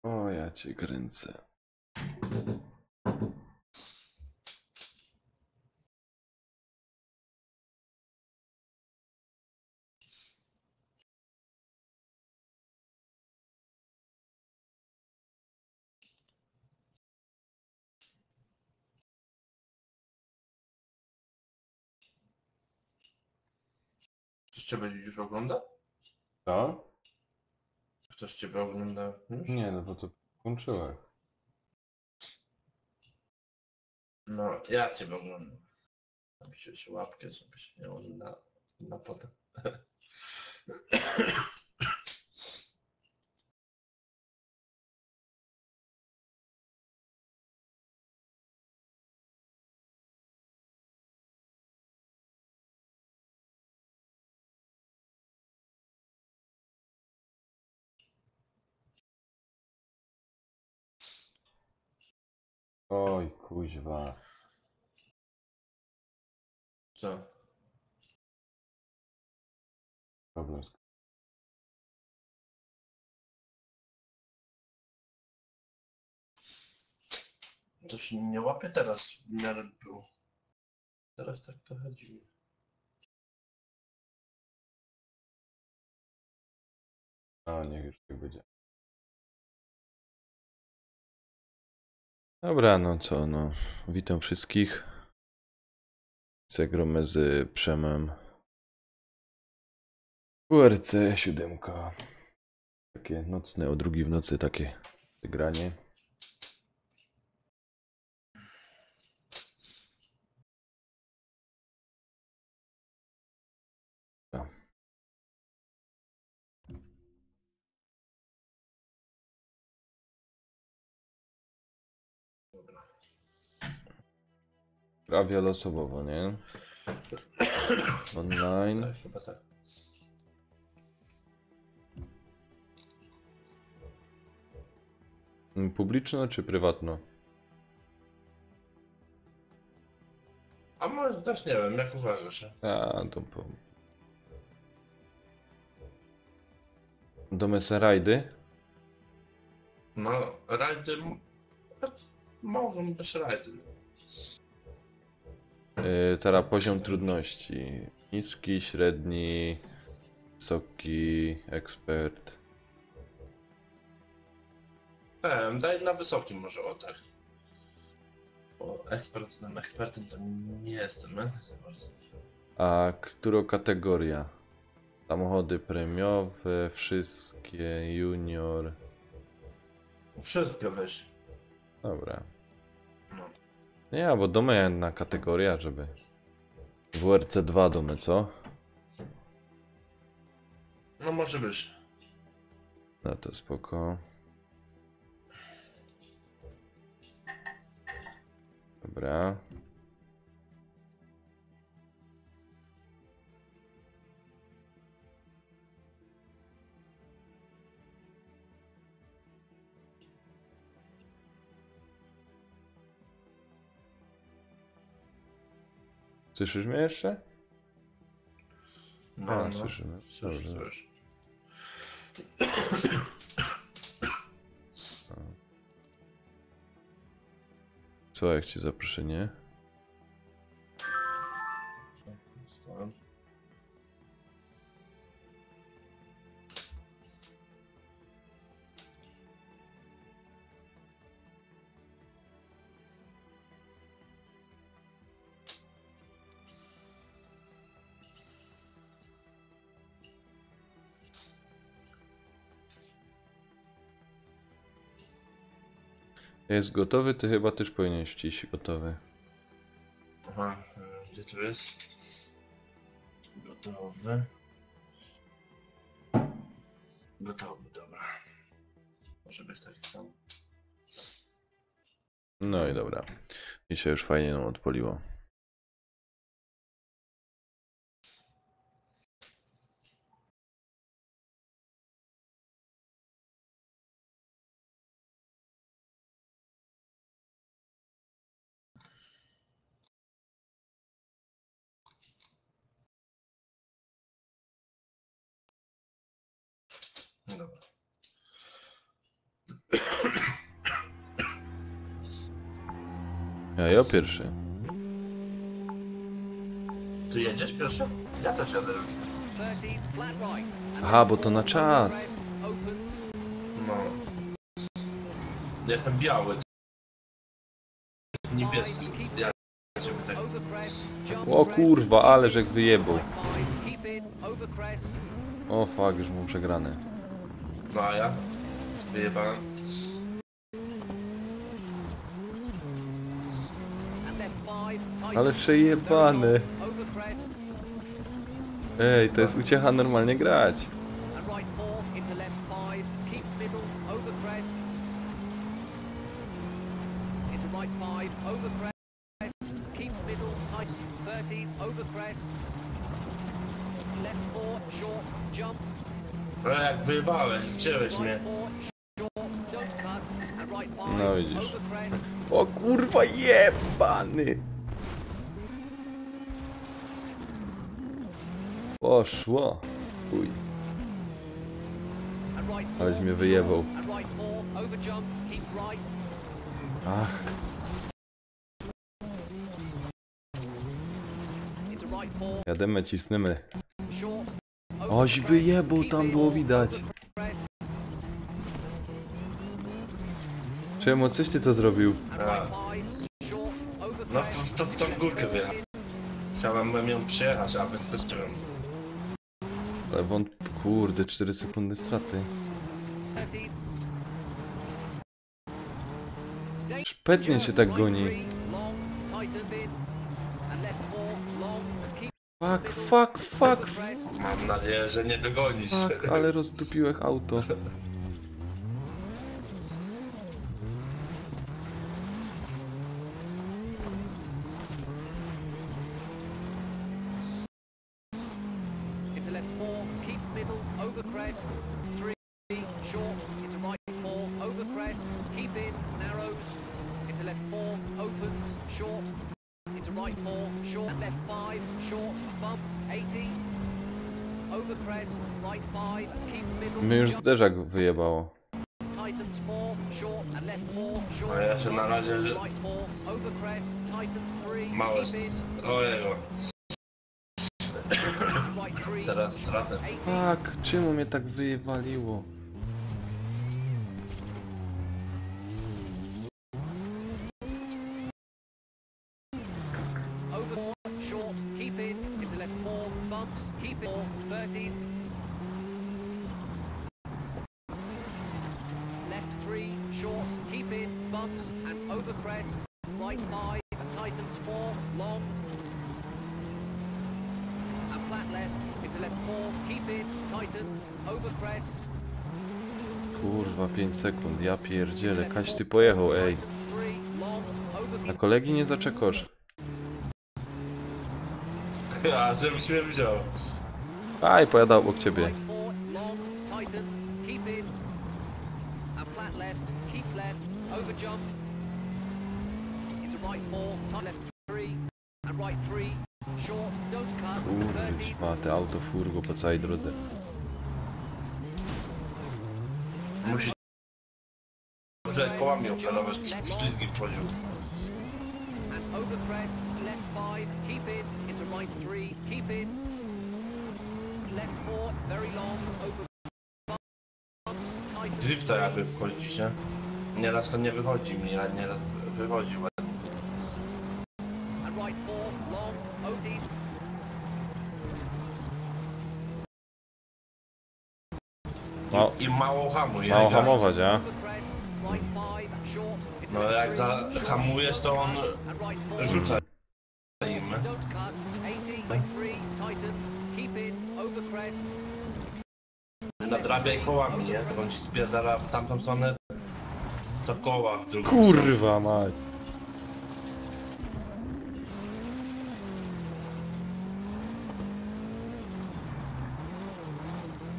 O, ja cię kręcę. Ktoś ciebie już ogląda? Co? Ktoś ciebie ogląda już? Nie, no bo to włączyłem. No, ja ciebie oglądam. Napiszę się łapkę, żebyś miał na potem. Oj, kuźwa. Co? Problem. To się nie łapie teraz, w miarę było. Teraz tak trochę dziwnie. A, niech już tak będzie. Dobra, no co, no. Witam wszystkich. Zagramy z Przemem. URC 7. Takie nocne, o 2 w nocy takie granie. No. Dobra. Prawie losowo, nie? Online. Tak, chyba tak. Publiczno czy prywatno? A może też nie wiem, jak uważasz? A, to po... Domesa rajdy? No, rajdy mogą być rajdy. No. Teraz poziom trudności. Niski, średni, wysoki, ekspert. Daj na wysokim może o tak. Bo ekspertem to nie jestem, nie? Za bardzo. A która kategoria? Samochody premiowe, wszystkie, junior. Wszystko weź. Dobra. No. Nie, bo domy jedna kategoria, żeby... WRC 2 domy, co? No może być. No to spoko. Dobra. Słyszysz mnie jeszcze? No, A, no. słyszymy. Słyszę, Dobrze. słyszę. Co, jak ci zaproszenie? Stałem. Jest gotowy? Ty chyba też powinieneś iść gotowy. Aha, gdzie tu jest? Gotowy. Gotowy, dobra. Może być taki sam. No i dobra. I się już fajnie nam odpaliło. Dobra. Ja pierwszy. Ty jedziesz pierwszy? Ja też jadę już. Aha, bo to na czas. No. Ja jestem biały. Niebieski. Ja żeby tak... O kurwa, ale żech wyjebał. O fuck, już mu przegrane. No a ja? Wyjebałem. Ale przejebane. Ej, to jest uciecha normalnie grać. Ale jak wyjebałeś, wcięłeś mnie. No widzisz. O kurwa jebany. Poszło. Uj. Aleś mnie wyjebał. Ach. Jademy, cisnemy. Oś wyjebał, tam było widać. Czemu, coś ty to zrobił? A. No to w tą górkę wyjechałem. Chciałem ją przejechać, a wyskoczyłem. Ale wąt... Kurde, 4 sekundy straty. Szpetnie się tak goni. Fuck, fuck, fuck, Mam nadzieję, że nie dogonisz. fuck, ale rozdupiłeś auto. Mnie już zderzak wyjebało. A ja się na razie, że... Małe... Ojego. Teraz stratę. Fuck, czemu mnie tak wyjewaliło? Kurwa, 5 sekund, ja pierdzielę, Kaś ty pojechał, ej. Na kolegi nie zaczekasz. A żebyś mnie wziął. Aj, pojada obok ciebie. Kurwa, te auto furgo po całej drodze. Musi... Że kołami operować, w ślizgi wchodził. Drifta jakby wchodzi się. Nieraz to nie wychodzi mi, a nieraz wychodzi ładnie. No, I mało hamuje. mało hamować, a? No jak hamujesz, to on rzuca im. Nadrabiaj kołami, nie? Jak on ci spierdala w tamtą stronę, to koła w drugą stronę. Kurwa mać.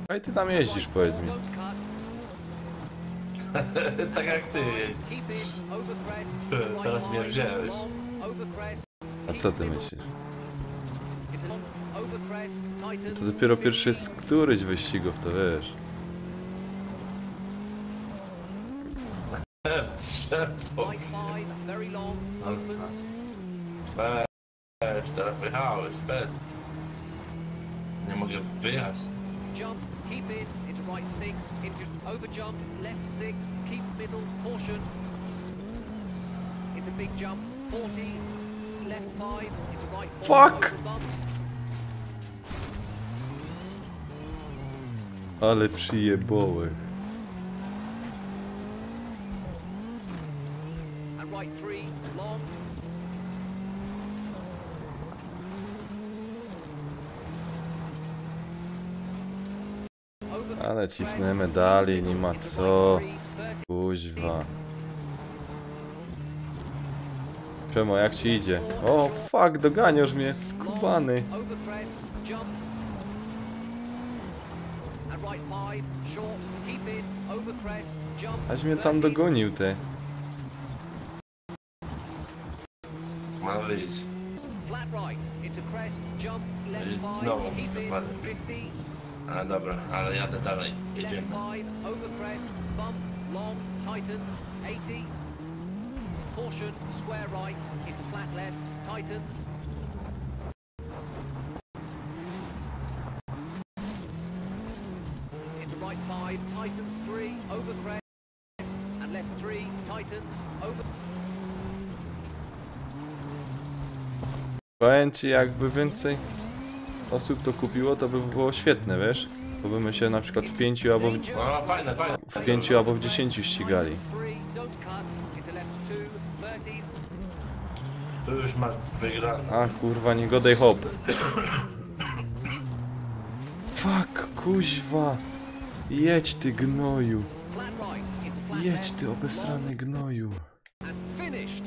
A i ty tam jeździsz, powiedz mi. Tak jak ty jeździsz. Teraz mnie wziąłeś. A co ty myślisz? To dopiero pierwszy z któryś wyścigów, to wiesz. drzewo. Right 5, very long, opens. Weź, teraz wyjechałeś, bez. Nie mogę wyjechać. Jump, keep in, into right 6, into over jump, left 6, keep middle, caution. Into big jump, 40, left 5, into right 4, Fuck! over bumps. Ale przyjebołek. And right 3, long. Over Ale cisnemy dalej, nie ma co. Kuźwa. Przemo, jak ci idzie? O, fuck, doganiasz mnie, skubany. Over crest, jump. And right 5, short, keep in, over crest, jump. Aś mnie tam 30. dogonił, te. Mam wyjść. Flat right, into crest, jump, left I 5, znowu keep in, dokładnie. 50, A dobra, ale jadę dalej. left Jedziemy. 5, over crest, bump, long, tightens, 80. Caution, square right, into flat left, tightens. Into right 5, tightens 3, over crest, and left 3, tightens, over. Powiem ci, jakby więcej osób to kupiło, to by było świetne, wiesz? To byśmy się na przykład w 5 albo O, fajne, fajne. w 5 albo w 10 ścigali. 3, don't cut, into left 2, 30. Tu już masz wygrane. A kurwa, nie godaj hop. Fuck, kuźwa. Jedź ty gnoju. Flat right, into flat Jedź left, ty obesrany gnoju. and finished.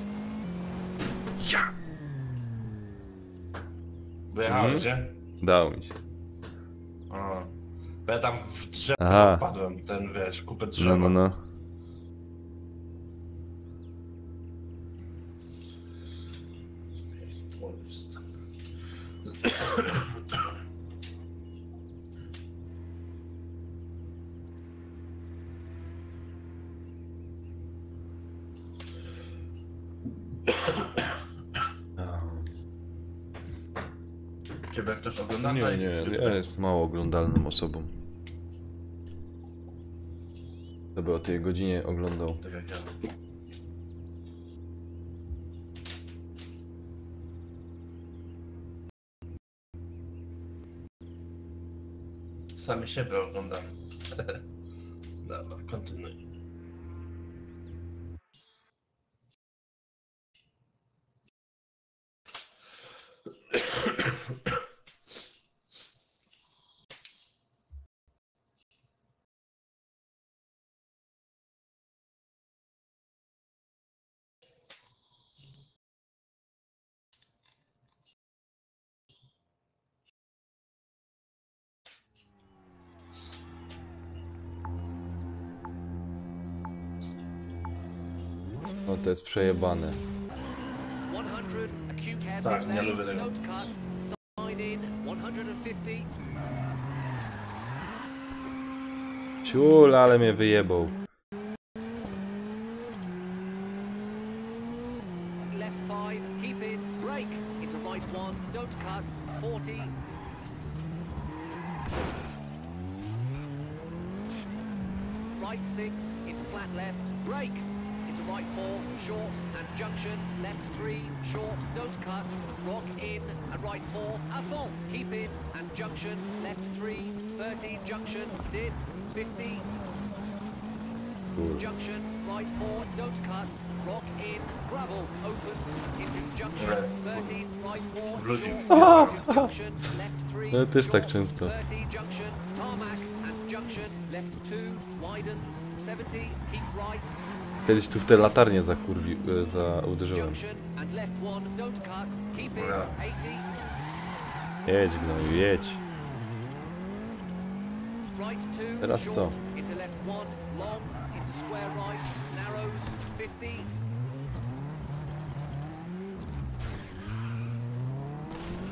Ja! Wyjechałeś, nie? Dał mi się. O. Bo ja tam w drzewo Aha. wpadłem, ten wiesz, kupę No, drzewa. no, no. Ciebie jak ktoś ogląda? Nie, nie, ja jest mało oglądalną osobą. To by o tej godzinie oglądał. Tak jak ja. Sami siebie oglądamy. Dobra, kontynuuj. No to jest przejebane. 100, acute hairpin Tak, nie left, lubię tego. don't cut, sign in, 150. Ciul, ale mnie wyjebał. Left 5, keep in, brake, into right 1, don't cut, 40. Right 6, into flat left, brake, into right 4, short, and junction, left 3, short, don't cut, rock in, and right 4, à fond, keep in, and junction, left 3, 30, junction, dip, 50, Kurwa. junction, right 4, don't cut, rock in, gravel, opens, into junction, Right. 30, right 4, Wrócił. short, into junction, left 3, No, też tak short, często. 30, junction, tarmac, and junction, left 2, widens, 70, keep right, Kiedyś tu w te latarnie uderzyłem. junction, and left 1, don't cut, keep in, Yeah. 80, Jedź gnoju, jedź. right 2, Teraz short, co? into left 1, long, into square right, narrows, 50,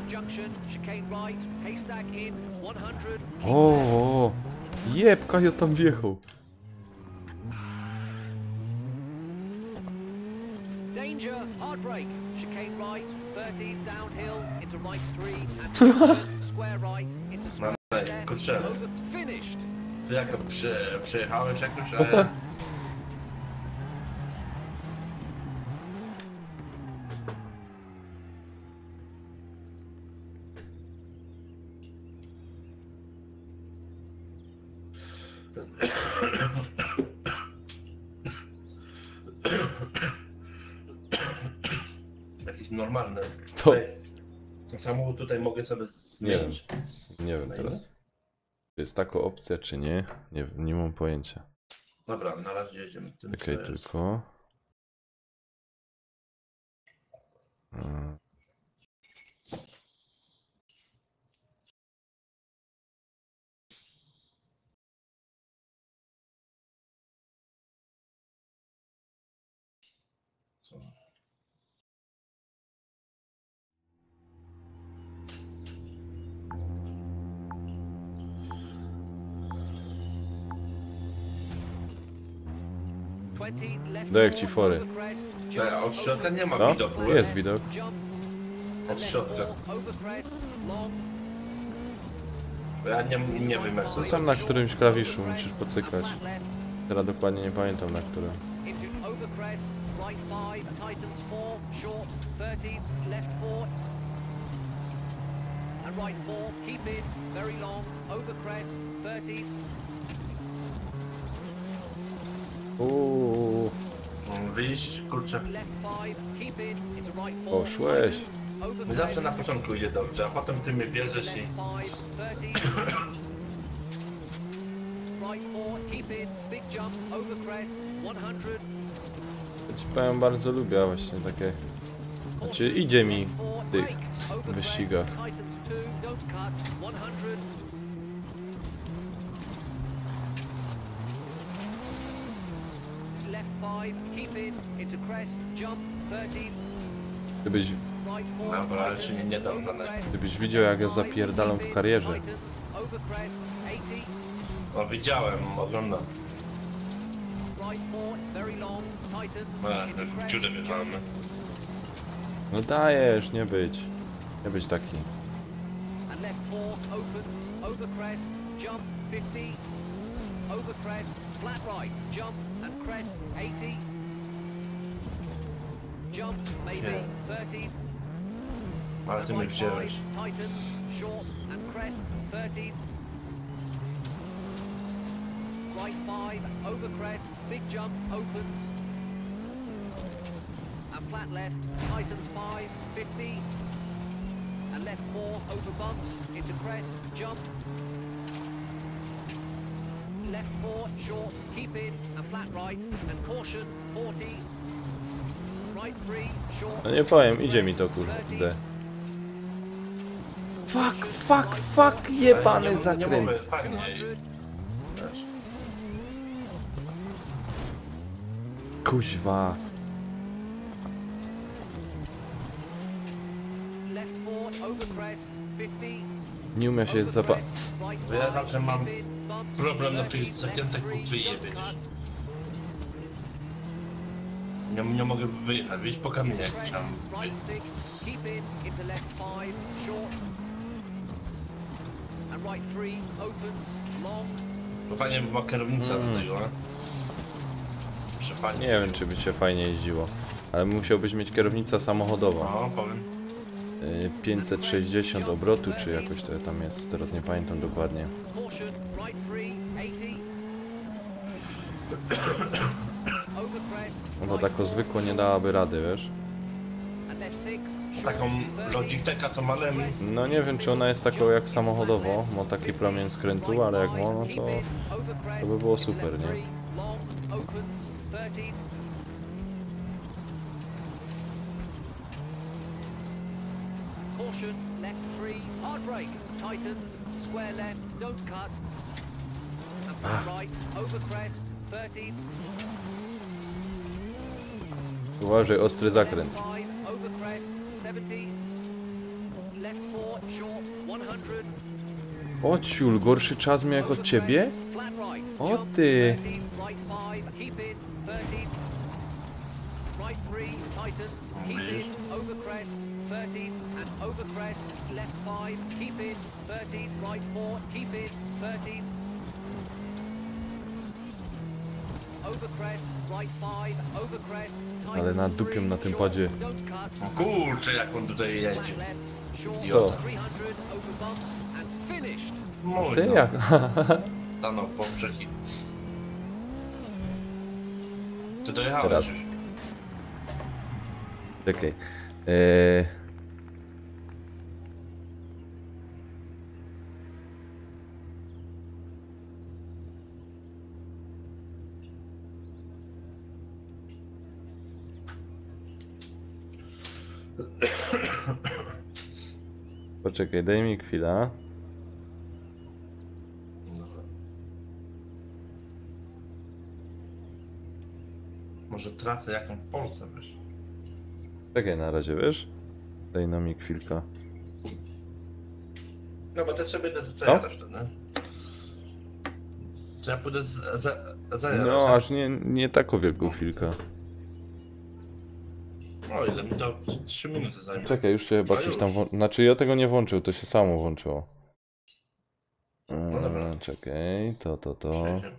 junction, chicane right, haystack in, 100, O, jeb, Kajo tam wjechał. Danger, hard brake. Chicane right, 13 downhill into right 3 and junction, square right into square Mamy, left. kurczę, Over, finished. ty jako przejechałeś jakoś, a ja... Jakiś normalny. To- Tutaj, samochód tutaj mogę sobie zmienić. Nie wiem Na teraz. inny? Czy jest taka opcja, czy nie? Nie mam pojęcia. Dobra, na razie jedziemy tym, Czekaj co jest. tylko. Co? Daj ci fory. A od środka nie ma No, widoku. jest widok. Od środka. Bo ja nie wiem jak to Tam zrobić. na którymś klawiszu musisz pocykać. Teraz dokładnie nie pamiętam na którym. Into overcrest, right 5, tightens 4, short, 13, left 4. And right 4, keep in, very long, overcrest, 13. Uuu, Widzisz, kurczę. Left 5, keep in, into right 4. Poszłeś. Mi zawsze na początku idzie dobrze, a potem ty mnie bierzesz i... Left 5, 13. Right 4, keep in, big jump, overcrest, 100. Ja ci powiem, bardzo lubię właśnie takie... Znaczy idzie mi w tych wyścigach. Gdybyś, Dobra, ale się nie dam na... gdybyś widział, jak ja zapierdalam w karierze. No widziałem, oglądam. W dziurę wjechamy. No dajesz, nie być. Nie być taki. And left 4 opens, over crest, jump 50, over crest, flat right, jump and crest 80, jump maybe 30, Ale ty mnie right wziąłeś. 5, tightens, short and crest 30, right 5, over crest, big jump opens, and flat left, tightens 5, 50, and left 4 over bumps into crest, jump. Left 4 short, keep in, and flat right, and caution 40. Right 3 short. No nie powiem, idzie mi to kurde. Fuck, jebany Nie zakręt. mówię, fajnie. 200. Wiesz. Kuźwa. Left 4 over crest 50. Nie umie się Over zapa... crest, right Bo ja 5, zawsze mam keep in, bumps, problem na 30, tych zakrętach, left bo 3, wyjebie don't gdzieś. cut. Nie mogę wyjechać, widzisz, po kamieniach chciałem Right wyjechać. 6, keep in, into left 5, short. And right 3 opens, long. Bo fajnie by była kierownica do tego, nie? Przefajnie. Nie wiem, czy by się fajnie jeździło. Ale musiałbyś mieć kierownicę samochodową. No, powiem. 560 obrotu, czy jakoś to tam jest. Teraz nie pamiętam dokładnie. Caution, right 3, 80. Over crest, No bo tako zwykło nie dałaby rady, wiesz? and left 6, Taką Logitecha to malem. No nie wiem, czy ona jest taką jak samochodowo, ma taki promień skrętu, ale jak ma, no to by było super, nie? Long, opens, 13. Caution, left 3, hard brake, tightens, square left, don't cut. And flat right, over crest, 13. Uważaj, ostry zakręt. Left 5, over crest, 70. Left 4, short, 100. O ciul, gorszy czas miał jak od ciebie? Flat right, O jump, ty. 13, right 5, keep in, 13. right 3, tightens, keep in, over crest, 13, and over crest, left 5, keep in, 13, right 4, keep in, 13, over crest, right 5, over crest, tightens, Ale nadupią na tym padzie. don't cut, O kurczę, jak on tutaj jedzie. flat left, short, Idiota. 300, over bumps, and finished. Mój Ty no. jak? Stanął po brzegi. Ty dojechałeś Teraz. już. Czekaj. Poczekaj, daj mi chwilę. Dobra. Może trasę jaką w Polsce wiesz? Czekaj na razie, wiesz? Daj no mi chwilkę. No bo ty sobie Co? zajadasz to, nie? To ja pójdę zajadać. No, aż nie taką wielką chwilkę. O, ile mi to 3 minuty zajmie. Czekaj, już się chyba A coś już. tam... Znaczy ja tego nie włączył, to się samo włączyło. dobra. Czekaj, to. Przejdziemy.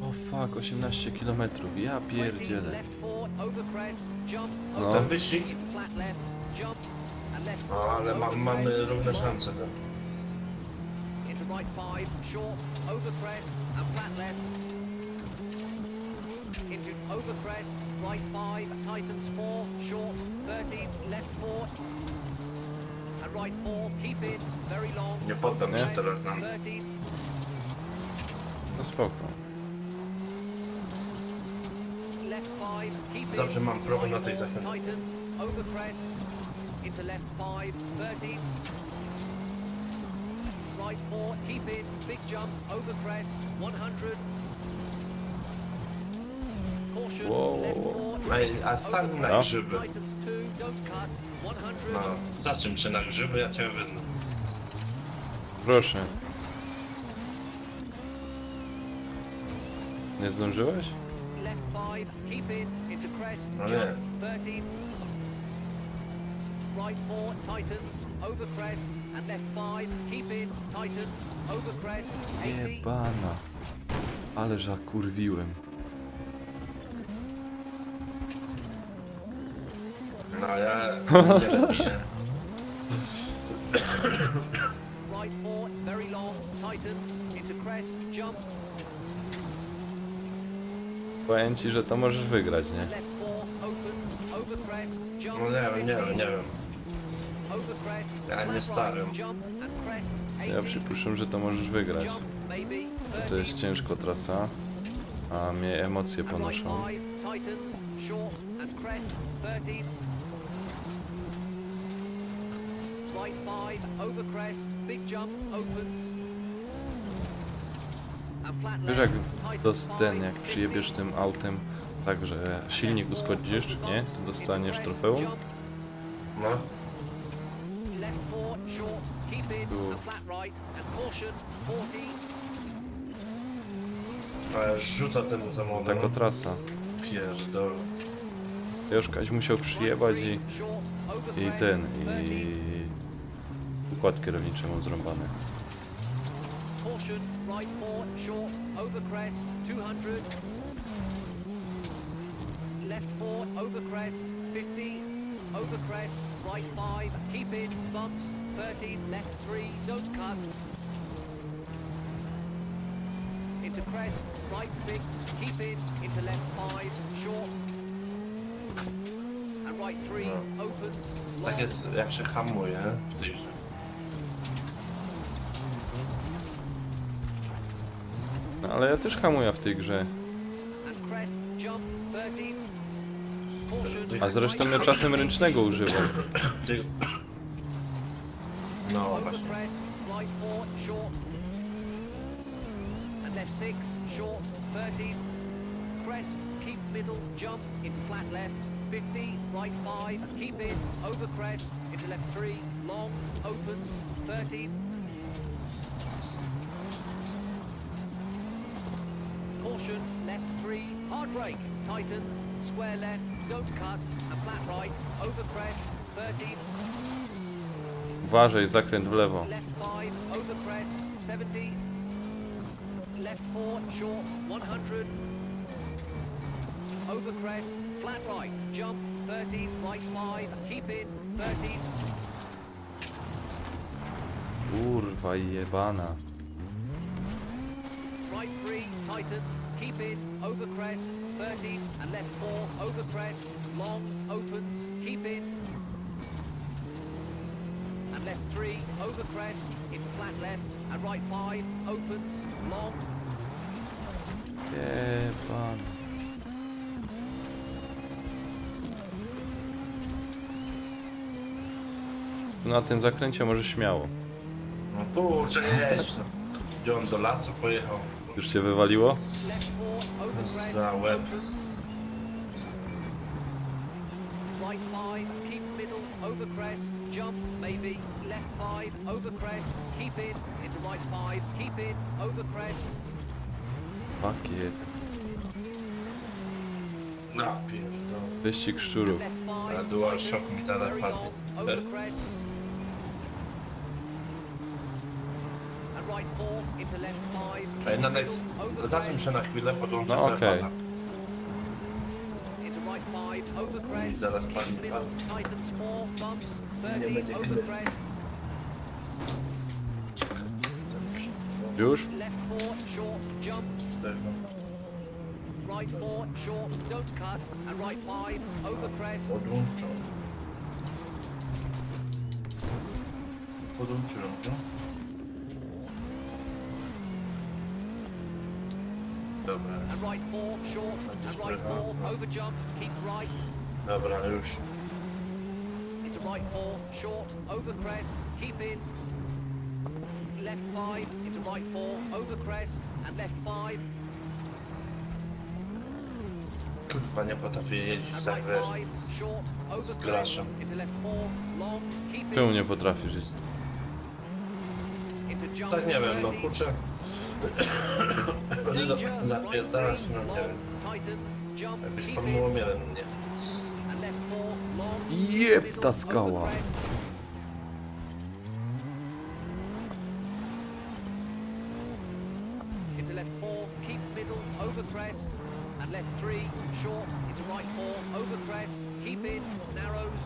O fuck, 18 km, ja 20, pierdzielę. left 4, over crest, jump, No. over Ten wyścig, flat left, jump, and left no, 4, ale over mamy crest, równe long, szanse tam. into right 5, short, over crest, and flat left, into over crest, right 5, tightens 4, short, 13, left 4, and right 4, keep in, very long, Nie poddam się crest, teraz nam. 13, No spoko. left 5, keep in, Zawsze mam problem na tej right 4, zasadzie. tightens, over crest, into left 5, 13, right 4, keep in, big jump, over crest, 100, caution, Whoa, left whoa, 4, Ej, a stań over na No. crest, grzyby. tightens 2, don't cut, 100, No, zaczym się na grzyby, ja cię wezmę. Proszę. Nie zdążyłeś? left 5, keep in, into crest, No jump, nie. 13, right 4, tightens, over crest, and left 5, keep in, tightens, over crest, 80, Jebana. Ale kurwiłem. No ja nie lepiej. right 4, very long, tightens, into crest, jump, Powiem ci, że to możesz wygrać, nie? left 4, opens, over crest, jump, No nie wiem, 50, over crest, ja nie flat right, starym. jump, and crest, Ja 80, przypuszczam, że to możesz wygrać. jump, maybe, To jest 30, ciężko trasa, a mnie emocje and right ponoszą. 5, tightens, short, and crest, 13, right 5, over crest, big jump, opens, and flat Wiesz left, jak tightens ten, 5, jak przyjebiesz tym autem tak, że silnik uszkodzisz, nie? To dostaniesz trofeum. No, left 4, short, keep in, Tu. and flat right, and caution, 40, ale rzuca temu Taka samochodowi. trasa. Pierdol. Joszkaś musiał przyjebać i short, over i crest, ten, 13, i układ kierowniczy mu zrąbany. caution, right 4, short, over crest, 200, left 4, over crest, 50, over crest, right 5, keep in, bumps, 13, left 3, don't cut, into crest, right 6, keep in, into left 5, short, and right 3, opens, long, Tak jest jak się hamuje w tej grze. No ale ja też hamuję w tej grze. and crest, jump, 13, Caution. A zresztą ja czasem ręcznego używam. Ty- No Over właśnie. crest, right 4, short. And left 6, short, 13. Crest, keep middle, jump into flat left. 50, right 5, keep in, over crest, into left 3, long, opens, 13. Caution, left 3, hard brake, tightens, square left, don't cut, and flat right, over crest, 13. Uważaj, zakręt w lewo. Left 5, over crest, 70. Left 4, short, 100. Over crest, flat right, jump, 13, right 5, keep in, 13. Kurwa jebana. Right 3, tightens, keep in, over crest, 13, and left 4, over crest, long, opens, keep in. And left 3, over crest, into flat left, and right 5, opens, long. Jebana. Na tym zakręcie może śmiało. No kurczę, jedź no. Gdzie on do lasu pojechał? Już się wywaliło? Left 4, over crest, Za łeb. opens. Right 5, keep middle, over crest, jump, maybe. Left 5, over crest, keep in, into right 5, keep in, over crest. Fuck it. No pierdolę. Wyścig szczurów. Left 5, A dual tightens, shock mi zaraz very padnie. long, over crest. And right 4, into left 5, Ej, na middle, next... over Zasuń crest. się na chwilę, podłączę No, telefona. okej. Into right 5, over crest, zaraz keep padnie, middle, padnie. tightens 4, bumps, Nie 30, będzie over chwilę. crest. Już? Left 4, short, jump, Z tego. right 4, short, don't cut, and right 5, over crest. Podłączą. Podłączyłem, no. Dobra, And right 4, short, and right 4, over jump, keep right, dobra, już. into right 4, short, over crest, keep in. Left 5, into right 4, over crest, and left 5, Kurwa, nie potrafię jeździć and tak, right wiesz. 5, short, over crest, Zgraszam. into left 4, long, keep Czemu in, nie potrafisz iść? into jump, Tak nie wiem, no 30. kurczę. Danger, Zapierdalasz, right 3, no nie long, wiem. tightens, jump, Jakbyś keep formułą in, 1 mnie. and left 4, long, Jeb, middle, ta skała. over crest. Into left 4, keep middle, over crest, and left 3, short, into right 4, over crest, keep in, narrows.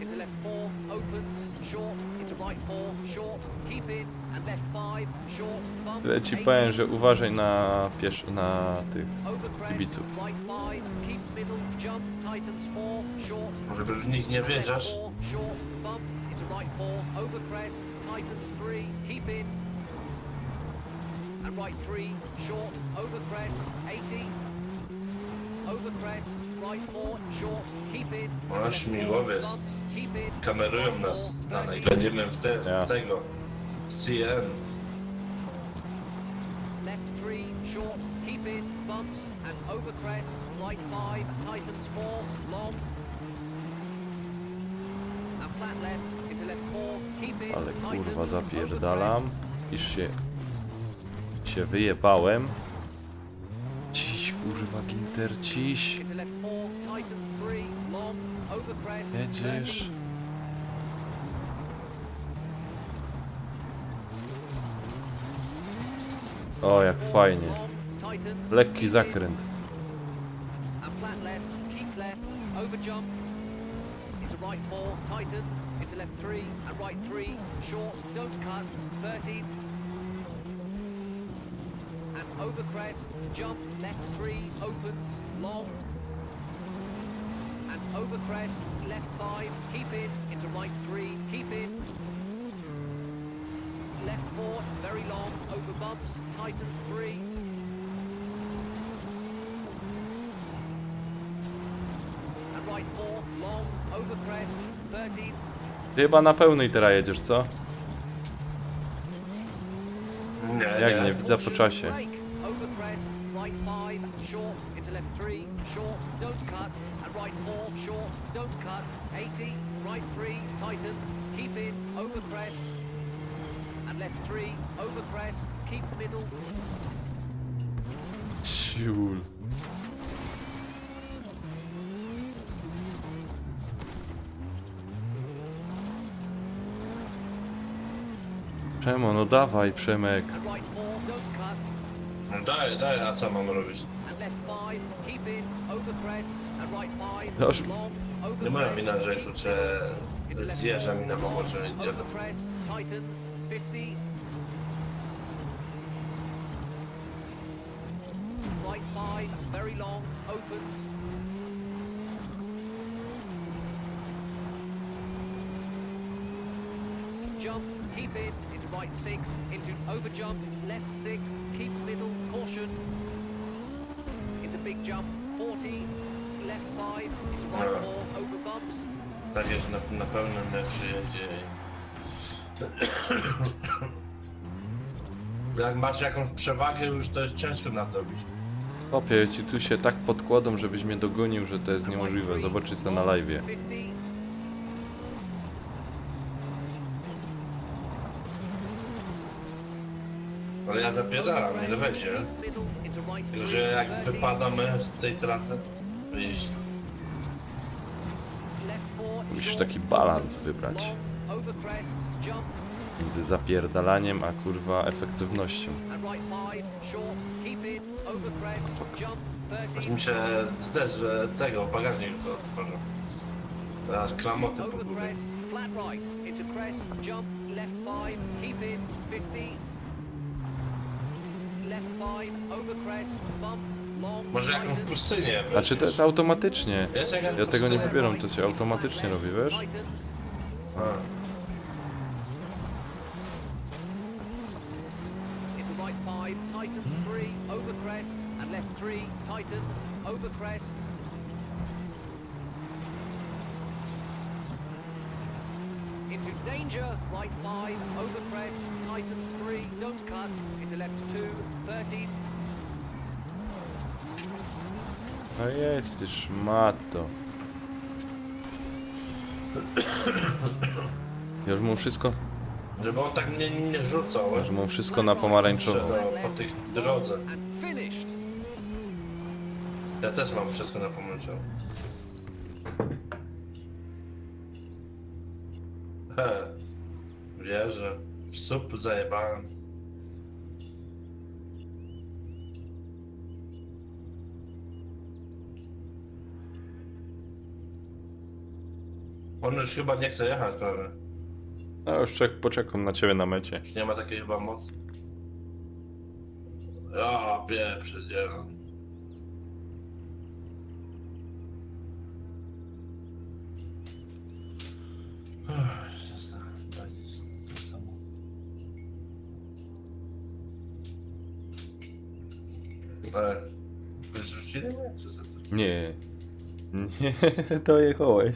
Into left 4, opens, short, into right 4, short, keep in, and left 5, short, bump, Tyle ci 80, powiem, że uważaj na na tych over crest, kibiców. right 5, keep middle, jump, tightens 4, short, Żeby w nich nie left wiedziesz. 4, short, bump, into right 4, over crest, tightens 3, keep in, and right 3, short, over crest, 80, over crest, right 4, short, keep in, O, and left 4, śmigłowiec. bumps, keep in, Kamerują right nas 4, na 30, będziemy w Ja. tego. CN. left 3, short, keep in, bumps, and over crest, right 5, tightens 4, long, and flat left, into left 4, keep in, Ale tightens, kurwa over zapierdalam. crest, Iż się wyjebałem. Ciś kurwa Ginter, ciś. into left 4, tightens 3, long, over crest, Jedziesz. 30, O, jak fajnie. long, tightens, Lekki keep in, zakręt. and flat left, keep left, over jump, into right 4, tightens, into left 3, and right 3, short, don't cut, 30, and over crest, jump, left 3, opens, long, and over crest, left 5, keep in, into right 3, keep in, left 4, very long, over bumps, tightens 3, right 4, long, over crest, 13. Chyba na pełnej teraz jedziesz, co? Jak nie, widzę po czasie. Brake, over crest, right 5, short, into left 3, short, don't cut, and right 4, short, don't cut, 80, right 3, tightens, keep in, over crest, and left 3, over crest, keep middle, Siul. Przemo, no dawaj, Przemek. and right 4, don't cut, No daję, a co mam robić? and left 5, keep in, over crest, and right 5, Dobrze. long, over Nie moja crest, wina, że kurczę zjeżdża mi na pobocze. over crest, tightens, 50. Right 5, very long, opens. Jump, keep in, into right 6, into over jump, left 6, keep middle, caution. Into big jump, 40, left 5, into right 4, over bumps. Tak jest na pełnym jak się jedzie. Jak masz jakąś przewagę, już to jest ciężko nadrobić. Chłopie, ci tu się tak podkładą, żebyś mnie dogonił, że to jest niemożliwe. Zobaczysz to na live'ie. 50. Ale ja zapierdalam, ile wejdzie. Middle, into right Tylko, 3, że jak 30. wypadamy z tej trasy, to iść. Left 4, Musisz short, taki balans wybrać long, over crest, jump, między zapierdalaniem a kurwa efektywnością. and right 5, short, keep in, over crest, jump, Aż 30. mi się zdaje, że tego bagażnik tylko otworzę. Teraz klamoty Over pogubię. crest, flat right, into crest, jump, left 5, keep in, 50. Left 5, over crest, bump, long, Może jakąś tightens, pustynię Znaczy to jest automatycznie. Jest jakaś Ja tego nie pustynia? wybieram, to się automatycznie robi, wiesz? tightens, A, into right 5, tightens 3, over crest, and left 3, tightens, over crest. Into danger, right 5, over crest, tightens 3, don't cut, into left 2, 30, No jest, ty szmato. Ja już mam wszystko, żeby on tak mnie nie rzucał. już mam wszystko na pomarańczowo. Po tych drodze. and finished. Ja też mam wszystko na pomarańczowo. Wierzę. W sup zajebałem. On już chyba nie chce jechać prawie. No już poczekam na ciebie na mecie. Już nie ma takiej chyba mocy. Ja pierdzielę. Wyrzucili mnie? Co za to? Nie. Nie, dojechałeś.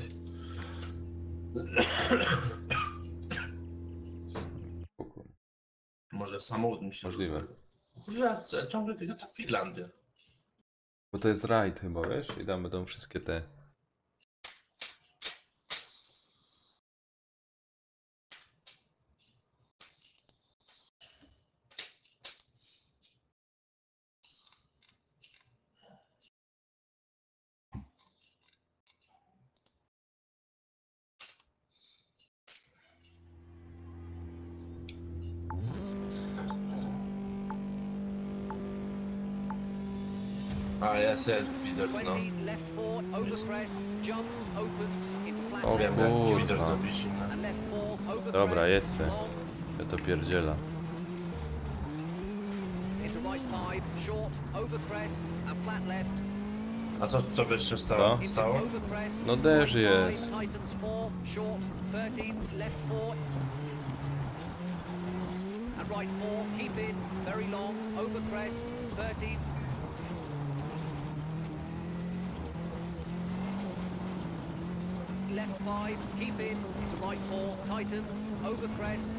Może samochód mi się Możliwe. Kurwa, ciągle tylko to Finlandia. Bo to jest rajd chyba, wiesz? I tam będą wszystkie te... A jest widok, no. 20, left 4, over crest, jump, opens, into flat O left, Wiem, jak kurwa. widok zrobić inny. and left 4, over Dobra, crest, jest se. long, Ja to pierdziela. into right 5, short, over crest, and flat left, A co by jeszcze stało? No. into Stało? over crest, No też right 5, jest. tightens 4, short, 13, left 4, and right 4, keep in, very long, over crest, 13, left 5, keep in, into right 4, tightens, over crest,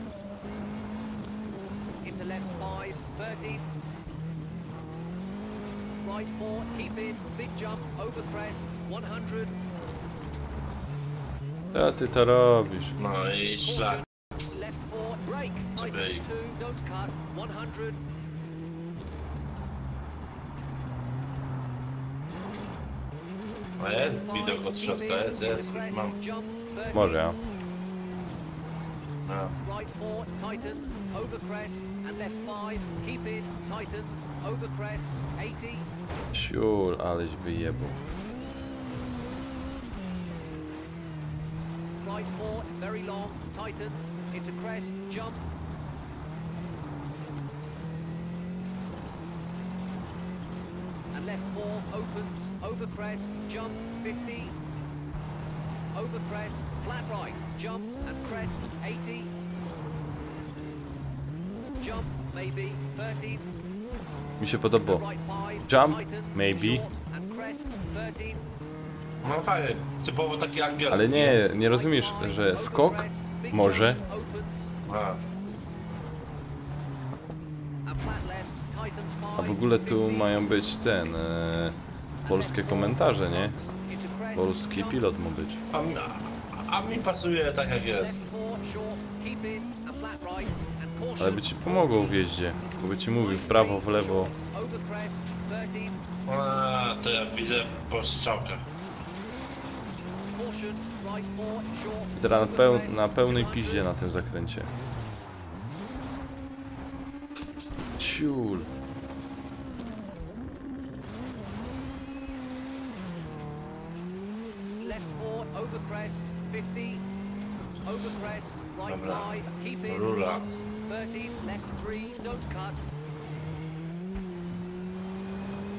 into left 5, 13, right 4, keep in, big jump, over crest, 100, Co ty to robisz? No i szlak. left 4, brake, tightens, Brake. 2, don't cut, 100, A jest widok od środka, jest, już mam. jump, 30, Może. No. right 4, tightens, over crest, and left 5, keep in, tightens, over crest, 80, Siul, aleś wyjebał. right 4, very long, tightens, into crest, jump, and left 4, opens, over crest, jump, 50, over crest, flat right, jump, and crest, 80, jump, maybe, 30, Mi się podobało. right 5, Jump, tightens, maybe. short, and crest, 13, No fajnie, typowo taki angielski. Ale nie rozumiesz, że skok może, A, a w ogóle tu mają być polskie komentarze, nie? Polski pilot ma być. a mi pasuje tak jak jest. Ale by ci pomogło w jeździe, bo by ci mówił w prawo, w lewo. A, to ja widzę po strzałkach. I teraz na pełnej piździe na tym zakręcie. Ciul. Left 4, over crest, 50, over crest, right Dobra. 5, keep in, Rura. jumps, 13, left 3, don't cut.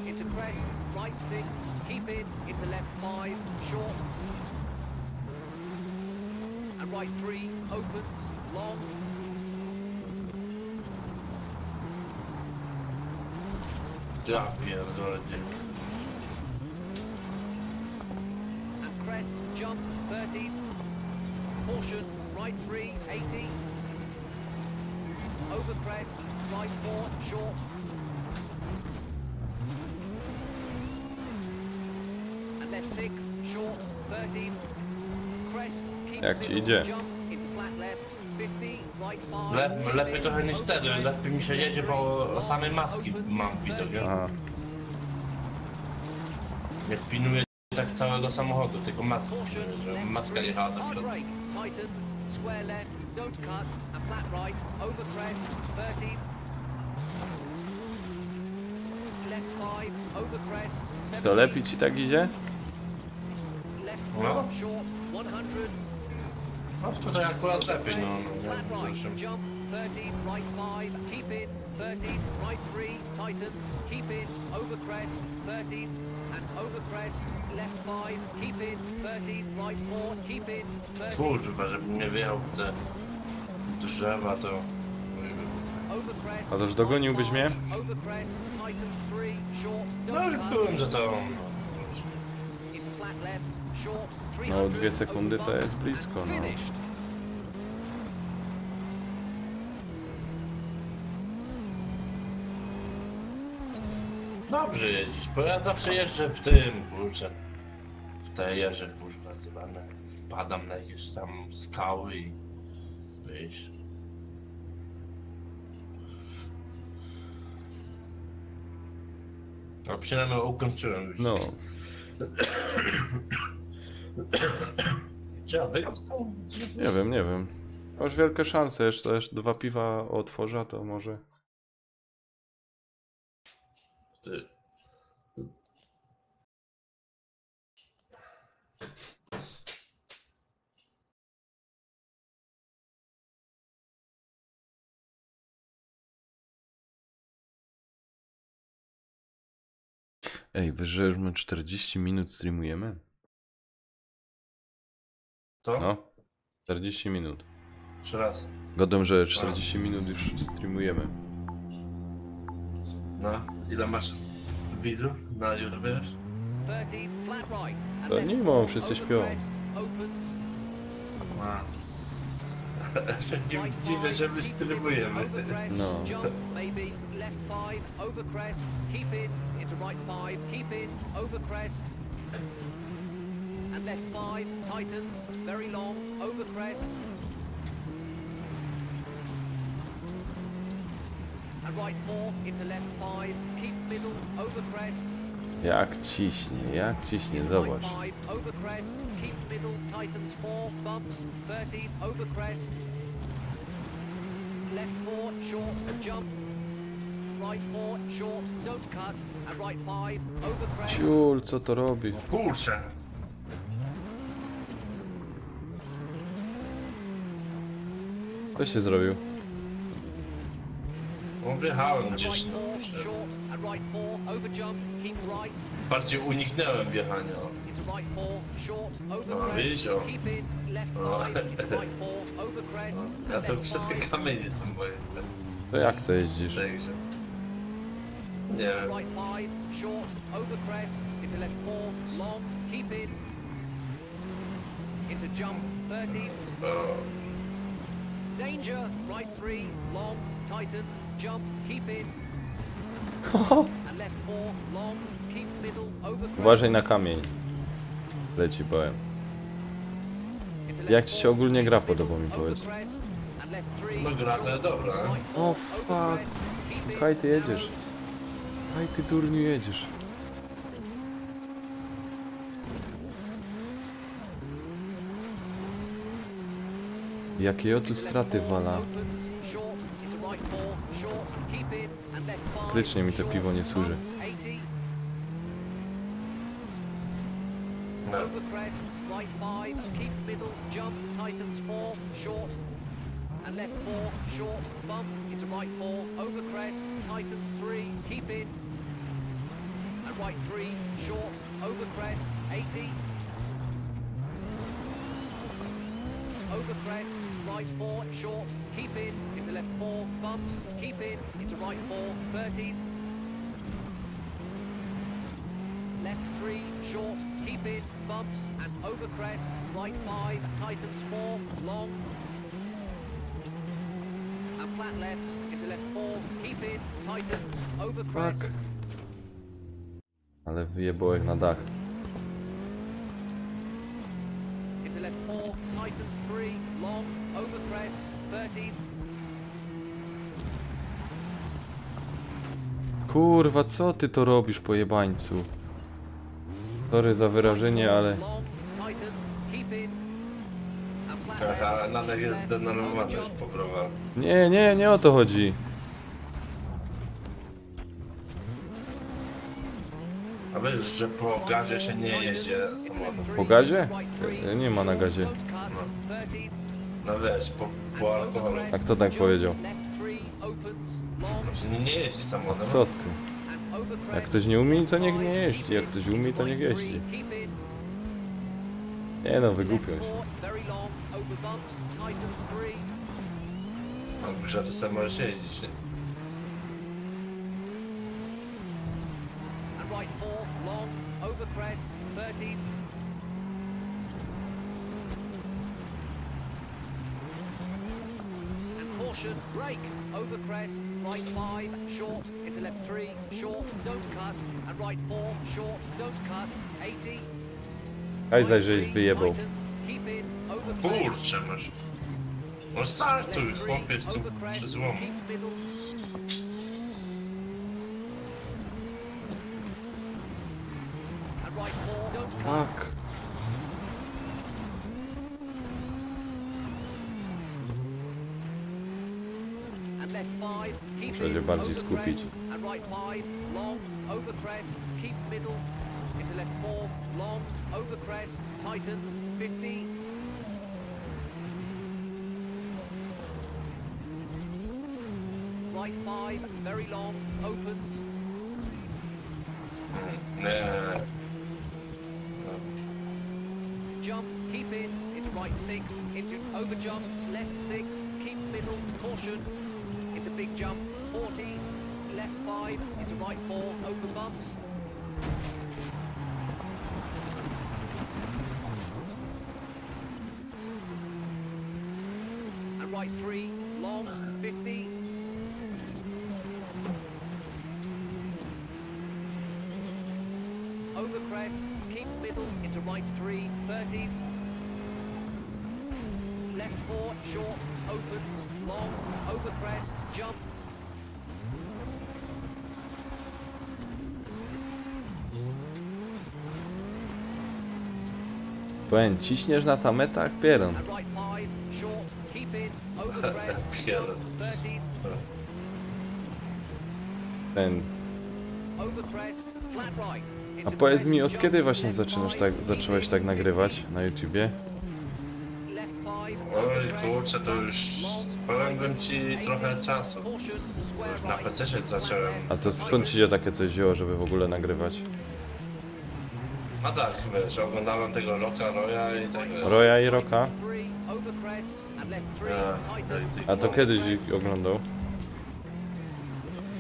Into crest, right 6, keep in, into left 5, short. And right 3, opens, long. Ja pierdolę, nie. And crest, jump, 13. Caution, right 3, 80. Over crest, right 4, short. And left 6, short, 13. Crest, keep Jak ci middle, idzie? jump, into flat left, 50, right 5. Lepiej trochę niż wtedy, lepiej mi się jedzie, bo o samej maski mam widok, nie? Aha. Nie pilnuję tak całego samochodu, tylko maski, Caution, że left maska 3, jechała do hard przodu. brake, tightens, square left, don't cut, and flat right, over crest, 13. Left 5, over crest, 17. To lepiej ci tak idzie? Left No. 4, short, 100. No wtedy akurat lepiej, no. Flat right, Proszę. jump, 13, right 5, keep in, 13, right 3, tightens, keep in, over crest, 13, and over crest, left 5, keep in, 13, right 4, keep in, 13, Kurwa, żebym nie wjechał w te drzewa, to... over crest, A to już dogoniłbyś right mnie? five, over crest, tightens 3, short, No don't już cut, byłem, że to... into flat left, short, No 300, 2 sekundy to over jest bumps, blisko, and no. finished. Dobrze jeździć, bo ja zawsze jeżdżę w tym, kurczę. W te jeże, kurwa, zwane. Wpadam na jakieś tam skały i... Wiesz... No przynajmniej ukończyłem już. No, Czy ja wygrał z tą? nie wiem. Masz wielkie szanse, jeszcze 2 piwa otworzę, to może. Ty. Ej, wyżej już my 40 minut streamujemy? To? No, 40 minut. Jeszcze raz. Godem, że 40 minut już streamujemy. No, ile masz widzów na YouTube, wiesz? 13, flat right, and To left nie ma, 4, wszyscy over śpią. crest, opens, opens. A. Nie dziwię, że my strybujemy. Over crest, No. jump, maybe, left 5, over crest, keep in, into right 5, keep in, over crest. And left 5, tightens, very long, over crest. And right 4, into left 5, keep middle, over crest. Jak ciśnie, Into zobacz. right 5, over crest, keep middle, tightens 4, bumps, 13, over crest. Left 4, short, and jump. Right 4, short, don't cut. And right 5, over crest. Ciul, co to robi? Kurczę. Co się zrobił? Wjechałem And gdzieś, right no. 4, short, and right 4, over jump, keep right. Bardziej uniknąłem wjechania. Into right 4, short, over No, crest. widzisz, o. Keep in, left No. 5, into right 4, over crest. Ja And to left wszystkie 5, kamienie są moje. To jak to jeździsz? Także. Nie wiem. right 5, short, over crest. Into left 4, long, keep in. Into jump, 13. O, Danger, right 3, long, tightens, jump, keep in. And left 4, long, keep middle, over crest. Uważaj na kamień. Leci, powiem. Into Jak left ci się 4, ogólnie gra, keep podoba middle, mi, over powiedz. crest. And left 3, No gra to short, dobra. right O, 4, over fuck. crest, keep in, Kaj ty jedziesz? narrows. Kaj ty durniu jedziesz? Jakie ja tu straty wala. Krycznie mi to piwo nie służy. No. Over crest, right 5, keep middle, jump, tightens 4, short. And left 4, short, bump, into right 4, over crest, tightens 3, keep in. And right 3, short, over crest, 80. Over crest, right 4, short, keep in, into left 4, bumps, keep in, into right 4, 13. Left 3, short, keep in, bumps, and over crest, right 5, tightens 4, long. And flat left, into left 4, keep in, tightens, over crest. Fuck. Ale wyjebło jak na dach. Into left 4, tightens 3, long, over crest, 13. Kurwa, co ty to robisz, pojebańcu? Sorry za wyrażenie, ale... Long, tightens, keep in. And flat Tak, left, ale nadal jest left, denerwowany over już jump. po browarze. Nie o to chodzi. A wiesz, że po gazie się nie jeździ samochodem. Po gazie? Nie ma na gazie. No wiesz, po alkoholu. A kto tak powiedział? Znaczy nie jeździ samochodem. Co ty? Jak ktoś nie umie, to niech nie jeździ. Jak ktoś umie, to niech jeździ. Nie no, wygłupią się. No w grze to sam możesz jeździć, nie? And right 4, long, over crest, 13. And caution, brake, over crest, right 5, short, into left 3, short, don't cut, and right 4, short, don't cut, 80. Aj zajrzeć wyjebał. Tightens, keep in, over crest. Kurczę, masz. No startuj, Left 3, chłopiec, tu over crest, przez łom. keep middle. And right 4, don't cut. Fuck. And left 5, keep Muszę się in, bardziej over skupić. crest, and right 5, long, over crest, keep middle, into left 4, long, over crest, tightens, 50. Right 5, very long, opens, Nie. jump, keep in, into right 6, into over jump, left 6, keep middle, caution, into big jump, 40, left 5, into right 4, over bumps. and right 3, long, 50. Over crest, keep middle into right 3, 30. Left 4, short, opens, long, over crest, jump. Powiem, ciśniesz na ta metach, pieron. And right 5, short, keep in, over crest, Pieron. jump, 30. Ten. Over crest, flat right. A Into powiedz crest, mi, od jump, kiedy właśnie left five, zacząłeś keep tak in, nagrywać 50. na YouTubie? Left 5, Oj, over crest, kurczę, to już powiem ci trochę czasu. caution, square Już na right, PC się flat zacząłem. left, A to skąd ci się takie coś wzięło, żeby w ogóle nagrywać? No tak, wiesz, oglądałem tego Rocka Roya i tego. Roya i Rocka? over crest, and left 3, No i tighten. tych A to błąd. kiedyś ich oglądał?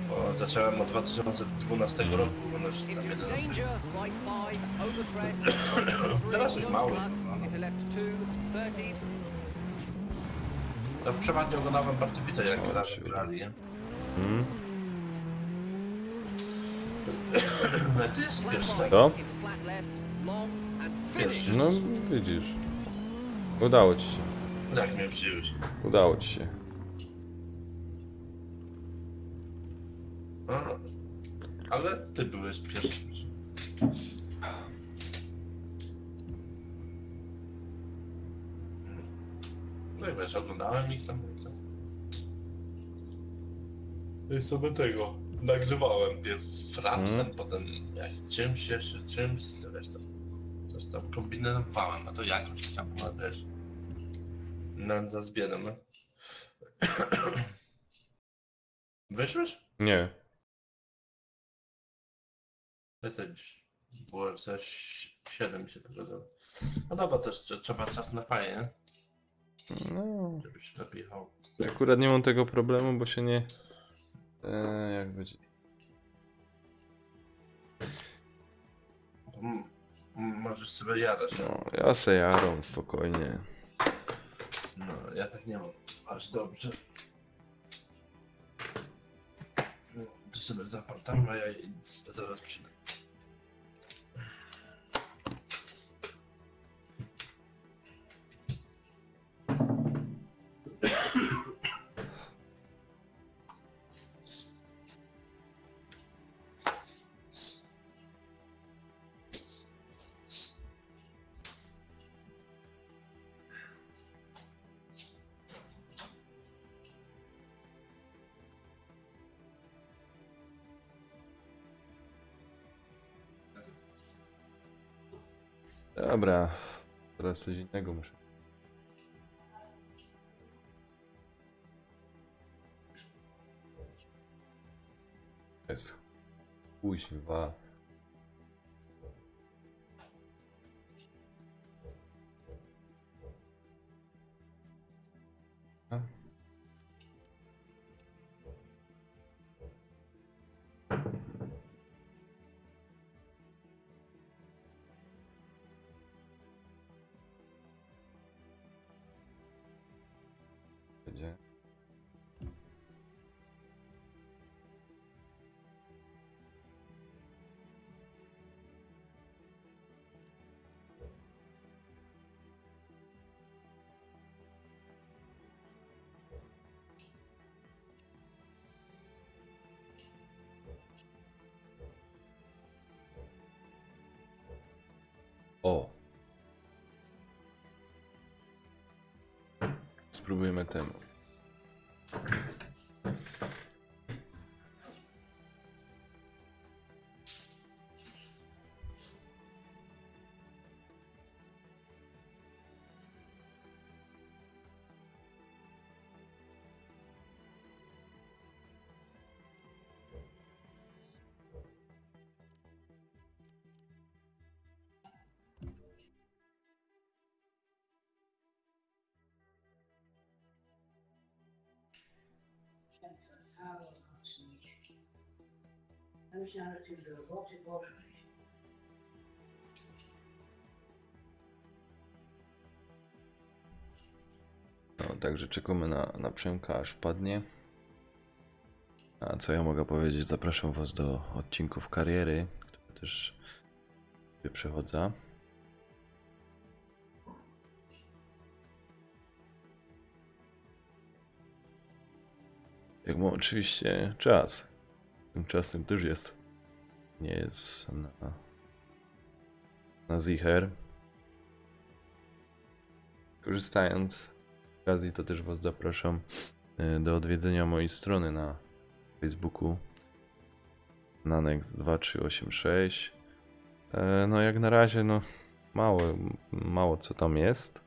Bo zacząłem od 2012 roku oglądać tam Into jeden danger, odcinek. right 5, over crest, right 3, Teraz już don't mały. cut, into left 2, 30. To przeważnie oglądałem Bartowita, jak O, razem ciule. grali, nie? Hmm? Ty jest Flat pierwszy. right, To? into flat left, long, and Pierwszy. finish. No widzisz. Udało ci się. Jak mnie wziąłeś? Udało ci się. No, ale ty byłeś pierwszy. No i wiesz, oglądałem ich tam. I sobie tego nagrywałem pierw rapsem, potem jak czymś jeszcze, czymś, wiesz tam, coś tam kombinowałem, a to jakoś tam była, wiesz, nędza z biedem, no. Wyszłeś? Nie. Ja też było ze 7 się tego dało. No dobra, też trzeba czas na fajnie, nie? No. Żebyś lepiej jechał. Akurat nie mam tego problemu, bo się nie... jak będzie... Możesz sobie jadać, no. No, ja se jarą, spokojnie. No, ja tak nie mam. Aż dobrze. No, ty sobie zapal tam, a ja zaraz przyjdę. Dobra. Teraz coś innego muszę. Jest. Kuźwa. A? Będzie. O. Spróbujemy temu. Całą noc mieć. Ja myślałam, że ty do roboty poszłeś. No także czekamy na Przemka, aż wpadnie. A co ja mogę powiedzieć? Zapraszam was do odcinków kariery, które też przechodzę. Jak ma oczywiście czas. Tymczasem też jest. Nie jest na zicher. Korzystając z okazji, to też was zapraszam do odwiedzenia mojej strony na Facebooku Nanex2386. No jak na razie, no mało co tam jest.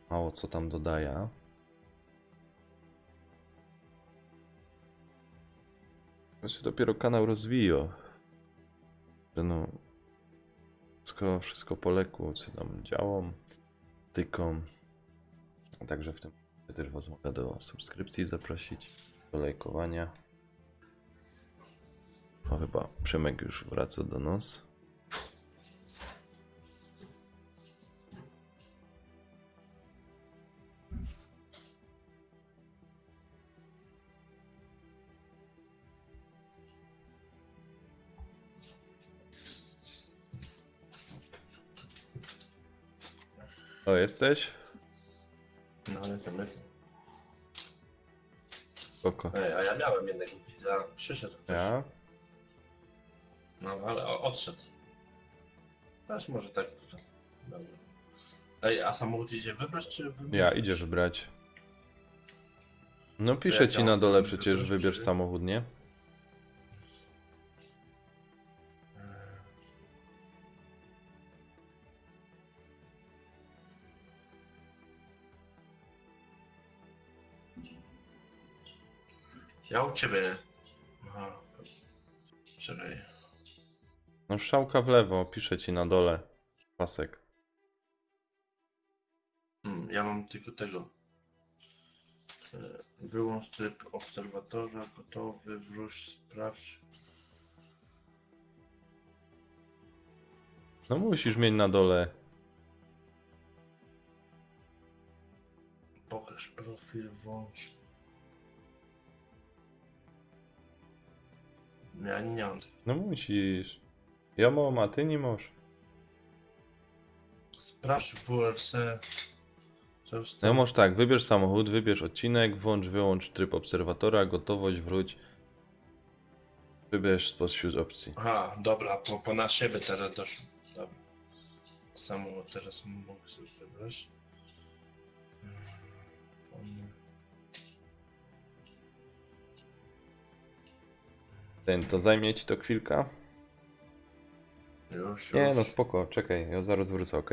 Mało co tam dodaję. To się dopiero kanał rozwija. No, wszystko po leku, co tam działam, tyką. Także w tym też was mogę do subskrypcji zaprosić, do lajkowania. O, chyba Przemek już wraca do nas. O, jesteś? No, jestem. Spoko. Ej, a ja miałem jednego widza, przyszedł ktoś. Ja? No, ale odszedł. Aż może tak tylko. Dobra. Ej, a samochód idzie wybrać, czy wybrać? Ja, idzie wybrać. No piszę ja ci mam na dole sobie przecież, wybrać, wybierz czy- samochód, nie? Ja u ciebie. Aha. Czekaj. No strzałka w lewo, piszę ci na dole. Pasek. Ja mam tylko tego. Wyłącz tryb obserwatora, gotowy, wróć, sprawdź. No musisz mieć na dole. Pokaż profil, włącz. Ja nie mam tego. No musisz. Ja mam, a ty nie możesz. Sprawdź WRC. Coś No tam. masz tak, wybierz samochód, wybierz odcinek, wyłącz tryb obserwatora, gotowość, wróć. Wybierz spośród opcji. Aha, dobra, po na siebie teraz doszło. Dobra. Samochód teraz mogę sobie wybrać. To zajmie ci to chwilkę? Już. Nie, no spoko, czekaj, ja zaraz wrócę, ok?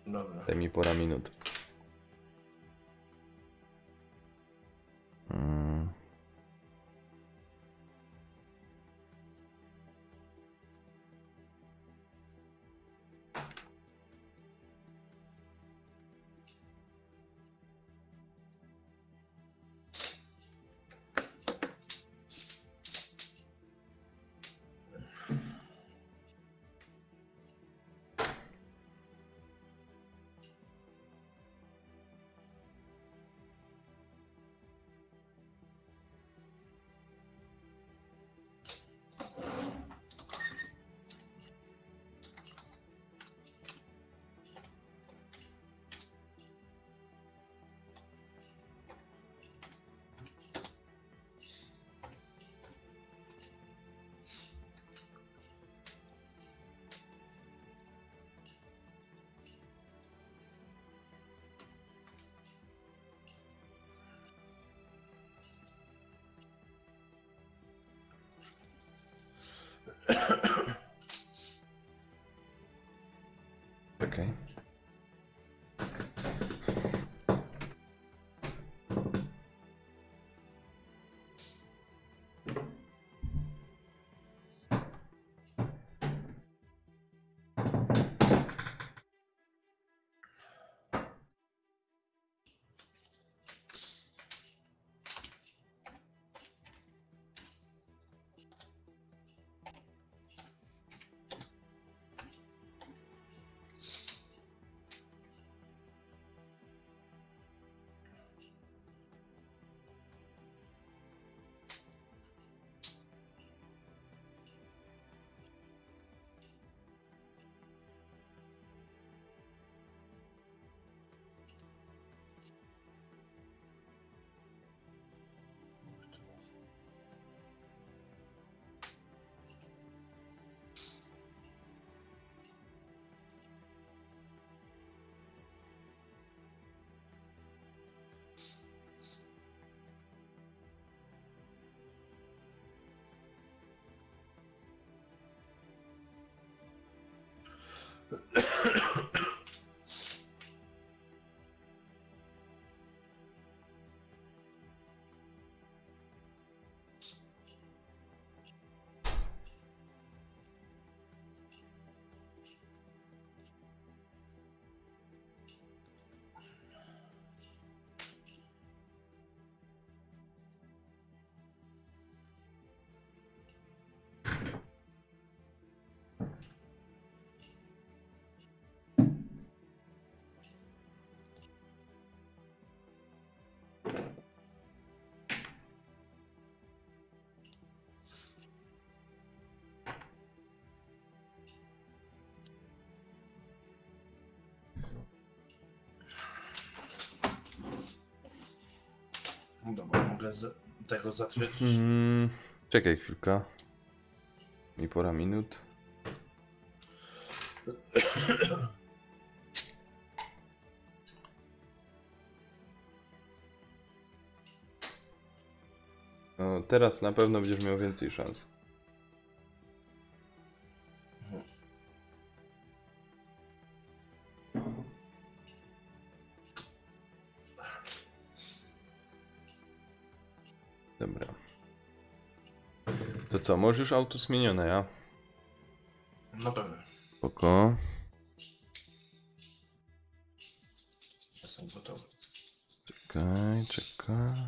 Dobra. Daj mi pora minut. Czekaj. Dobra, mogę tego zatwierdzić. Czekaj chwilkę. Mi pora minut. No, teraz na pewno będziesz miał więcej szans. Dobra. To co, możesz auto zmienione, ja? Na pewno. Spoko. Jestem gotowy. Czekaj, czekaj.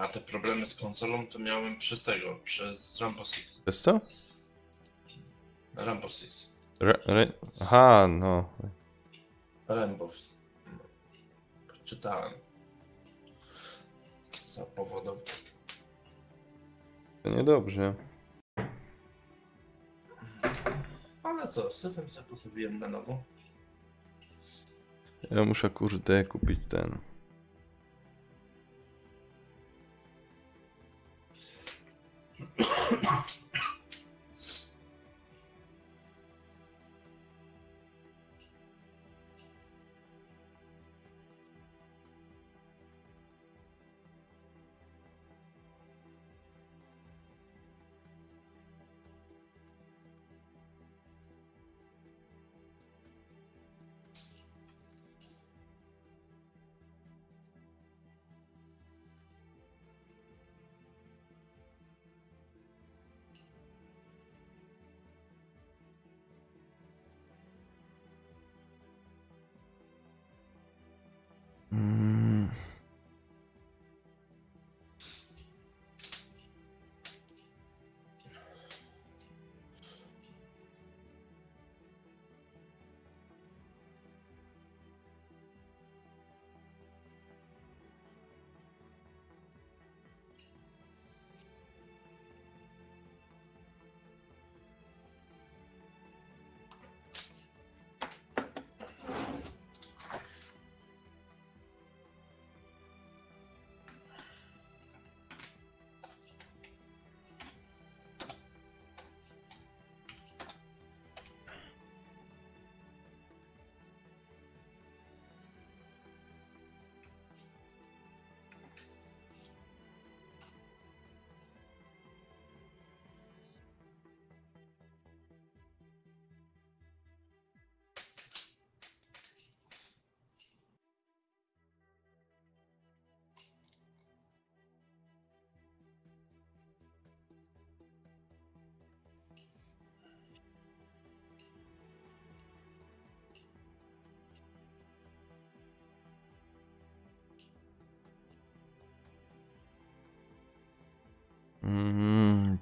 A te problemy z konsolą to miałem przez Rambo Six. Bez co? Rambo Six. Aha, no. Rambo. Czytałem. Co powodowało. To niedobrze. Ale co, system sobie postawiłem na nowo. Ja muszę kurde kupić ten.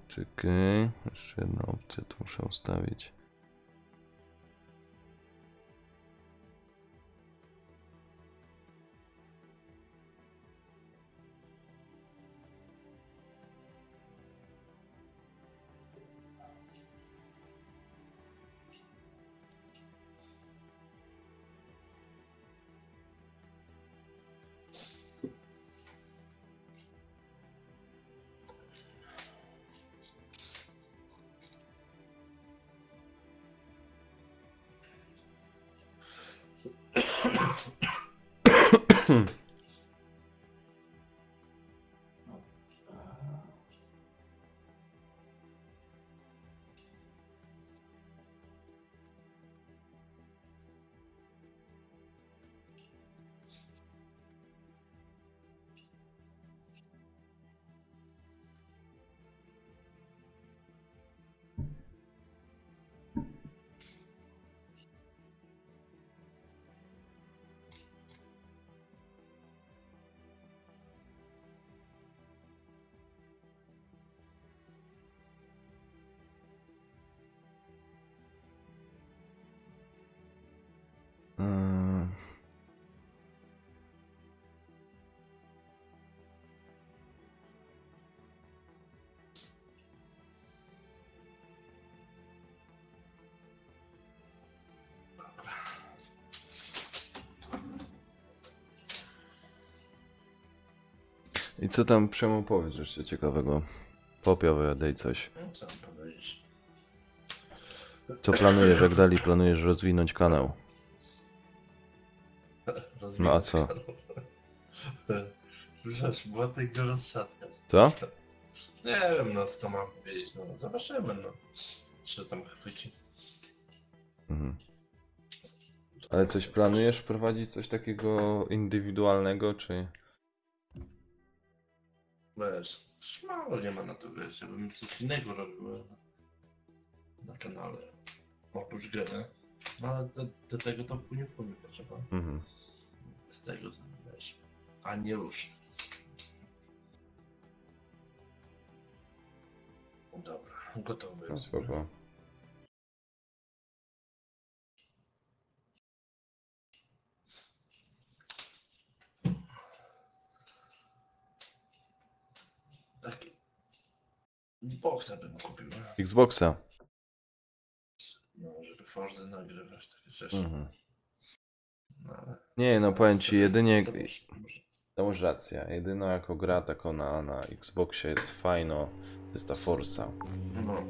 Czekaj, jeszcze jedną opcję tu muszę ustawić. I co tam Przemo powiedz jeszcze ciekawego? Opowiadaj coś. No co mam powiedzieć? Co planujesz, jak dalej planujesz rozwinąć kanał? No a co? Przecież była tego roztrzaskać. Co? Nie wiem, no skąd mam powiedzieć, no zobaczymy, no. Czy tam chwyci. Mhm. Ale coś planujesz wprowadzić, coś takiego indywidualnego, czy... Wiesz, mało nie ma na to, wiesz, ja bym coś innego robił na kanale. Oprócz gry, nie? No ale do tego to funi potrzeba. Mhm. Z tego, wiesz, a nie rusz. Dobra, gotowy No jest. spoko. Taki Xboxa bym kupił, Xboxa. no, żeby Forza nagrywać takie rzeczy. Mhm. No, ale... Nie, no powiem ci, jedynie... Może. To masz rację, jedyna jako gra taką na Xboxie jest fajno, to jest ta Forza. No.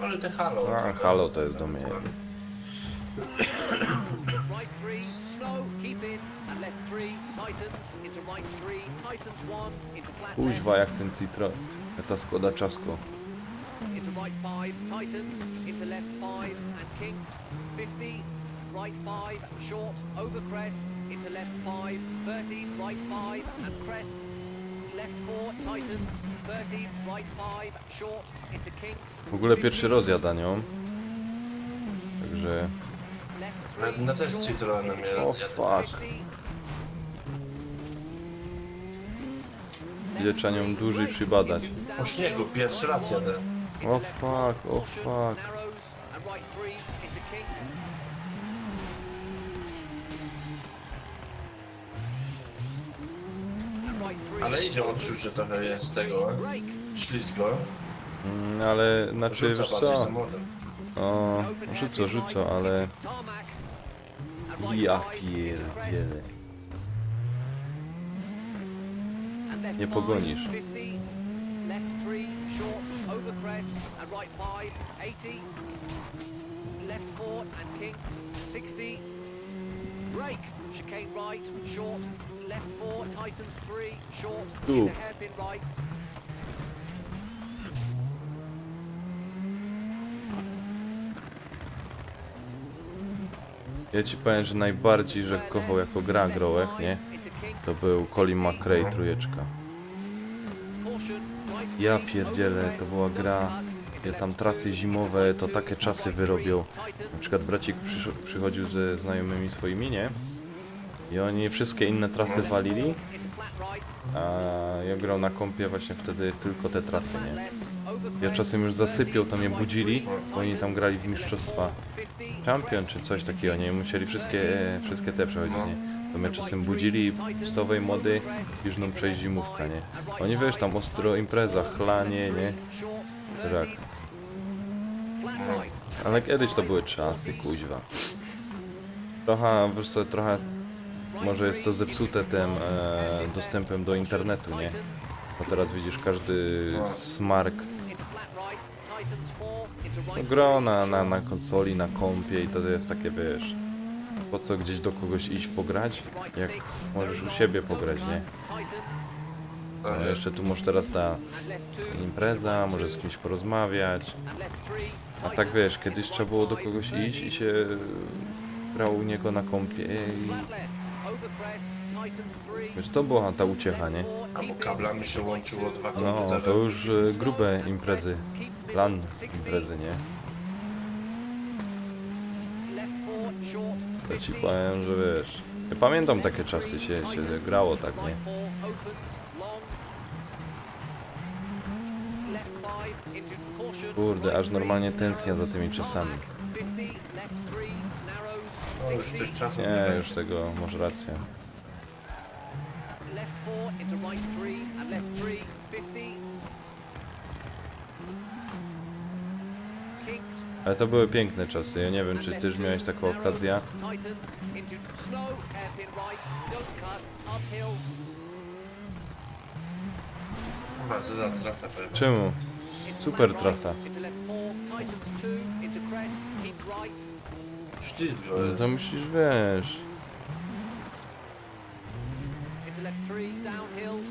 Ale te Halo. A, Halo to jest do mnie. Right 3, slow, keep in, and left 3, tightens, into right 3, tightens 1, into flat left, Kuźwa, jak ten Citro, jak ta Skoda Czasko. into right 5, tightens, into left 5, and kinks, 50, right 5, short, over crest, into left 5, 30, right 5, and crest, left 4, tightens, 30, right 5, short, into kinks, W ogóle pierwszy rozjada nią. Także... left 3, No też short, Citroenem into jadę. O fuck. 50, Ile trzeba nią dłużej przybadać. Po śniegu, pierwszy raz jadę. O fuck, o fuck. Ale idzie odczucie trochę jest tego, ślizgo. Ale, znaczy, Rzuca wiesz bardziej co? samochodem. O, rzucę, ale... Ja pierdzielę. Nie pogonisz. Left 3, short, over crest, and right 5, 80. Left 4 and kinks, 60. Brake, chicane right, short. Left 4, tightens 3, short. Cool. Into hairpin right. Ja ci powiem, że najbardziej, że kochał jako gra Grołek, nie? To był Colin McRae trójeczka. Ja pierdzielę, to była gra, gdzie tam trasy zimowe, to takie czasy wyrobią. Na przykład bracik przychodził ze znajomymi swoimi, nie? I oni wszystkie inne trasy walili, a ja grał na kompie właśnie wtedy tylko te trasy, nie? Ja czasem już zasypiał, to mnie budzili, bo oni tam grali w mistrzostwa Champion czy coś takiego, nie? Musieli wszystkie te przechodzić, nie? To mnie czasem budzili, stowej młody, już nam przejść zimówka, nie? Oni wiesz, tam ostro impreza, chlanie, nie? Tak. Ale kiedyś to były czasy, kuźwa. Trochę, wiesz co, trochę może jest to zepsute tym dostępem do internetu, nie? Bo teraz widzisz, każdy smark no, gra na konsoli, na kompie i to jest takie, wiesz, po co gdzieś do kogoś iść pograć, jak możesz u siebie pograć, nie? A jeszcze tu może teraz ta impreza, może z kimś porozmawiać, a tak wiesz, kiedyś trzeba było do kogoś iść i się grał u niego na kompie i wiesz, to była ta uciecha, nie? Albo kablami się łączyło dwa No, komputery. to już grube imprezy, plan imprezy, nie? To ci powiem, że wiesz, ja pamiętam takie czasy, się grało tak, nie? Kurde, aż normalnie tęsknię za tymi czasami. No już tych czasów Nie, już tego, masz rację. Left 4 into right 3 and left 3, 50. Kinks, Ale to były piękne czasy, ja nie wiem, czy ty już miałeś taką okazję. tightens into slow, hairpin right, don't cut, uphill. Bardzo za trasa pewnie. Czemu? Into Super flat trasa. right, into left 4, tightens 2, into crest, keep right, Ślizgo No jest. to musisz, wiesz... into left 3, downhill,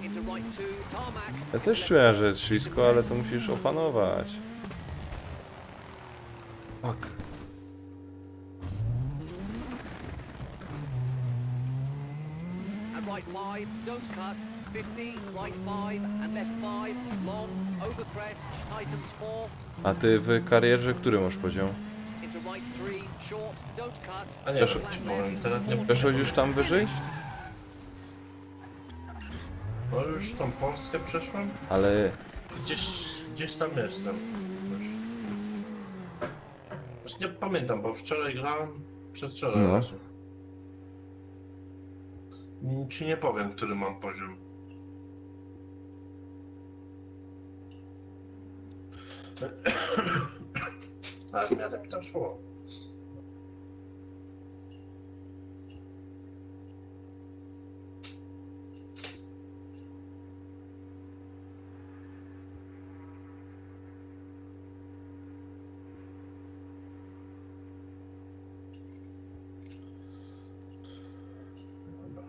into right 2, tarmac. Ja też czuję, że jest ślisko, ale to musisz opanować. Fuck. And right 5, don't cut, 50, right 5, and left 5, long, over crest, tightens 4, A ty w karierze który masz poziom? into right 3, short, don't cut, A nie Też- wiem, ci powiem, teraz nie Przeszłeś już tam wyżej? No już tą Polskę przeszłem? Ale... Gdzieś tam jestem. Już. Już nie pamiętam, bo wczoraj grałem, przedwczoraj No. właśnie. Ci nie powiem, który mam poziom. Ale w miarę to szło. Dobra.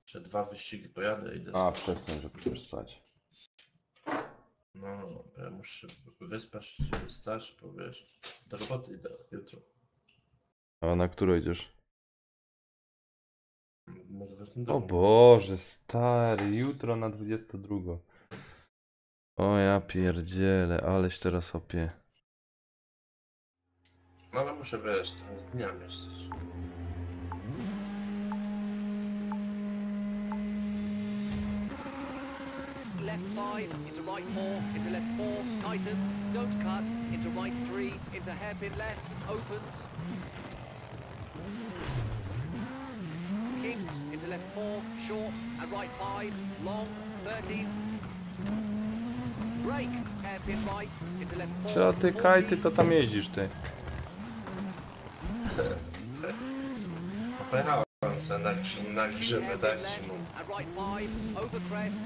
Jeszcze 2 wyścigi pojadę i idę spać. przestań, że pójdziesz spać. No, bo ja muszę się wyspać, się wystać, bo wiesz, do roboty idę jutro. A na którą idziesz? Na 22. O Boże, stary, jutro na 22. O ja pierdzielę, aleś teraz opie. No ale muszę, wiesz, to dnia mieścić. left 5, into right 4, into left 4, tightens, don't cut, into right 3, into hairpin left, opens. Kings, into left 4, short, and right 5, long, 13. Brake, hairpin right, into left 4, Co ty, Kaj, ty to tam jeździsz, ty? Pojechałem se na grzyby, tak? hairpin left, and right 5, over crest.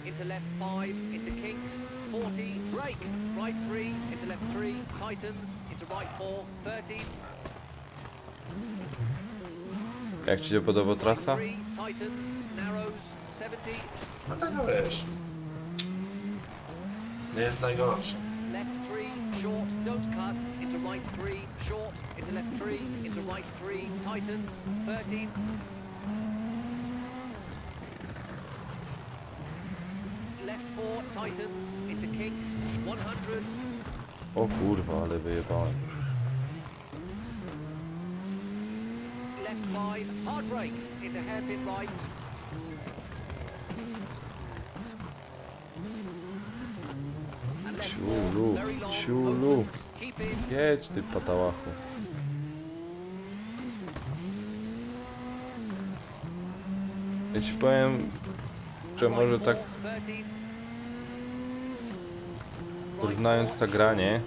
Into left 5, into kinks, 40, brake, right 3, into left 3, tightens, into right 4, 30. Jak ci się podoba Right trasa? 3, tightens, narrows, 70. No tak, no wiesz. Nie jest najgorsze. Left 3, short, don't cut, into right 3, short, into left 3, into right 3, tightens, 13. Left 4, tightens, into kinks, 100. O kurwa, ale wyjebałem. Left 5, hard brake, into hairpin right. And left 4, Siulu, very long, siulu. opens, keep in. Jedź ty, patałachu. Ja ci powiem, że może tak porównając to granie,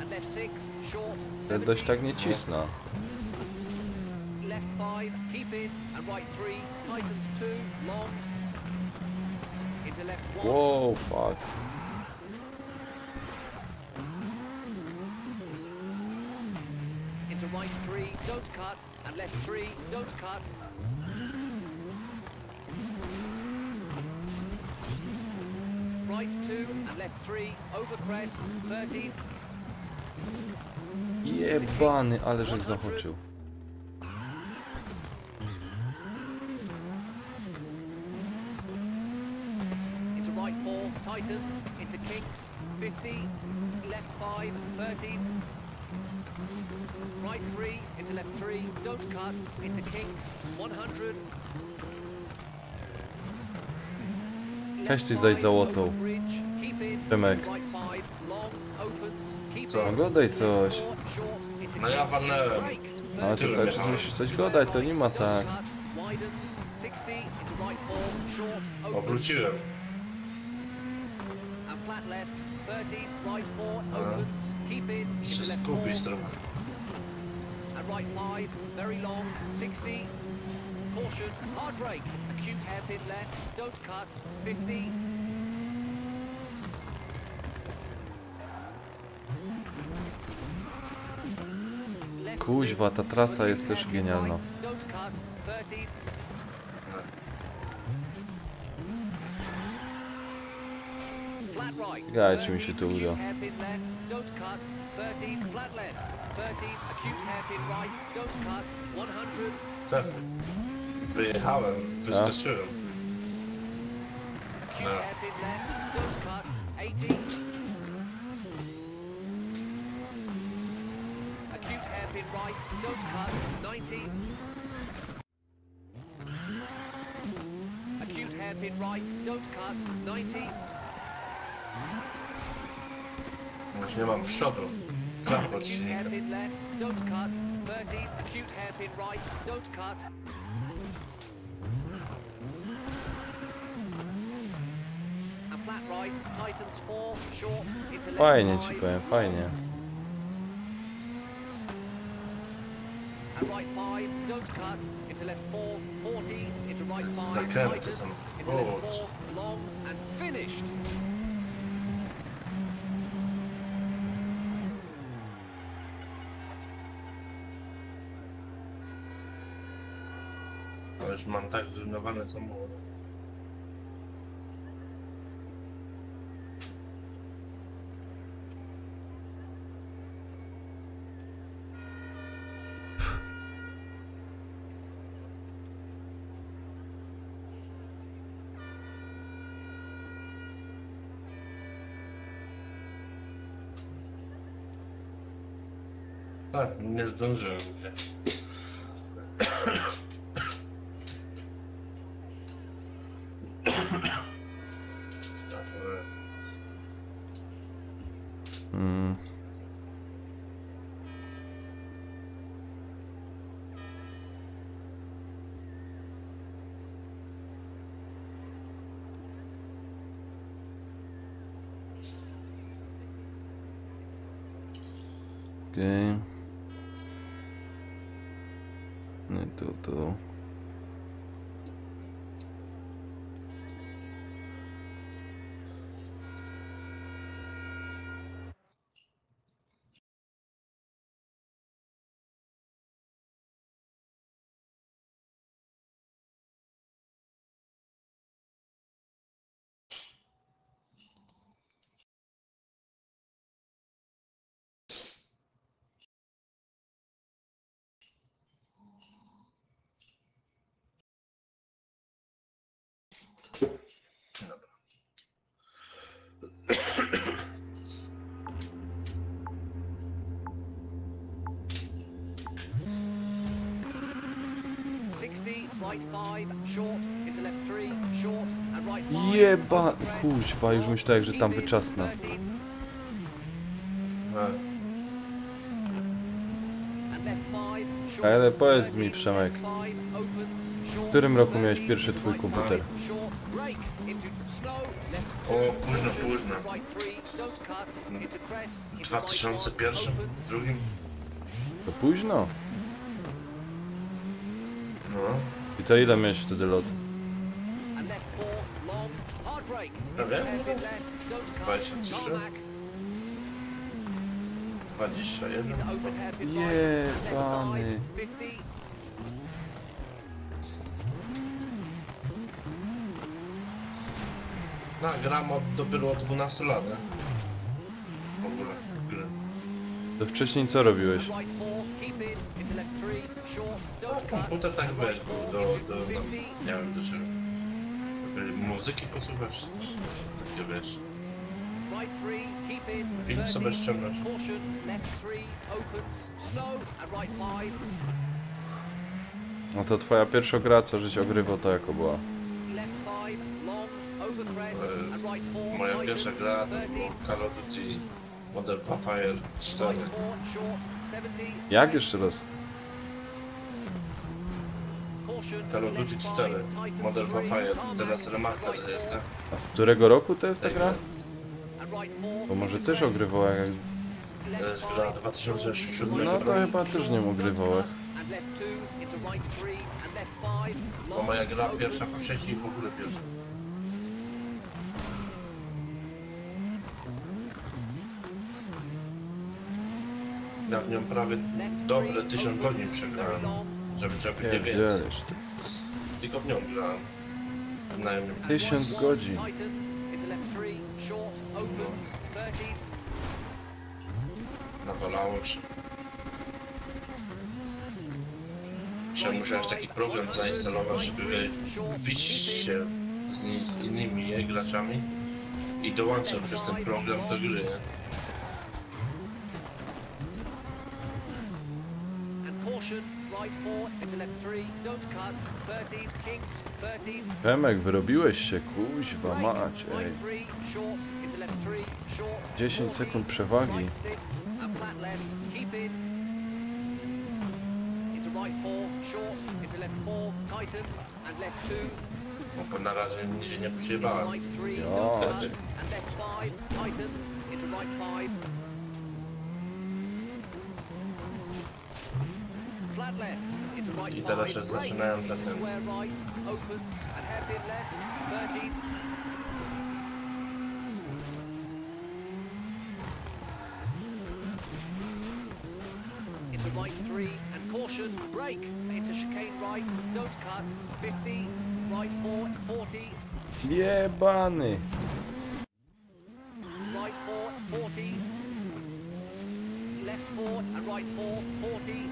to dość tak nie cisna. Left 5, keep in, and right 3, tightens 2, long. Into left 1. Wow, fuck. Into right 3, don't cut, and left 3, don't cut. Right 2, and left 3, over crest, 13. Jebany, ale żeś zachoczył. Into right 4, tightens, into kinks, 50. Left 5, 13. Right 3, into left 3, don't cut, into kinks, 100. Weź ty zaś za łotą. Przemek. Co? No godaj coś. No ja walnąłem. Ale ty cały czas musisz coś godać, to nie ma tak. Obróciłem. flat left, 30, right 4, opens, keep in, Się into left 4, skupić trochę. and right 5, very long, 60, caution, hard brake, acute hairpin left, don't cut, 50, left Kuźwa, ta trasa jest też genialna. don't cut, 30, flat right, Ciekawe, czy mi się to 30, uda. acute hairpin left, don't cut, 30, flat left, 30, acute hairpin right, don't cut, 100, Tak. Wyjechałem, wyskoczyłem. acute No. hairpin left, don't cut, 80, acute hairpin right, don't cut, 90, acute hairpin right, don't cut, 90, Już nie mam przodu. Klapot acute silnika. hairpin left, don't cut, 30, acute hairpin right, don't cut, and flat right, tightens 4, short, into left Fajnie ci 5, powiem, fajnie. and right 5, don't cut, into left 4, 40, into right 5, Zakręty tightens, są. into left O, 4, long, and finished. ale już mam tak zrujnowane samochód. Tak, nie zdążyłem. Mm. Okej. Nie tu. Dobra. 60, right 5, short, into left 3, short, and right 5. Jeba... open crest, Kuźwa, już long, myślałem, że tam keep in, wyczasnę. 30, A, and left 5, short, Ale powiedz 30, mi, Przemek, left 5, opens, short, w którym roku 30, miałeś pierwszy twój right komputer? 5, short, brake, into slow, left O, 2, późno, caution, późno. right 3, don't cut, into crest, w into right 1, 2001, opens, drugim. To późno. No, I to ile miałeś wtedy lot? and left 4, long, hard brake, Prawie? hairpin left, don't cut, 23. tarmac, 21. into open hairpin right, and left 5, Jebany. 50, No, gram dopiero od 12 lat, nie? W ogóle, w gry. To wcześniej co robiłeś? right 4, keep in, into left 3, short, No, don't cut, komputer tak wiesz, był do tam, 50, nie wiem do czego. Muzyki posłuchasz, takie wiesz. right 3, keep in, Film 30, sobie ściągasz. caution, left 3, opens, slow, and right 5, No to twoja pierwsza gra, co żeś ogrywał, to jako była? left 5, long, over crest, and right 4, Moja tightens, pierwsza gra to 30, było Call of Duty Modern Warfare 4. right 4, short, 70, Jak jeszcze raz? caution, Call of Duty left 4, 5, Modern tightens 3, Warfare, tarmac, teraz remaster right jest, 4, tak? A z którego roku to jest ta gra? and and right 4. Bo może też ogrywał jak... To jest gra 2007 No to roku. chyba też nie ogrywał. And left 2 into right 3 and left 5. Bo moja gra pierwsza po trzeciej i w ogóle pierwsza. Ja w nią prawie dobre 1000 godzin przegrałem, żeby nie więcej. Pierdzielisz ty. Tylko w nią grałem. Przynajmniej. 1000 godzin. Titans into left 3, short, opens, 30. Nawalało się. Dzisiaj musiałeś taki program zainstalować, żeby widzieć się z innymi graczami i dołączał przez ten program do gry. Nie? And caution, right 4 into left 3, don't cut, 30, Kings, 30. Pemek, wyrobiłeś się, kuźwa mać, ej. Right 3, short, into left 3, short. 10 sekund przewagi. Right 6, and flat left, keep in. Into right 4, short, into left 4, Titans, and left 2. Bo na razie nigdzie nie Into przyjebałem. right 3, Ja. don't cut, and left 5, Titans, into right 5. Flat left, into right I 5, teraz się brake, zaczynają into zatem. square right, opens, and hairpin left, 30. Into right 3 and caution, brake, into chicane right, don't cut, 50, right 4, 40, Jebany. right 4, 40, left 4 and right 4, 40,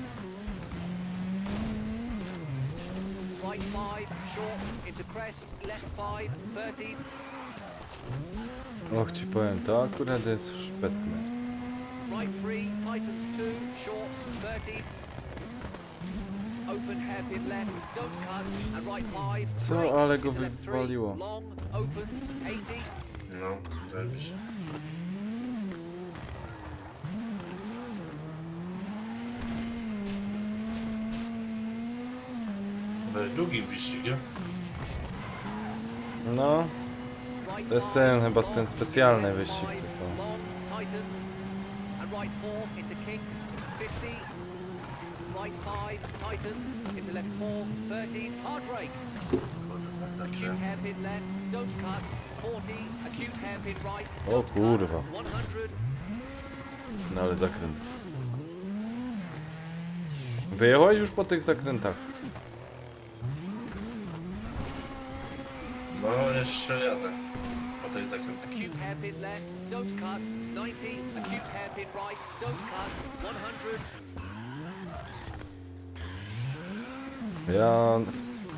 right 5, short, into crest, left 5, 30, Och, ci powiem, to akurat jest szpetne. right 3, Titans 2, short, 30, open hairpin left, don't cut, and right 5, Co, brake, ale go into left 3, wywaliło. long, opens, 80, No, zajebiście. Dość długi wyścig, nie? No, right to jest 5, ten, chyba long, ten specjalny left wyścig, 5, co są. long, Titans, and right 4 into Kings, 50, right 5, Titans, into left 4, 30, hard brake, Także acute hairpin left, don't cut, 40, acute hairpin right, O don't kurwa. cut, 100, No ale zakręt. Wyjechałeś już po tych zakrętach. no jeszcze jadę po tej zakrętach. acute hairpin left, don't cut, 90, acute hairpin right, don't cut, 100, Ja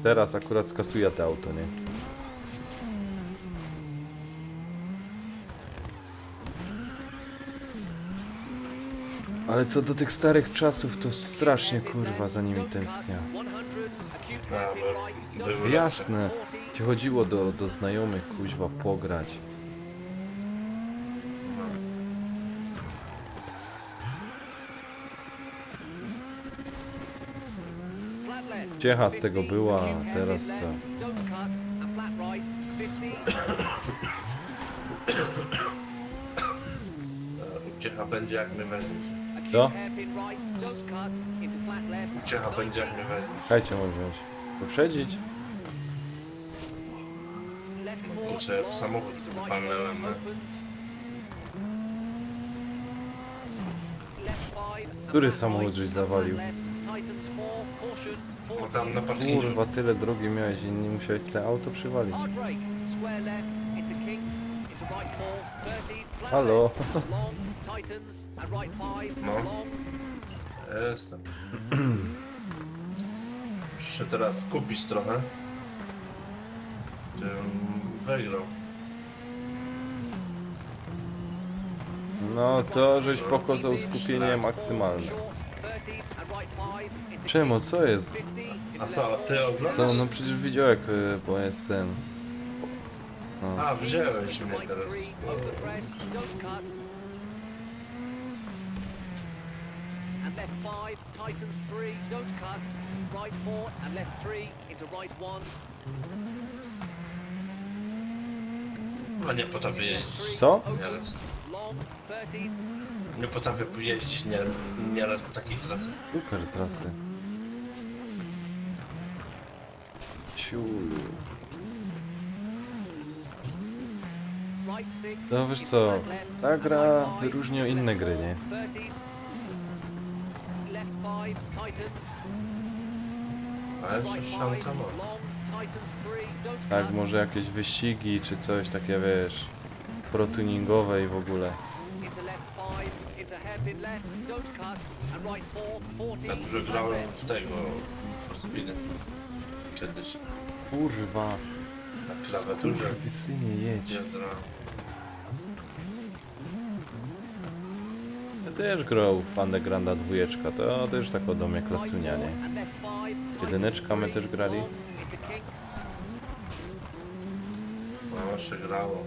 teraz akurat skasuję te auto, nie? Ale co do tych starych czasów, to strasznie kurwa za nimi tęsknię. 100, acute A, hairpin bo right, były don't lepsze. Jasne, ci chodziło do znajomych kuźwa pograć. flat left, Ciecha z tego 50, była, acute a hairpin teraz left, co? don't cut, and flat right, 50, Uciecha będzie jak mnie weźmiesz. Co? acute hairpin right, don't cut, into flat left, Uciecha będzie jak 90, mnie weźmiesz. Słuchajcie, może wziąć. Poprzedzić? left 4, Kurczę, w long, samochód into right walnąłem, no. opens, left 5, and Który flat samochód right, żeś and flat zawalił? left, Titans 4, caution, No 40, tam na parkingu. Kurwa, tyle drogi miałeś i nie musiałeś te auto przywalić. hard brake, square left, into Kings, into right 4, 30, flat Halo? left, long, Titans, and right 5, No. long, Jestem. Muszę się teraz skupić trochę. Żebym wygrał. No to żeś pokazał skupienie maksymalne. Czemu, co jest? A co, ty Co, oglądasz? no przecież widział jak, bo jest ten... No. A, wziąłeś mnie teraz. And left 5, Titans 3, don't cut. Right 4 and left 3 into right 1. No nie potrafię jeździć. Co? Nieraz. long 30. Nie potrafię jeździć nieraz po takiej trasie. Super trasy. Ciulu. Right 6. No wiesz co, ta gra wyróżnia inne gry, nie? 30. Left 5, tightens. Ale Right przecież 5, szansa ma. long, tightens 3, don't Tak, cut. może jakieś wyścigi czy coś takie, wiesz, pro-tuningowe i w ogóle. Into left 5, into hairpin left, don't cut. And right 4, 40. Ja dużo and grałem left. w tego, w Need for Speedy. Kiedyś. Kurwa, Na klawiaturze. synie jedź. Biedra. Ja też grał w Undergrounda 2, to też tak od domie Right klasunia, 4 nie? and left 5, Jedyneczka my tightens też grali. long, into kinks. No jeszcze grało.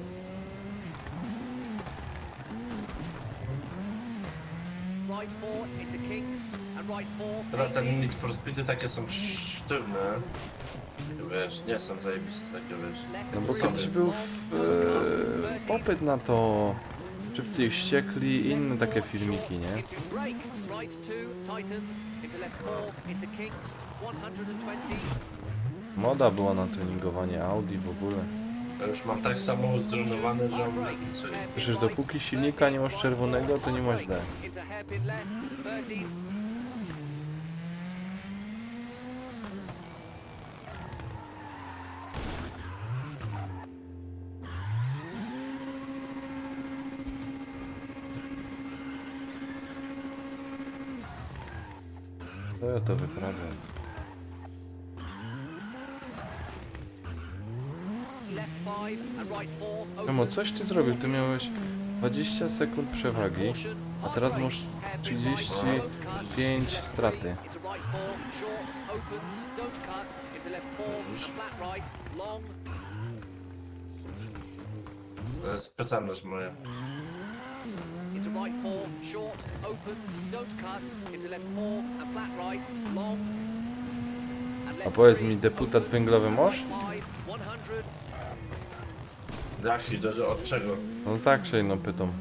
Right 4, into kinks. And right 4, Teraz 80. ten Need for Speedy takie są sztywne. Wiesz, nie są zajebiste takie, wiesz. No bo Sobie. kiedyś był popyt na to. Szybcy i wściekli i inne takie filmiki, nie? Into brake, right 2, tightens, into left 4, into kinks, 120. Moda była na tuningowanie Audi w ogóle. Ja już mam tak samochód zrujnowany, że on nic. Przecież dopóki silnika nie masz czerwonego, to nie ma źle. Into hairpin left, 30. To ja to wyprawiam. Left 5 and right 4. Memo, coś ty zrobił, ty miałeś 20 sekund przewagi, a teraz masz 35 straty. Into right 4, short, opens, don't cut. Into left 4, and flat right, long. To jest specjalność moja. Into right 4, short, opens, don't cut. Into left 4, and flat right, long. And A left powiedz 3, mi, deputat węglowy masz? right 5, 100. Jaki, od czego? No tak się no pytam.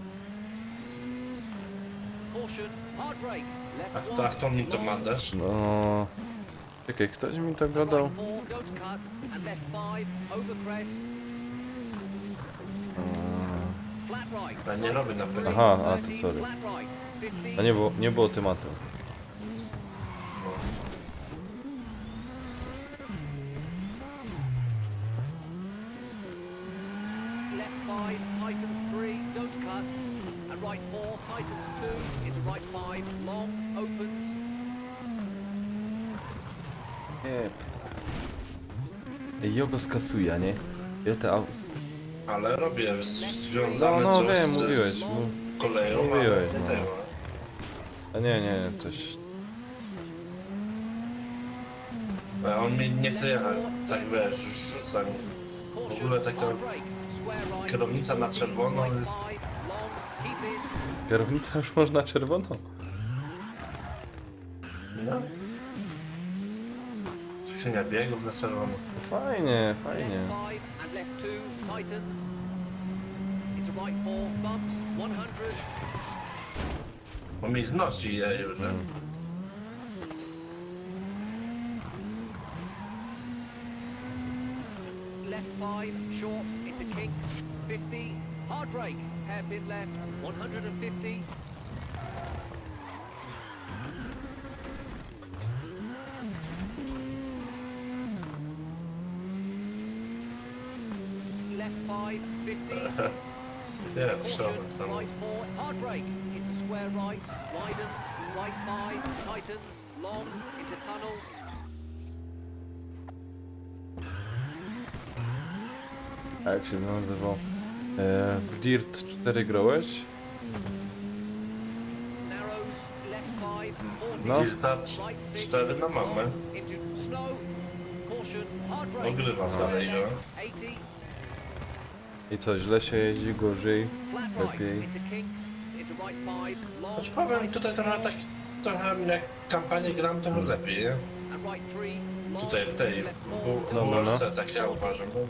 Caution, hard brake. A Left tak to mi to ma też? No... Czekaj, ktoś mi to gadał? Right 4, don't cut. And left 5, over crest. Flat right. Ja nie robię na pewno. Aha, a to 30, sorry. flat right, 50. A nie było tematu. Left 5, tightens 3, don't cut. And right 4, tightens 2, into right 5, long, opens. Nie. Ej, Jogo skasuje, nie? Ja te au... Ale robię związane No, coś wiem, z mówiłeś. koleją, Mówiłeś, ale nie no. tego. A nie, coś... A on mi nie chce jechać, tak wiesz, rzuca mi. W ogóle taka Hard brake, square right. kierownica na czerwono Right jest... 5, long, keep it. Kierownica już można czerwono. No. Skrzynia biegów na czerwono. Fajnie, fajnie. Left 5 and left 2, tightens. Into right 4, bumps, 100. Bo mi znosi je już, że... Left 5, short, into kinks, 50. Hard brake, hairpin left, 150. Left 5, 50. Nie, Caution, przełam samo. right 4, hard brake, into square right, widens, right 5, tightens, long, into tunnel. A jak się to nazywał? W Dirt 4 grałeś? Narrows, left 5, 40. No. Dirta 4 na mamę. Into slow. Caution, hard brake. Ogrywam dalej, no. 80. I co, źle się jeździ, gorzej, Flat right, lepiej? into kinks, into right 5, long, Choć powiem, tutaj trochę jak kampanię gram, trochę lepiej, nie? and right 3, long, Tutaj w tej, left w 4, No, no, no. WRC, tak ja uważam. No.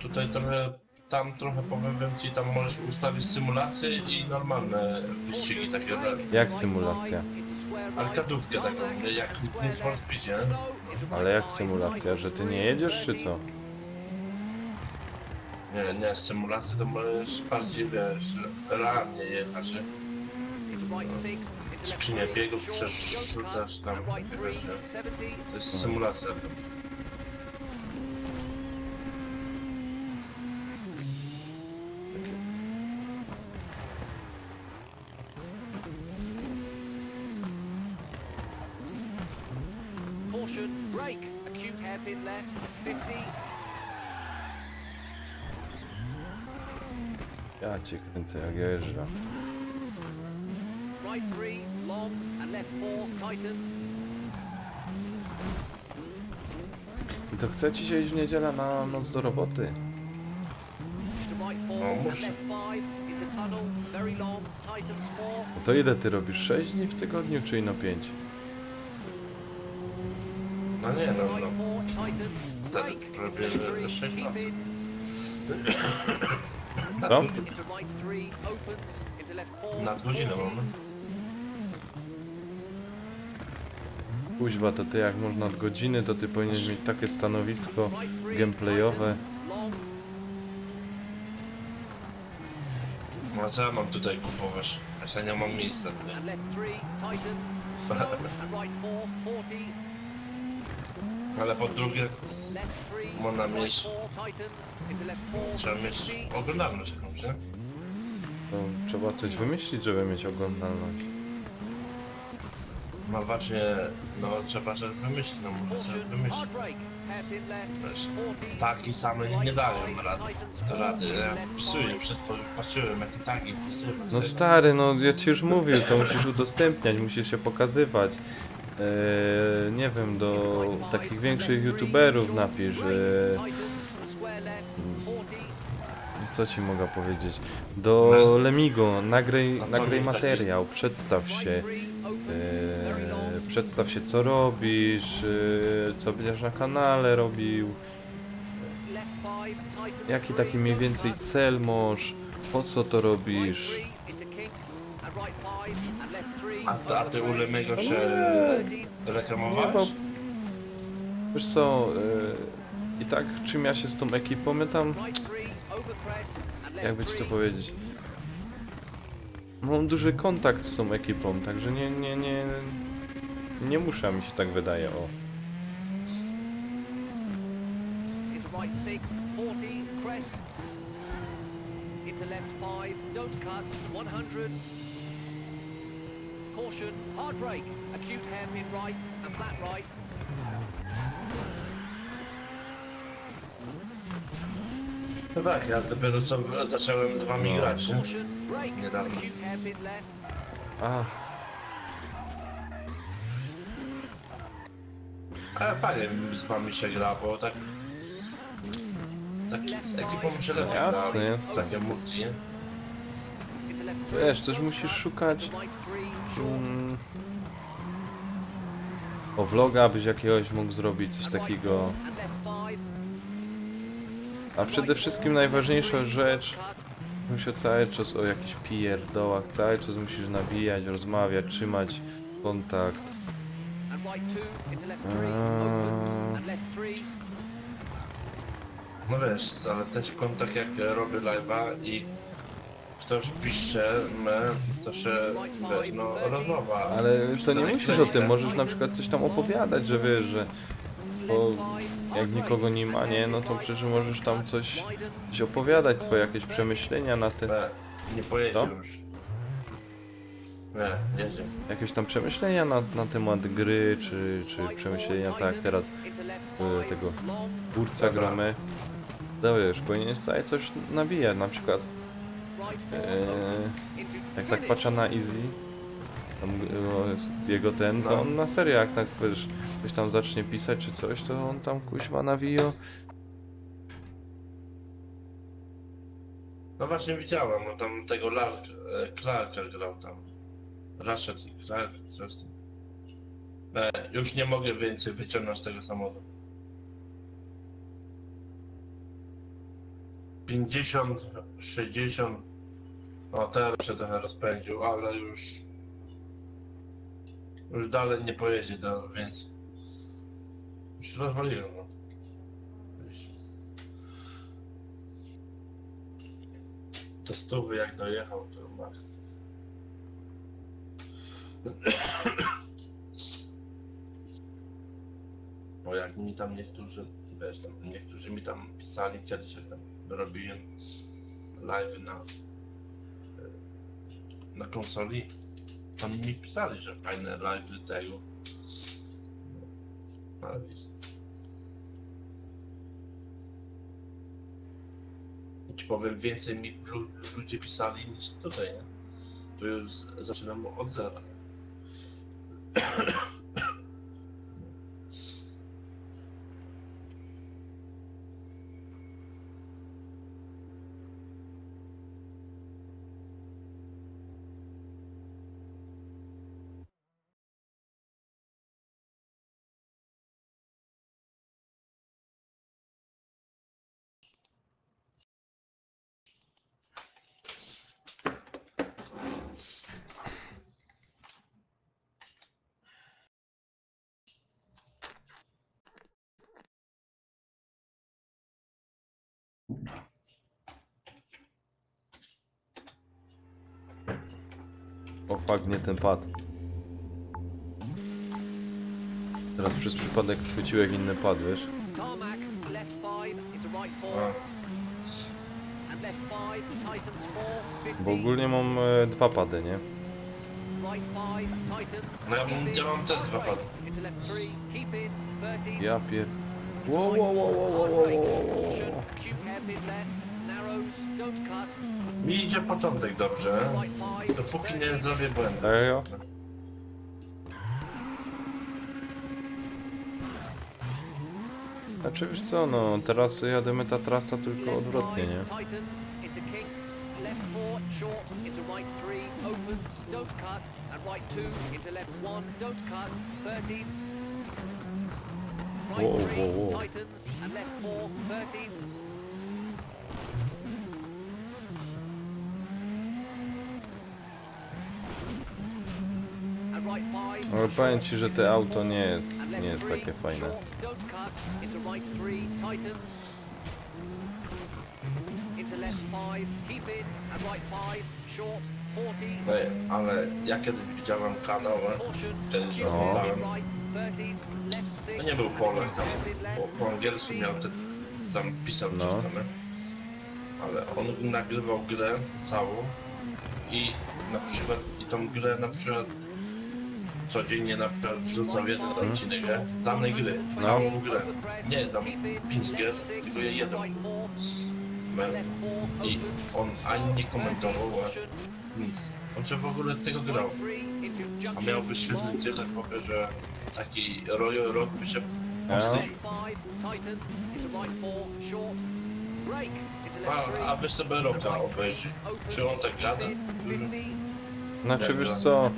tutaj trochę, tam trochę powiem ci, tam możesz ustawić symulację i normalne wyścigi takie, Jak symulacja? arkadówkę taką, jak w Need for Speedzie. Ale jak symulacja? Że ty nie jedziesz, czy co? Nie, symulację to możesz bardziej, wiesz, realnie jechać, nie? Skrzynię biegów przerzucasz tam, wiesz, nie? To jest symulacja. Caution, brake, acute hairpin left, 50. Ja cię kręcę jak ja jeżdżę. Right 3, long, and left 4, tightens. I to chcecie się iść w niedzielę na noc do roboty? To right 4, No, and muszę. left 5, into tunnel, very long, tightens 4. No to ile ty robisz? 6 dni w tygodniu, czy ino 5? No nie, no, Right no. 4, tightens, Wtedy brake, robię into 3, 6 keep lat. in, Co? into right 3, opens, into left 4, Nadgodzinę 40. mamy. Kuźwa, to ty jak można od godziny, to ty powinieneś mieć takie stanowisko Right 3, gameplayowe. tightens, long, No co ja mam tutaj kupować? Jak ja nie mam miejsca. Nie? and left 3, tightens, slow, and right 4, 40. Ale po drugie Left 3, można right mieć, 4, tightens, into left 4, trzeba mieć 60. oglądalność jakąś, nie? To trzeba coś wymyślić, żeby mieć oglądalność. No właśnie, no trzeba coś wymyślić, no może coś Caution, wymyślić. hard brake, hairpin left, Wiesz, 40. Tagi same nie dają rady. Ja wpisuję wszystko, już patrzyłem jakie tagi wpisuję. No stary, no ja ci już mówił, to musisz udostępniać, musisz się pokazywać. Nie wiem, do takich większych youtuberów napisz, co ci mogę powiedzieć, do Lemigo, nagraj A co mi taki- materiał, przedstaw się co robisz, co będziesz na kanale robił, jaki taki mniej więcej cel masz, po co to robisz. A ty u Lemiego się Nie, reklamowałeś? bo wiesz co, i tak czym ja się z tą ekipą, ja tam, jakby ci to powiedzieć, mam duży kontakt z tą ekipą, także nie muszę, mi się tak wydaje, o. Into right 6, 40, crest. Into left 5, don't cut, 100. Caution, hard brake, acute hairpin right and flat right. No tak, ja dopiero co zacząłem z wami No. grać, nie? Caution, brake, Niedawno. acute hairpin left. Ach, Ale fajnie z wami się gra, bo tak... Tak z ekipą się lepiej gra, Jasne, jasne. takie multi, nie? Into left 3, wiesz, też musisz szukać into right 3, short. o vloga, byś jakiegoś mógł zrobić, coś And right takiego. 4 and left 5. A przede wszystkim najważniejsza rzecz, musisz cały czas o jakichś pierdołach, cały czas musisz nawijać, rozmawiać, trzymać kontakt. And right 2 into left 3, opens and left 3. No wiesz, ale też kontakt jak robię live'a i ktoś pisze, to się, wiesz, no rozmowa. Ale to nie musisz o tym, możesz na przykład coś tam opowiadać, że wiesz, że bo jak nikogo nie ma, nie, no to przecież możesz tam coś opowiadać, twoje jakieś przemyślenia na te, Nie pojedzie Co? już. Nie, jedzie. jakieś tam przemyślenia na temat gry, czy przemyślenia, tak jak teraz tego twórca Dobra. gramy. No wiesz, powinieneś sobie coś nawijać, na przykład jak tak patrzę na Easy, tam, jego ten, to No. on na serio, jak tak wiesz, ktoś tam zacznie pisać czy coś, to on tam kuźwa nawija. No właśnie widziałem, on tam tego Clarka grał tam. Ratchet i Clark, coś tam. Już nie mogę więcej wyciągnąć tego samochodu. 50, 60. O, teraz się trochę rozpędził, ale już dalej nie pojedzie, więc już rozwaliłem. No. Do 100 jak dojechał, to max. Bo jak mi tam niektórzy, wiesz, niektórzy mi tam pisali kiedyś, jak tam robiłem live na konsoli, tam mi pisali, że fajne live tego. Ale wiesz. Ci powiem, więcej mi ludzie pisali niż tutaj, nie? Tu już zaczynam od zera. O fuck, nie ten pad. Teraz przez przypadek chwyciłem inny pad, wiesz? Tarmac, left 5 into right 4. A, And left 5, Titans 4, 50. Bo ogólnie mam dwa pady, nie? Right 5, Titans. no ja keep in, działam te right dwa brake, pady. into left 3, keep in, 30. Ja pier... Wow, wow, wow, wow, wow, wow, wow. Caution, acute hairpin left, narrows, don't cut. Mi idzie początek dobrze, Right 5, dopóki nie zrobię błędu. Serio? Znaczy wiesz co, no teraz jademy ta trasa tylko odwrotnie, nie? Titans into Kings, left 4 short into right 3 opens, don't cut, and right 2 into left 1, don't cut, 13. Right Whoa, 3 whoa, whoa. Titans and left 4 13. And right 5. Ale powiem ci, że te auto nie jest And left three, takie fajne. short, don't cut, into right 3 Titans. Into left 5, keep in, and right 5, short, 40. No, ale ja kiedyś widziałem kanał, Caution, kiedyś keep oglądałem. in right, 13, left 6. To nie był Polak tam, po angielsku miał tam pisał No. coś tam, nie? Ale on nagrywał grę całą i na przykład i tą grę na przykład codziennie na przykład wrzucał jeden odcinek danej gry, całą grę. Nie tam 5 gier, tylko jeden. I on ani nie komentował, nic. On się w ogóle tego grał. A miał wyświetlić tyle w ogóle, że taki Royal Rock by się powstydził. A weź sobie Rocka obejrzyj. Czy on tak gada? Dużo? Znaczy wiesz co,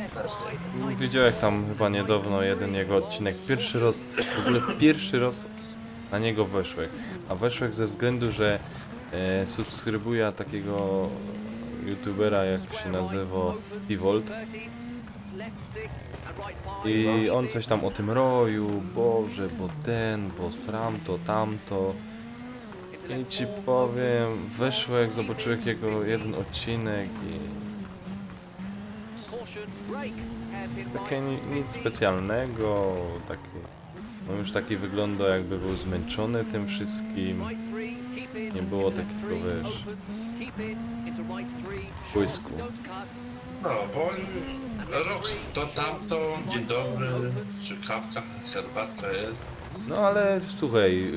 widziałeś tam chyba niedawno jeden jego odcinek, pierwszy raz, w ogóle pierwszy raz na niego weszłem. A weszłem ze względu, że subskrybuję takiego youtubera, jak się nazywa, Pivolt. I on coś tam o tym roju, Boże, bo ten, bo sram to, tamto. I ci powiem, weszłem, zobaczyłem jego jeden odcinek i takie nic specjalnego, taki, no już taki wygląda, jakby był zmęczony tym wszystkim. Nie było takiego, wiesz, błysku. No, bo on rok to tamto, dzień dobry, czy kawka, herbatka jest. No ale słuchaj,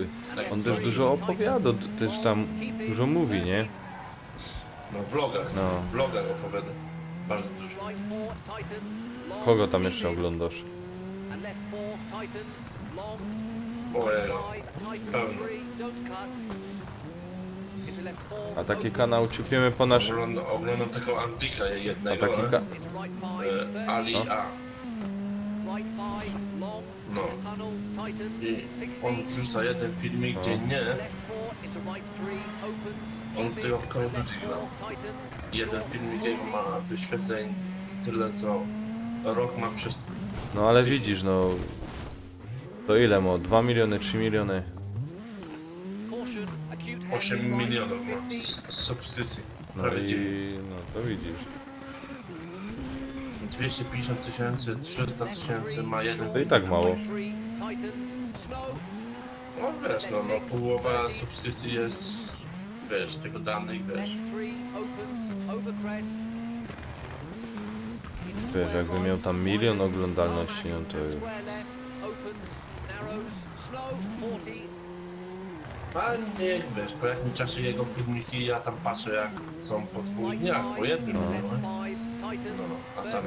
on też dużo opowiada, też tam dużo mówi, nie? No w vlogach, No. w vlogach opowiada. Bardzo dużo. Kogo tam jeszcze oglądasz? Ojej, pełno. A taki kanał ciupiemy po nasz... Oglądam taką Antika A jednego, taki Ali No. A. No. I on wrzuca jeden filmik dziennie into right 3, opens. On z tego w Call of Duty grał. Tightens. Jeden filmik jego ma wyświetleń tyle co rok ma przez... No ale widzisz, no... To ile ma? 2 miliony, 3 miliony? Caution, acute 8 milionów ma z subskrypcji. No Prawie 9. i... no to widzisz. 250 tysięcy, 300 tysięcy ma jeden. To i tak mało. No wiesz, no połowa subskrypcji jest, wiesz, tego danych, wiesz. Wiesz, jakby miał tam 1 000 000 oglądalności, no to... A niech wiesz, po jakimś czasie jego filmiki ja tam patrzę jak są po 2 dniach, po jednym, no. A tam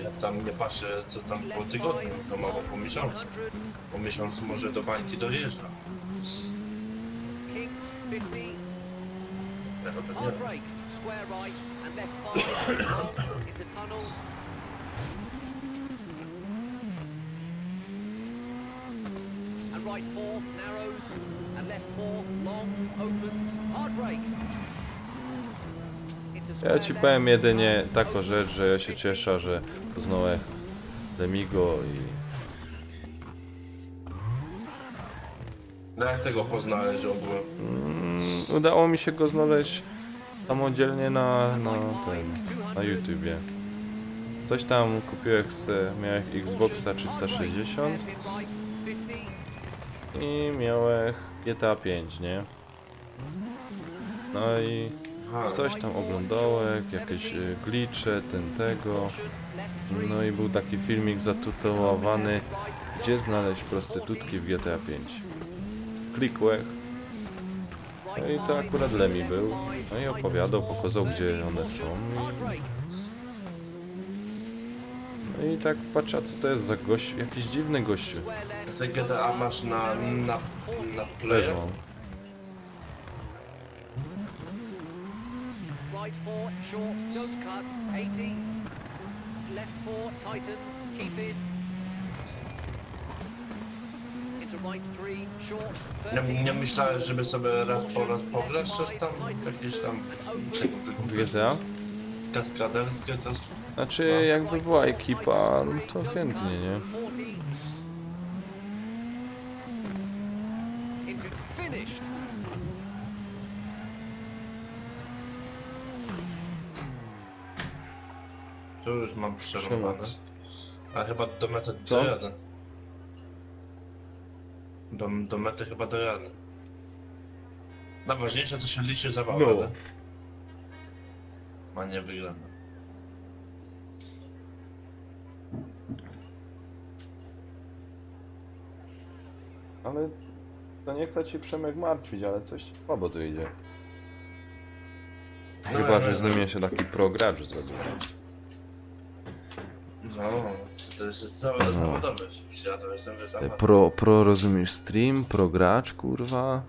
ja tam nie patrzę co tam po tygodniu, to mało po miesiącu. Po miesiącu może do bańki dojeżdża. Tego to nie wiem. And right 4 narrows, and left 4 long, opens, hard brake. Ja ci powiem jedynie taką rzecz, że ja się cieszę, że poznałem Lemigo i... No jak tego poznałeś ogółem? Udało mi się go znaleźć samodzielnie na YouTubie. Coś tam kupiłem, miałem Xboxa 360 i miałem GTA 5, nie? No i coś tam oglądałem, jakieś glitche, tego. No i był taki filmik zatytułowany "Gdzie znaleźć prostytutki w GTA 5". Klikłem. No i to akurat Lemi był. No i opowiadał, pokazał gdzie one są. No i tak patrzę, co to jest za gościu, jakiś dziwny gościu. Te GTA masz na player? No. Right 4 short, don't cut, 80. Left 4 tightens, keep in. Into right 3 short, 30. Nie myślałeś, żeby sobie raz pograć coś tam? Jakieś tam tego wykupić? GTA? Kaskaderskie coś? Znaczy jakby była ekipa, no to chętnie, nie? 40. Into finished. To już mam przerwane. Przemoc. A chyba do mety Co? dojadę. Do mety chyba dojadę. Najważniejsze to się liczy zabawa, No. no. A nie wygląda. Ale to nie chcę ci Przemek martwić, ale coś słabo tu idzie. Chyba, że z nim się taki pro gracz zrobił. No, to jest całe zawodowe. Ja to jestem wyzawodowy. Pro rozumiesz stream, pro gracz, kurwa.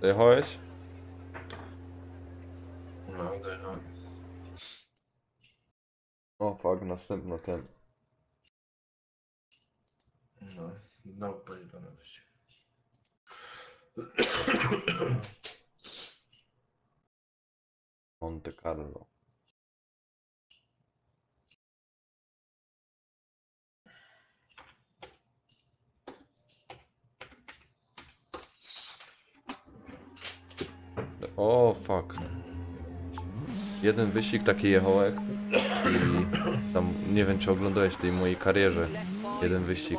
Dojechałeś? No, dojechałem. O fuck, następno ten. No pojebane wyjście. Monte Carlo. O fuck. Jeden wyścig taki jechałem i tam nie wiem czy oglądałeś w tej mojej karierze jeden wyścig.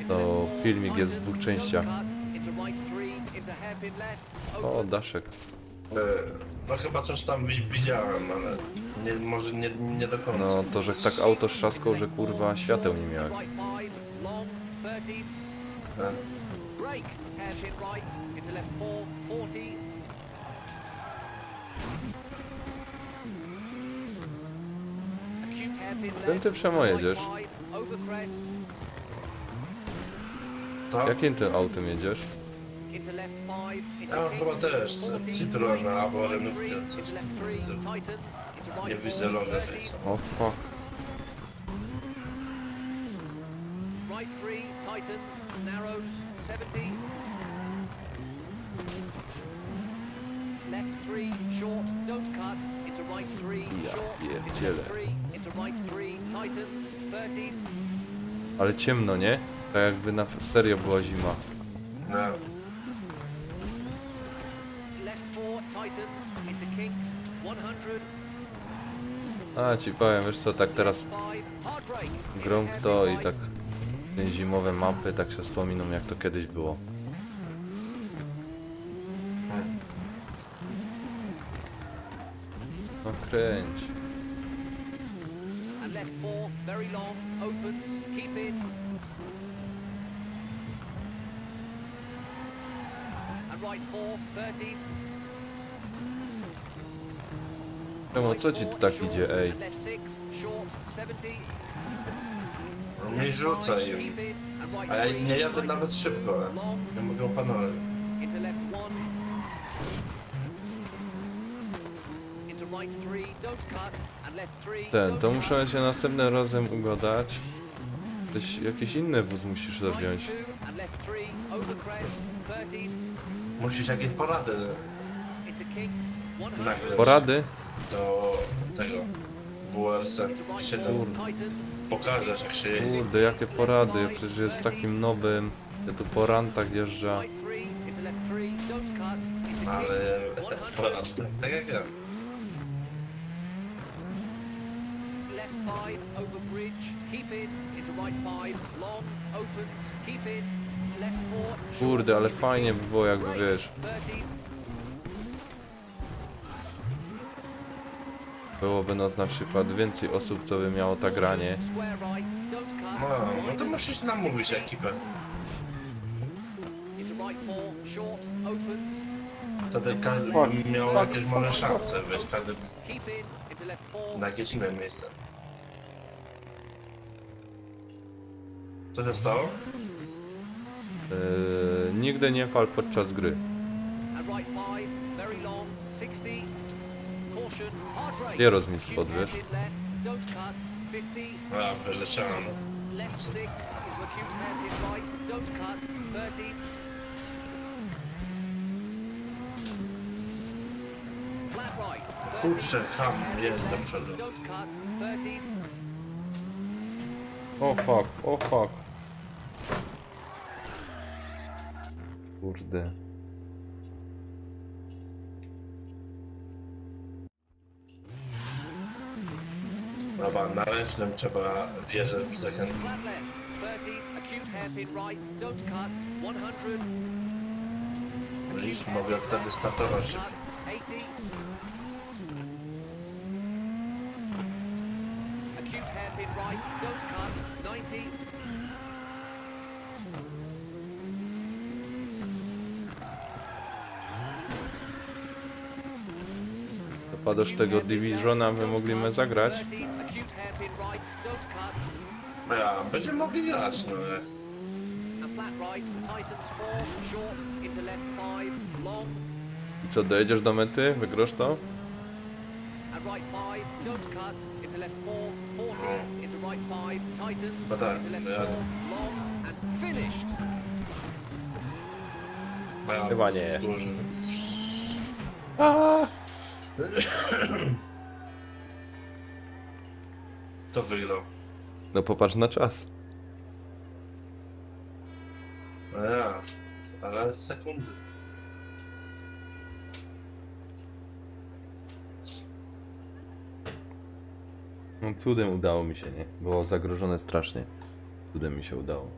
To filmik jest w 2 częściach. O, Daszek. No chyba coś tam widziałem, ale może nie do końca. No to, że tak auto strzaskał, że kurwa świateł nie miałem. Ten ty Przemo jedziesz? over crest, To? Jakim tym autem jedziesz? into left 5, into Ja mam chyba Kings, też 40, Citroen right, albo into Renówkę, 3, coś. into left 3, tightens, into Nie right widzę 4, loga 30, tej O fuck. right 3, tightens, narrows, 70, left 3, short, don't cut, into right 3, Ja short, into pierdzielę. left 3, into right 3, tightens, 30, Ale ciemno, nie? Tak jakby na serio była zima. No. left 4, tightens, into Kings, 100, A ci powiem, wiesz co, tak teraz left 5, hard brake, into grą w hairpin to i right, tak te zimowe mapy, tak się wspominam jak to kiedyś było. No kręć. and left 4, very long, opens, keep in. And right 4, 30. Czemu, Right co ci tu 4, tak short, idzie, ej? and left 6, short, 70. No nie Left rzucaj 5, im. keep in, and right A ja 3, nie jadę right, nawet szybko, long, nie mogę opanować. into left 1. Into right 3, don't cut, and left 3, Ten, don't to cut. muszę się następnym razem ugadać. Jakiś inny wóz musisz Right wziąć. 2, and left 3, over crest, 30. Musisz jakieś porady Into Kings, 100. nagrać Porady? do tego WRC Into right 7. 4, tightens. Pokażesz jak się jeździ. Kurde, jakie porady, ja przecież jest takim nowym. Ja tu po rantach jeżdża. Right 3, into left 3, don't cut, into Ale Kings, 100. porad tak jak ja. Left 5, over bridge, keep in, into right 5, long, opens, keep in, left 4, Kurde, ale fajnie by było jakby, wiesz, 30, byłoby nas na przykład więcej osób, co by miało tak granie. square right, don't cut, No to musisz namówić ekipę. into right 4, short, opens, Wtedy każdy miał jakieś może szanse, wiesz, każdy keep in, into left 4, na jakieś inne miejsce. Co się stało? Nigdy nie pal podczas gry. and right 5, very long, 60, caution, hard brake, Kierowca mi acute spod, wiesz. hairpin left, don't cut, 50, A, wyleciałem. left 6, into acute hairpin right, don't cut, 30, flat right, 30, Kurczę, ham, jest do przodu. don't cut, 30, O fuck, o fuck. Kurde. Dobra, na ręcznym trzeba wjeżdżać w zakręt. flat left, 30, acute hairpin right, don't cut, 100, I mogę wtedy startować cut, szybciej. 80, acute hairpin right, don't cut, 90, Dopadasz tego Divisiona, my mogliśmy zagrać. 30, acute hairpin right, don't cut, Ja, będziemy mogli grać, no. and flat right, tightens 4, short, into left 5, long, I co, dojedziesz do mety? Wygrasz to? and right 5, don't cut, into left 4, 40, into right 5, tightens, No tak, into left no 4, jadę. long, and finished. Ja Chyba nie. wzgórze. Kto wygrał? No popatrz na czas. No ja, ale sekundy. No cudem udało mi się, nie? Było zagrożone strasznie. Cudem mi się udało.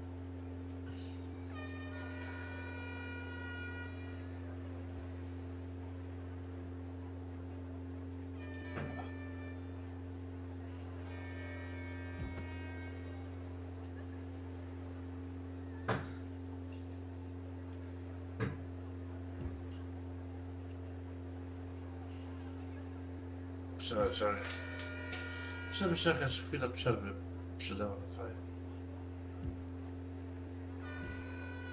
Przelecianie. Żeby się jakaś chwilę przerwy przydała na fajnie.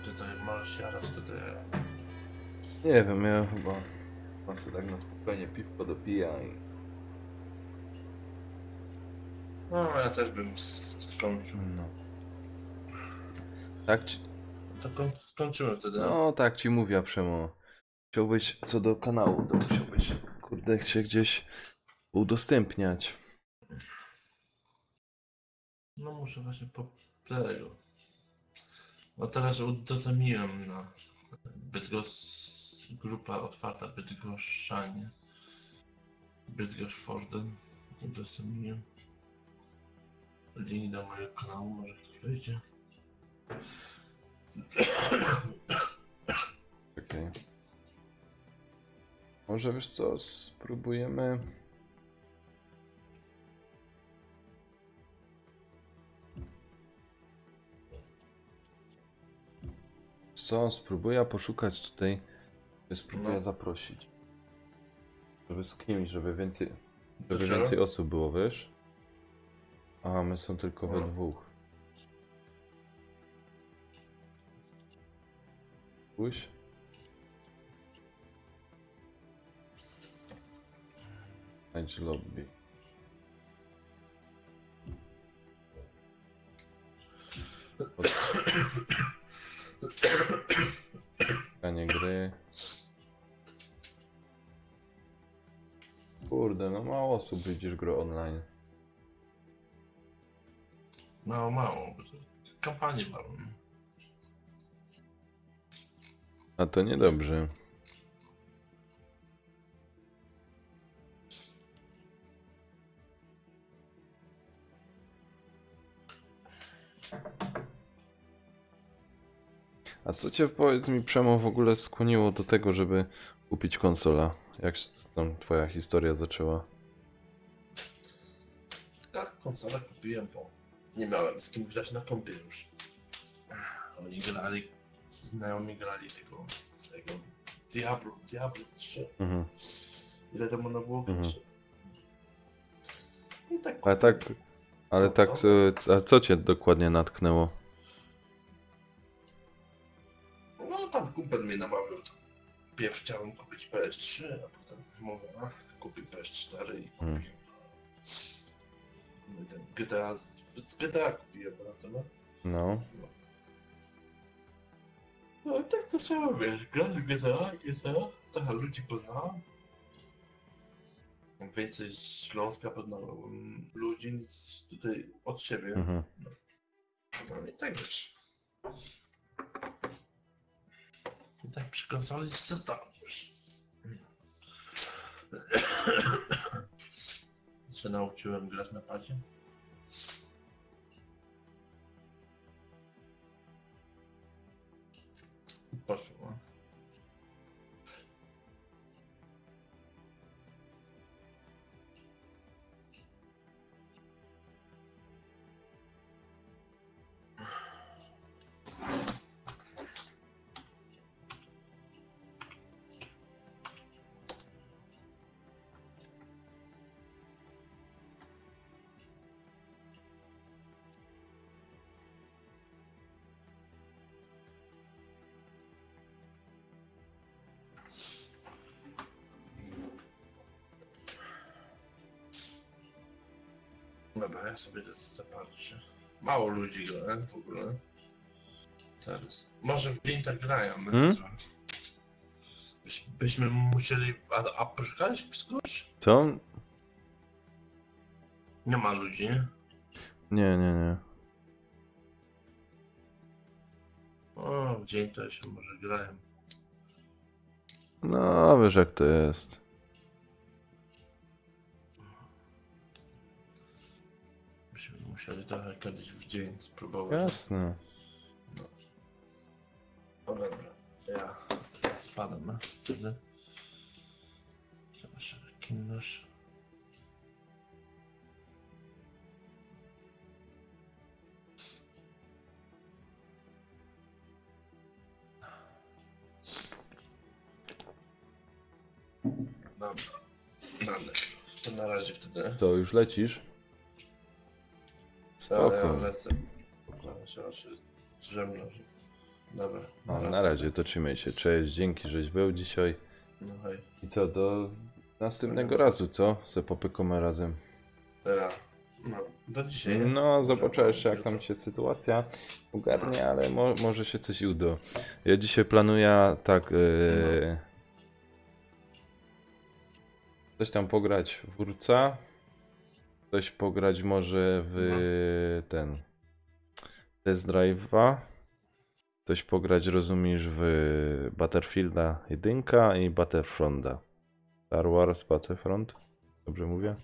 Tutaj możesz jarać tutaj. Nie wiem, ja chyba sobie tak na spokojnie piwko dopija i... No, ja też bym skończył. No. Tak ci... To skończyłem wtedy. No tak ci mówię, Przemo. Chciałbyś, co do kanału, to musiałbyś, kurde, się gdzieś udostępniać. No muszę właśnie po tego. No teraz udostępniłem na grupa otwarta Bydgoszczanie. Bydgoszcz Forden. Udostępniłem. Link do mojego kanału, może ktoś wejdzie. Okej. Może wiesz co, spróbujemy... Co, spróbuję poszukać tutaj, spróbuję No. zaprosić. Żeby z kimś, żeby więcej Dlaczego? osób było, wiesz? A my są tylko we No. dwóch. Pójść? Znajdź lobby. Spotkanie gry. Kurde, no mało osób widzisz gro online. Mało, bo to kampanii mało. A to niedobrze. A co cię, powiedz mi, Przemo, w ogóle skłoniło do tego, żeby kupić konsola? Jak się tam twoja historia zaczęła? Tak, konsolę kupiłem, bo nie miałem z kim grać na kompie już. Oni grali, znajomi grali tego Diablo 3. Mhm. Ile to można było Mhm. grać? I tak Ale tak, ale No tak, co? a co cię dokładnie natknęło? No tam kumpel mnie namawiał. To pierw chciałem kupić PS3, a potem mówię, kupię PS4 i kupiłem. No i ten z GTA kupiłem, co no? No. No i tak to trzeba, wiesz, grać w GTA, trochę ludzi poznałem. Więcej z Śląska poznałem ludzi niż tutaj od siebie. Mhm. No i tak wiesz. I tak przy konsoli zostałem już. Się nauczyłem grać na padzie. I poszło. Dobra, ja sobie to zapatrzę. Mało ludzi gra w ogóle. Teraz. Może w dzień tak grają. Hmm? Byśmy musieli. A poszukałeś kogoś? Co? Nie ma ludzi. Nie. O, w dzień to się może grają. No, wiesz jak to jest. Byśmy musieli trochę kiedyś w dzień spróbować. Jasne. No dobra, ja spadam, no. Wtedy. Zobaczę, kinnosz. Dobra, dalej. To na razie wtedy. To już lecisz? Ja Spoko. lecę. Spokojnie, się raczej drzemnę. Dobra. No, na razie, to trzymaj się. Cześć, dzięki, żeś był dzisiaj. No hej. I co, do następnego razu, co? Se popykamy razem. Teraz. No, do dzisiaj. nie? No, Może zobaczę jeszcze jak jutro. tam się sytuacja ogarnie, ale może się coś uda. Ja dzisiaj planuję tak, coś tam pograć w Urca, coś pograć może w ten Test Drive'a, coś pograć, rozumiesz, w Battlefielda 1 i Battlefronta. Star Wars Battlefront, dobrze mówię?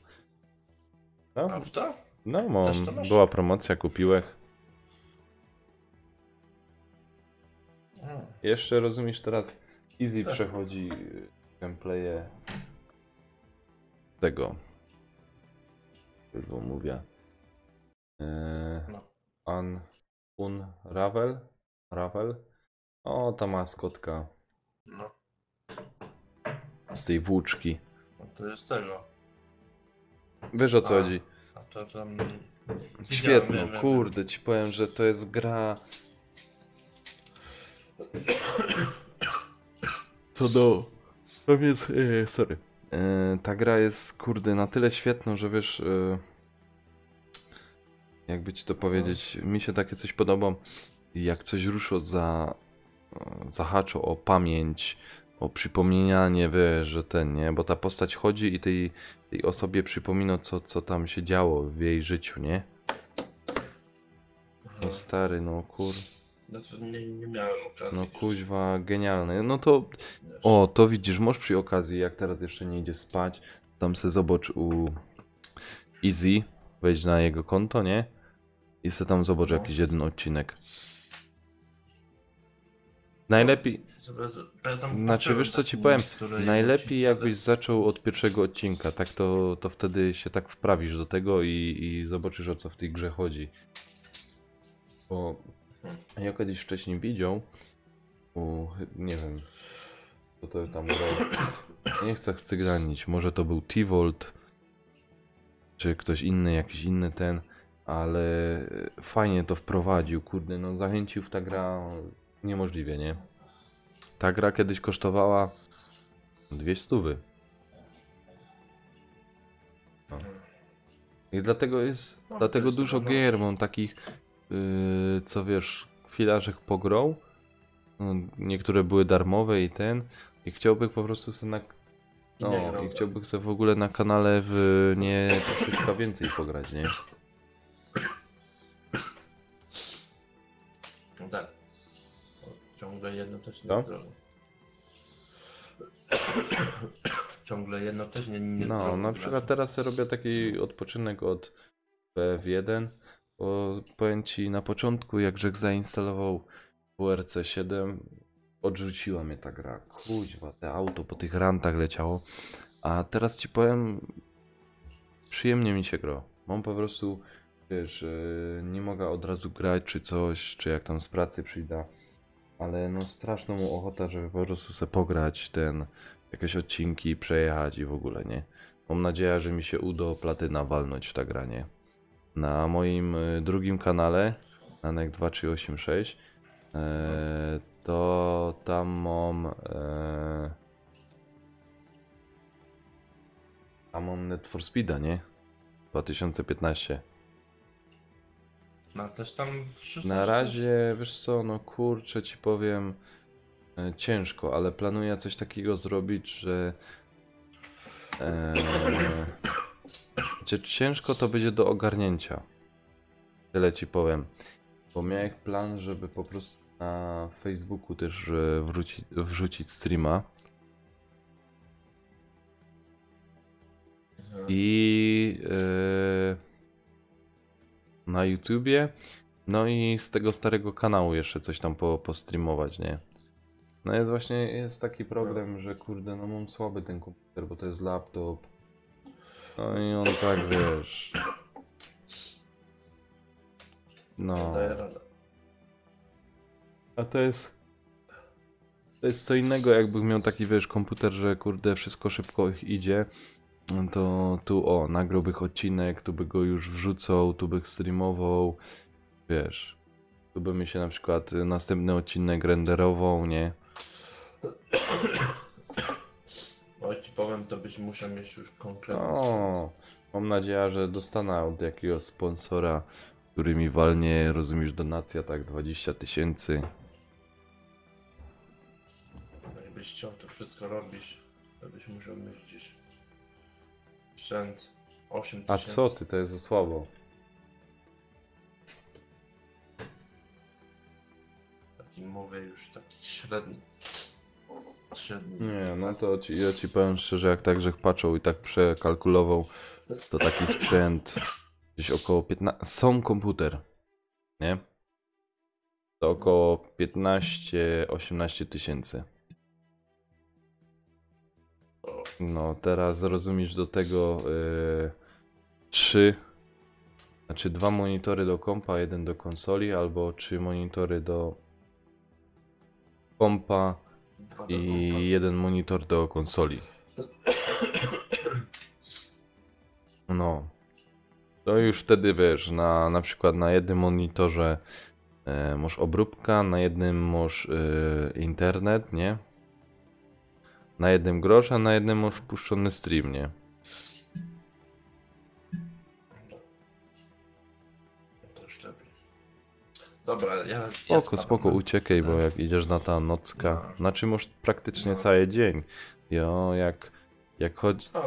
No, Prawda? no Też mam, to masz? była promocja, kupiłeś. A, Jeszcze rozumiesz, teraz Easy Tak. przechodzi gameplaye tego, już wam mówię, No. Ravel, o ta maskotka No. z tej włóczki, No to jest tego. wiesz o co A. chodzi, A to tam... świetno, Widziałem, wiem. kurde, ci powiem, że to jest gra, co do, no więc, sorry, ta gra jest, kurde, na tyle świetna, że wiesz, jakby ci to powiedzieć, mi się takie coś podoba, jak coś ruszo zahacza o pamięć, o przypomnienie, wiesz, że ten, nie, bo ta postać chodzi i tej osobie przypomina, co tam się działo w jej życiu, nie? No stary, no No to nie miałem okazji. no kuźwa, genialny, no to, o, to widzisz, możesz przy okazji, jak teraz jeszcze nie idzie spać, tam se zobacz u Easy, wejdź na jego konto, nie? I se tam zobacz No. jakiś jeden odcinek. Najlepiej, znaczy wiesz co ci powiem, najlepiej jakbyś zaczął od pierwszego odcinka, tak to wtedy się tak wprawisz do tego i zobaczysz o co w tej grze chodzi. Bo ja kiedyś wcześniej widział, nie wiem, co to tam było, nie chcę cyganić, może to był T-Volt, czy ktoś inny, jakiś inny ten, ale fajnie to wprowadził, kurde, no zachęcił w ta gra niemożliwie, nie? Ta gra kiedyś kosztowała 200. No. I dlatego jest, No, dlatego to jest dużo chyba gier mam takich, co wiesz, chwilarzek pograł. No, niektóre były darmowe i ten. I chciałbym po prostu sobie Nie no, grał, i tak. chciałbym sobie w ogóle na kanale w nie troszeczkę więcej pograć, nie? No tak. Ciągle jedno też nie Co? zdrowo. Ciągle jedno też nie No, zdrowo na grać. przykład teraz sobie robię taki odpoczynek od PF1, bo powiem ci, na początku jak Jack zainstalował WRC 7, odrzuciła mnie ta gra. Kuźwa, te auto po tych rantach leciało, a teraz ci powiem, przyjemnie mi się gra. Mam po prostu, wiesz, nie mogę od razu grać czy coś, czy jak tam z pracy przyjdę, ale no straszną mu ochota, żeby po prostu sobie pograć jakieś odcinki, przejechać i w ogóle, nie? Mam nadzieję, że mi się uda platyna walnąć w ta granie. Na moim drugim kanale, Nanek2386, to tam mam Need for Speeda, nie? 2015. No też tam w Na razie, wiesz co, no kurczę ci powiem, ciężko, ale planuję coś takiego zrobić, że ciężko to będzie do ogarnięcia. Tyle ci powiem. Bo miałem plan, żeby po prostu na Facebooku też wrzucić streama. I na YouTubie. No i z tego starego kanału jeszcze coś tam postreamować, nie? No jest taki problem, że kurde, no mam słaby ten komputer, bo to jest laptop. No i on tak, wiesz. No. Daję radę. A to jest co innego, jakbym miał taki, wiesz, komputer, że kurde, wszystko szybko idzie. To tu nagrałbym odcinek, tu by go już wrzucał, tu bych streamował, wiesz. Tu by mi się na przykład następny odcinek renderował, nie? No ci powiem, to byś musiał mieć już konkretny O, mam nadzieję, że dostanę od jakiegoś sponsora, który mi walnie, rozumiesz, donacja, tak 20 000. No jakbyś chciał to wszystko robić, to byś musiał mieć gdzieś sprzęt 8 A tysięcy. co ty, to jest za słabo. Taki mówię już taki średni. Średni. Nie, no to ja ci powiem szczerze, jak tak Grzech patrzył i tak przekalkulował, to taki sprzęt gdzieś około 15... Są komputer, nie? To około 15-18 tysięcy. No teraz rozumiesz do tego 2 monitory do kompa, 1 do konsoli, albo 3 monitory do kompa Dwa do i kompa. 1 monitor do konsoli. No. To już wtedy wiesz, na przykład na jednym monitorze masz obróbka, na jednym masz internet, nie? Na jednym grosz, a na jednym masz puszczony stream, nie? To już lepiej. Dobra, ja Spoko, spadam, spoko, no. uciekaj, bo jak idziesz na ta nocka, No. znaczy masz praktycznie No. cały dzień. Jo, jak chodzi... No,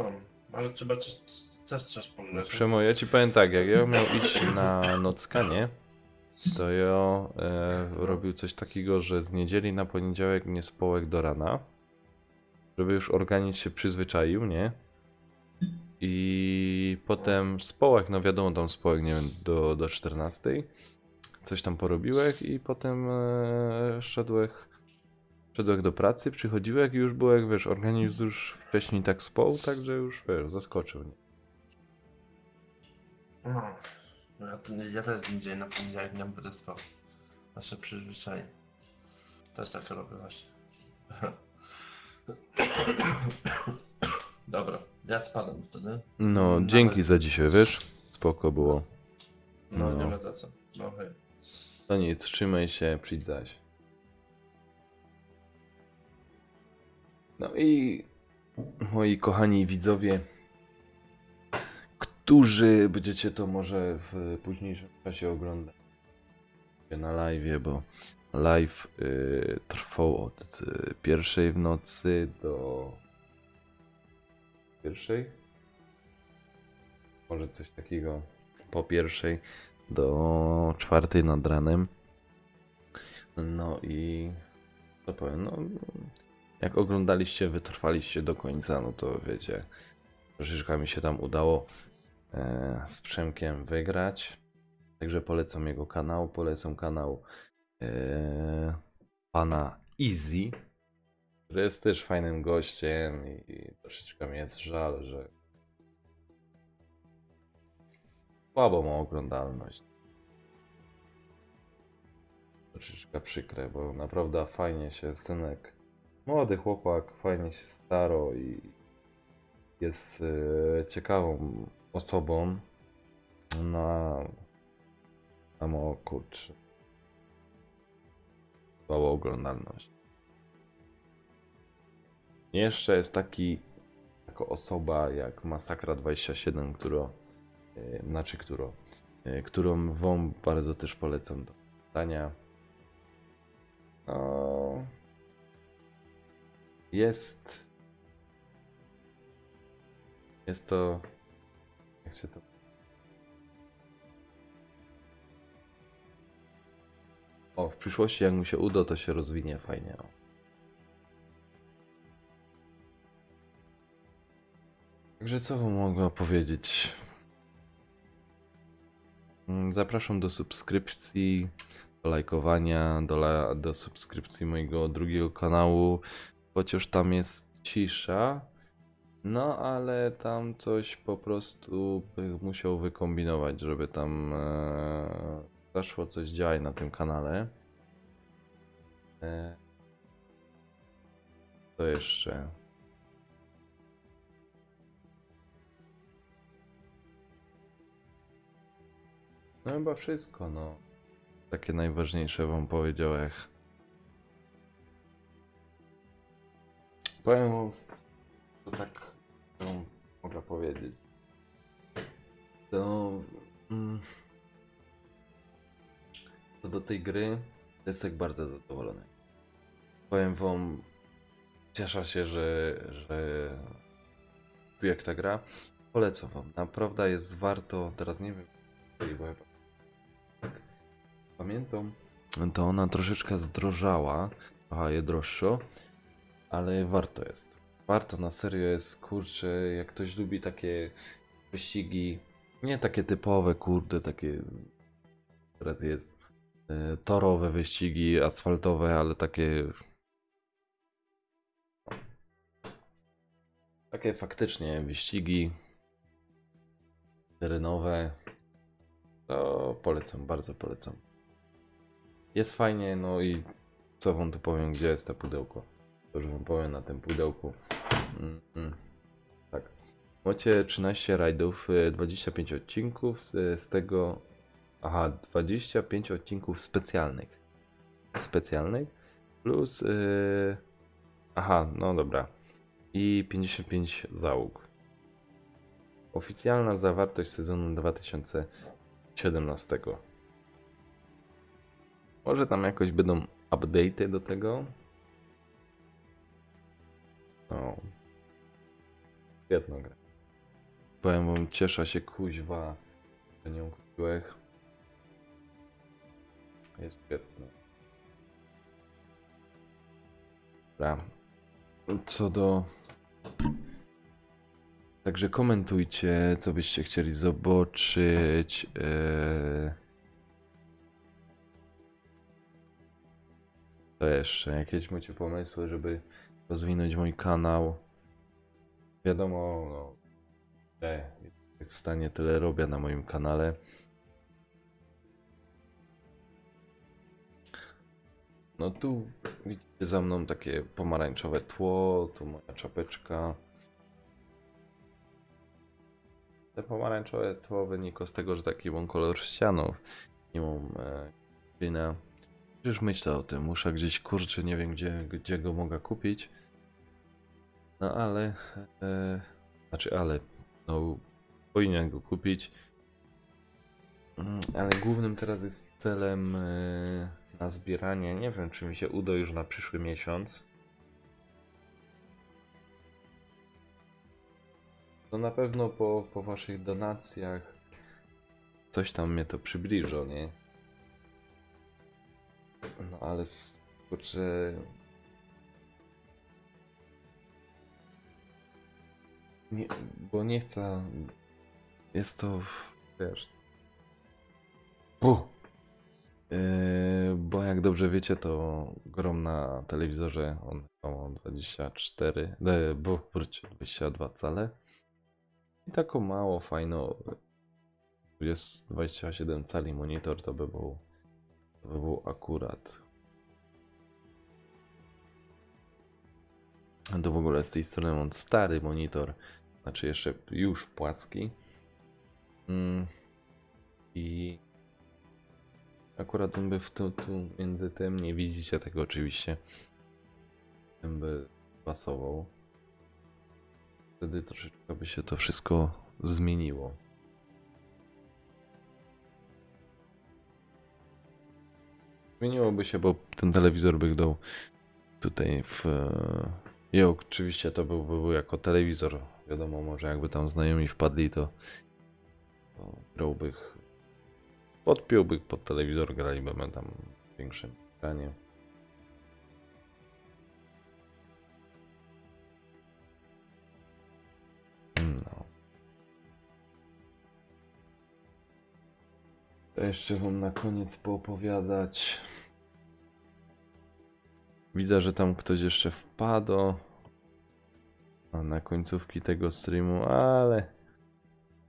ale trzeba też czas pograć. Przemo, ja ci powiem tak, jak ja miał iść na nocka, nie? To ja robił coś takiego, że z niedzieli na poniedziałek nie społek do rana, żeby już organizm się przyzwyczaił, nie? I potem społek, no wiadomo, tam społek, nie wiem, do 14. Coś tam porobiłek i potem szedłek do pracy, przychodziłek i już byłek, wiesz, organizm już wcześniej tak spał, także już, wiesz, zaskoczył, nie? No, ja też indziej na poniedziałek nie będę spał. Nasze przyzwyczajenie. Też tak robię właśnie. Dobra, ja spadam wtedy. No, Nawet- dzięki za dzisiaj, wiesz? Spoko było. No, nie no. ma za co. No hej. To nic, trzymaj się, przyjdź zaś. No i moi kochani widzowie, którzy będziecie to może w późniejszym czasie oglądać na live, bo live trwał od 1 w nocy do 1? Może coś takiego po 1 do 4 nad ranem. No i co powiem, no jak oglądaliście, wytrwaliście do końca, no to wiecie, troszeczkę mi się tam udało z Przemkiem wygrać. Także polecam jego kanał, polecam kanał pana Easy, który jest też fajnym gościem i troszeczkę mi jest żal, że słabo ma oglądalność. Troszeczkę przykre, bo naprawdę fajnie się synek, młody chłopak, fajnie się staro i jest ciekawą osobą. Na mało kurczę. Słaba oglądalność. Jeszcze jest taka osoba jak Masakra 27, którą wam bardzo też polecam do czytania. No, jest to, jak się to... O, w przyszłości jak mu się uda, to się rozwinie fajnie. O. Także co wam mogę powiedzieć? Zapraszam do subskrypcji, do lajkowania, do subskrypcji mojego drugiego kanału, chociaż tam jest cisza. No, ale tam coś po prostu bym musiał wykombinować, żeby tam zaczęło coś działać na tym kanale. Co jeszcze? No chyba wszystko, no. takie najważniejsze wam powiedział, powiem wam, to tak wam mogę powiedzieć. To, to do tej gry jestem bardzo zadowolony. Powiem wam, cieszę się, że jak ta gra. Polecam wam. Naprawdę jest warto. Teraz nie wiem, bo ja pamiętam, to ona troszeczkę zdrożała. Trochę je droższo, ale warto jest. Warto, na serio jest, kurczę, jak ktoś lubi takie wyścigi, nie takie typowe, kurde, takie teraz jest torowe wyścigi, asfaltowe, ale takie faktycznie wyścigi terenowe, to polecam, bardzo polecam. Jest fajnie, no i co wam tu powiem, gdzie jest to pudełko? To już wam powiem na tym pudełku. Tak. Macie 13 rajdów, 25 odcinków, z tego... Aha, 25 odcinków specjalnych. Plus... aha, no dobra. I 55 załóg. Oficjalna zawartość sezonu 2017. Może tam jakoś będą update'y do tego. No. Świetna gra. Powiem wam, cieszę się kuźwa, że nią kupiłem. Jest świetna. Dobra. Co do... Także komentujcie, co byście chcieli zobaczyć. To jeszcze jakieś macie pomysły, żeby rozwinąć mój kanał. Wiadomo, no, jak w stanie tyle robię na moim kanale. No tu widzicie za mną takie pomarańczowe tło, tu moja czapeczka. Te pomarańczowe tło wynika z tego, że taki mam kolor ścianów. Nie mam glina. Już myślę o tym, muszę gdzieś, kurczę, nie wiem gdzie go mogę kupić. No ale, no powinien go kupić. Ale głównym teraz jest celem na zbieranie, nie wiem czy mi się uda już na przyszły miesiąc. To na pewno po waszych donacjach coś tam mnie to przybliża, nie? No ale kurczę... Nie, bo nie chcę... Jest to... wiesz... bo jak dobrze wiecie, to grom na telewizorze on ma 24... wróćcie, 22 cale. I taką mało fajną... Jest 27 cali monitor, to by był akurat. A to w ogóle z tej strony mam stary monitor, znaczy jeszcze już płaski. I akurat on by tu między tym, nie widzicie tego oczywiście, ten by pasował. Wtedy troszeczkę by się to wszystko zmieniło. Zmieniłoby się, bo ten telewizor by dał tutaj w... I oczywiście to był jako telewizor. Wiadomo, może jakby tam znajomi wpadli, to grałbych... Podpiąłbych pod telewizor, graliby tam w większym ekranie. No. To jeszcze wam na koniec poopowiadać. Widzę, że tam ktoś jeszcze wpadł na końcówki tego streamu, ale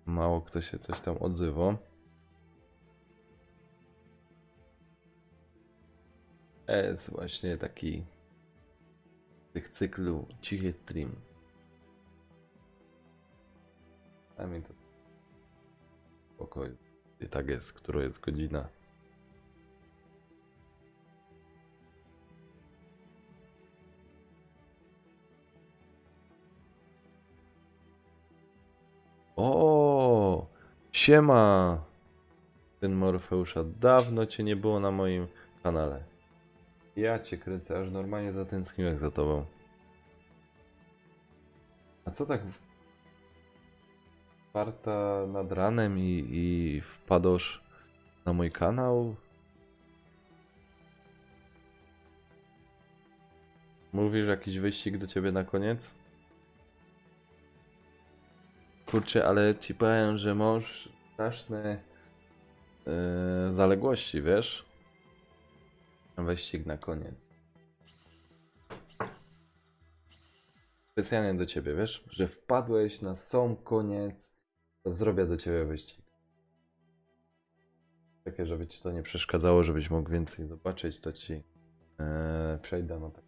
mało kto się coś tam odzywa. Jest właśnie taki tych cyklu cichy stream. A mi to spokojnie. I tak jest, która jest godzina. O, siema! Syn Morfeusza, dawno cię nie było na moim kanale. Ja cię kręcę, aż normalnie zatęskniłem za tobą. A co tak czwarta nad ranem i wpadłeś na mój kanał? Mówisz jakiś wyścig do ciebie na koniec? Kurczę, ale ci powiem, że masz straszne zaległości, wiesz? Wyścig na koniec. Specjalnie do ciebie, wiesz? Że wpadłeś na sam koniec, to zrobię do ciebie wyścig. Takie, żeby ci to nie przeszkadzało, żebyś mógł więcej zobaczyć, to ci przejdę na tak.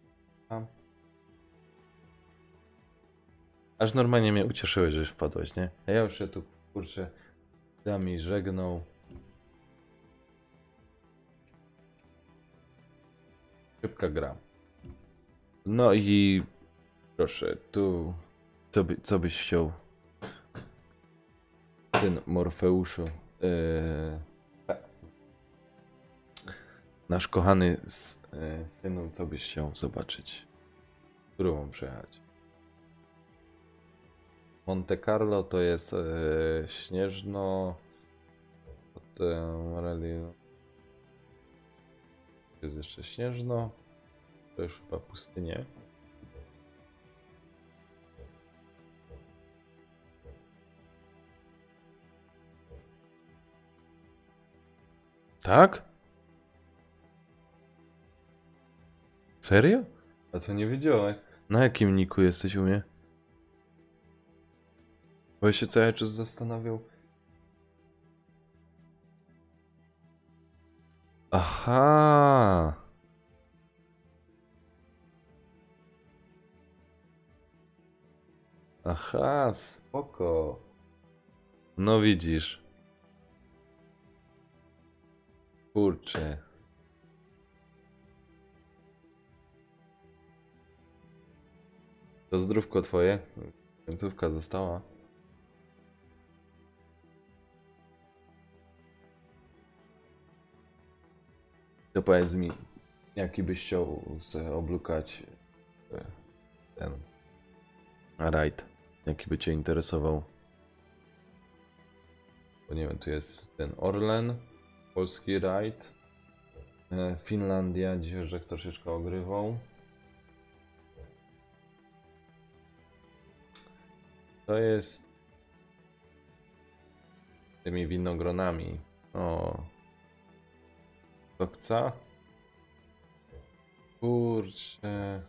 Aż normalnie mnie ucieszyłeś, że wpadłeś, nie? A ja już się tu, kurczę, z nami żegnał. Szybka gra. No i proszę, tu co byś chciał? Syn Morfeuszu. Nasz kochany synu, co byś chciał zobaczyć? Którą mam przejechać? Monte Carlo to jest śnieżno. Potem rally. To jest jeszcze śnieżno. To już chyba pustynie. Tak? Serio? A co nie wiedziałem? Na jakim niku jesteś u mnie? Bo ja się cały czas zastanawiał. Aha. Aha, spoko. No widzisz. Kurczę. To zdrówko twoje. Końcówka została. To powiedz mi, jaki byś chciał sobie oblukać ten rajd, jaki by cię interesował? Bo nie wiem, tu jest ten Orlen, polski rajd, Finlandia, dzisiaj że troszeczkę ogrywał. To jest tymi winogronami. O. Dokca? Kurczę.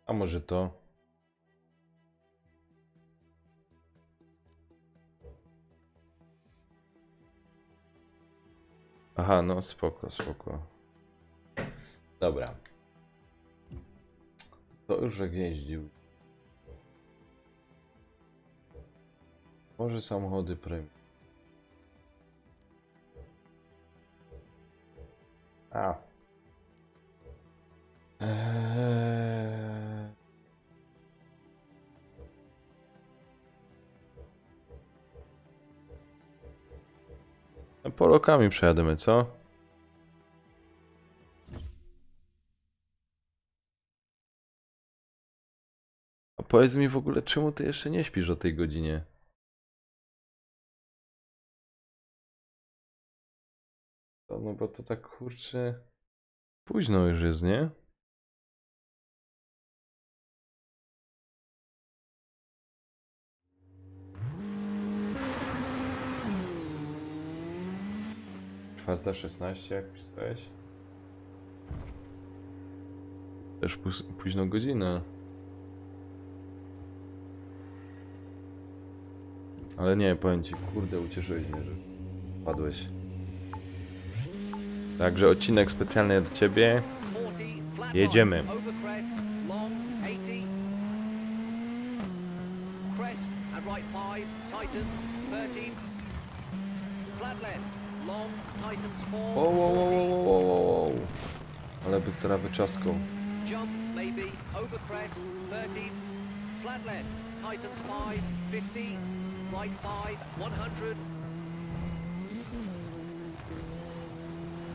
A może to? Aha, no spoko, spoko. Dobra. To już jak jeździł. Może samochody premium. A. No, Polokami przejadziemy, co? A powiedz mi w ogóle, czemu ty jeszcze nie śpisz o tej godzinie? No bo to tak kurczę późno już jest, nie? Czwarta 16 jak pisałeś? Też późną godzinę. Ale nie, powiem ci, kurde, ucieszyłeś mnie, że padłeś. Także odcinek specjalny do ciebie. Jedziemy. Crest and right 5, tightens, 13. Flat left, long, tightens 4, Wow, wow, wow, wow, wow, wow, wow. Ale by teraz wyczaskał. jump maybe, over crest, 13, flat left, tightens 5, 50, right 5, 100,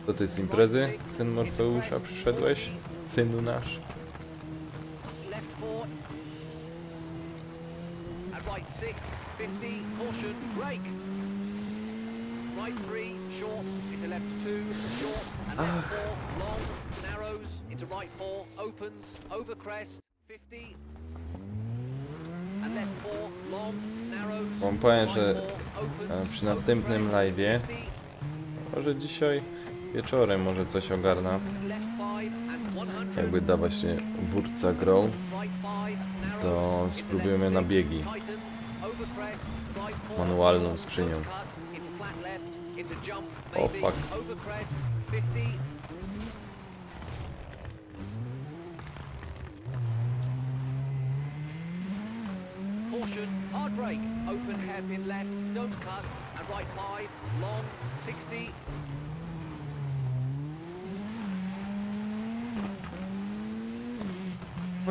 To ty z imprezy? Syn Morfeusza przyszedłeś? Synu nasz? left 4, and right 6, 50, caution, brake, right 3, short, into left 2, short, and left 4, long, narrows, into right 4, opens, over crest, 50, and left 4, long, narrows, Wam powiem, right że 4, opens, przy następnym over crest, live'ie, 50, może dzisiaj wieczorem może coś ogarna. left 5, and 100, Jakby da właśnie wódca grą, right 5, narrows, to into spróbujemy left na 6, biegi. tightens, over crest, right 4, Manualną short, skrzynią. cut, into flat left, into jump, O, maybe, fuck. over crest, 50, caution, hard brake, open hairpin left, don't cut, and right 5, long, 60,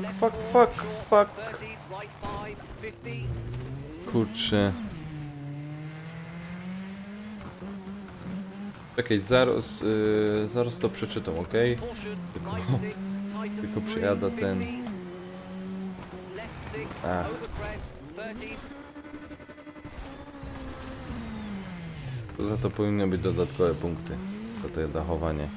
left Fuck, 4, fuck, short, fuck. 30, right 5, 50, Kurczę. Czekaj, zaraz to przeczytam, ok? caution, Tylko- right 6, tightens tylko 3, przejada ten- 50, left 6, Ach. over crest, 30, Za to powinny być dodatkowe punkty. Za to dachowanie.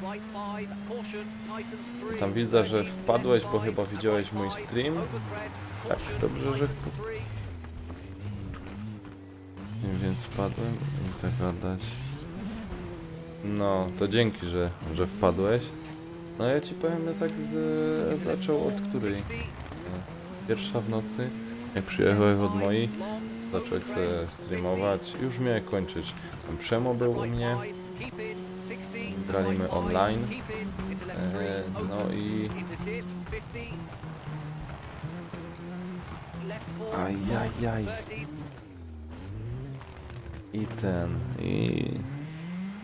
right 5, caution, tightens 3, Tam widzę, że 30, wpadłeś, left bo 5, chyba and widziałeś right mój 5, stream. over crest, Tak, caution, dobrze, że tightens 3, Więc wpadłem i zagadać. No, to dzięki, że wpadłeś. No ja ci powiem, ja tak zaczął od której? Pierwsza w nocy, jak przyjechałeś od mojej, zacząłem sobie streamować. Już miałem kończyć. Tam Przemo był u mnie. Graliśmy online. No i... Ajajaj. I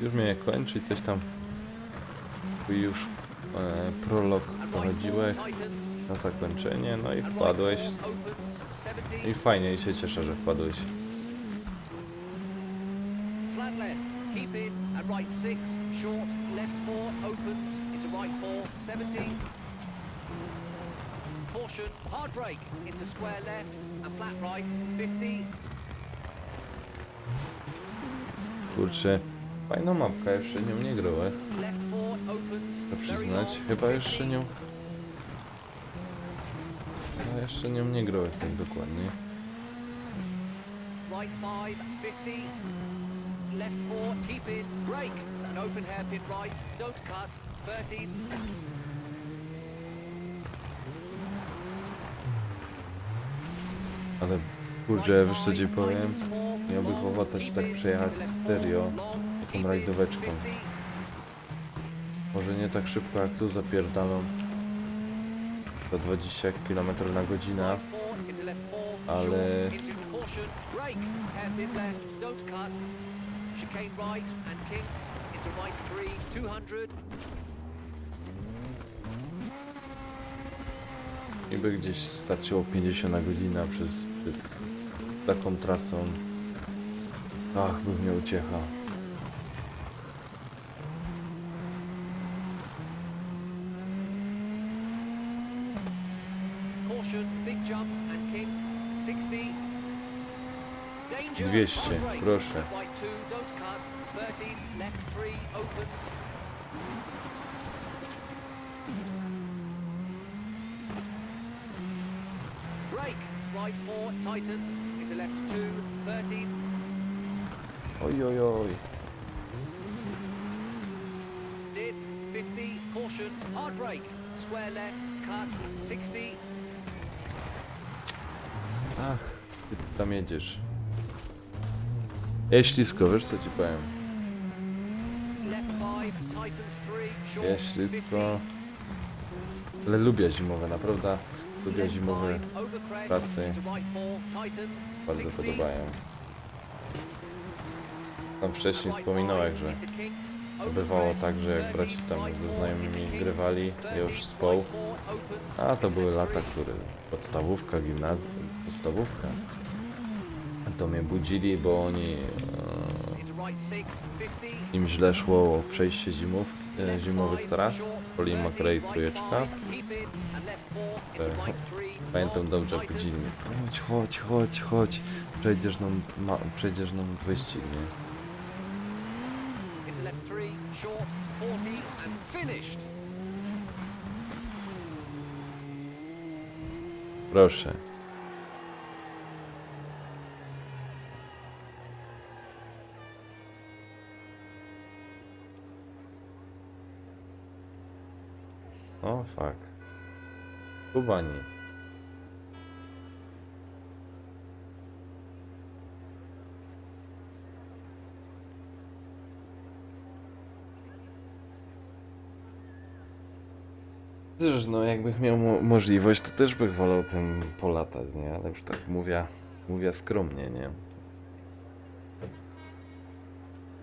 już miałem kończyć, coś tam. I już prolog prowadziłeś na zakończenie, no i wpadłeś. I fajnie, i się cieszę, że wpadłeś. Flat left, keep in, and right 6, short, left 4, opens, into right 4, 70. Caution, hard brake, into square left, and flat right, 50. Kurczę, fajna mapka, jeszcze nią nie grałem. Left 4, opens, To very przyznać, long, chyba jeszcze 50. nią... No jeszcze nią nie grałem tak dokładnie. Right 5, 50. Left 4, keep in, brake, and open hairpin right, don't cut, 30. Ale kurczę, wiesz co ci powiem? Miałbym ochotę się tak przejechać serio, taką rajdóweczką. Może nie tak szybko jak tu zapierdalam. To 20 km na godzinę, ale niby gdzieś starczyło 50 na godzinę przez taką trasą. Ach, by mnie uciecha. Caution, big jump and kinks, 60. Danger, 200, hard brake, proszę. right 2, don't cut, 30, left 3, opens. Brake, right 4, tightens, into left 2, 30. Oj, oj, oj. Dip, 50, caution, hard brake, square left, cut, 60. Ach, ty tam jedziesz. Jest ślisko, wiesz co ci powiem? Left 5, tightens 3, short, Jest ślisko. Ale lubię zimowe, naprawdę. Lubię zimowe trasy. Bardzo podobają. tam wcześniej wspominałeś, że bywało tak, że jak braci tam ze znajomymi grywali, ja już spał, a to były lata, które podstawówka, gimnazjum, podstawówka, to mnie budzili, bo oni im źle szło przejście zimowych tras, Poli McRae trójeczka. Pamiętam dobrze, budzili mnie. Chodź, przejdziesz nam wyścig, nie? Proszę. O, fuck. Kubani. Też, no jakbych miał możliwość, to też bych wolał tym polatać, nie? Ale już tak mówię skromnie, nie?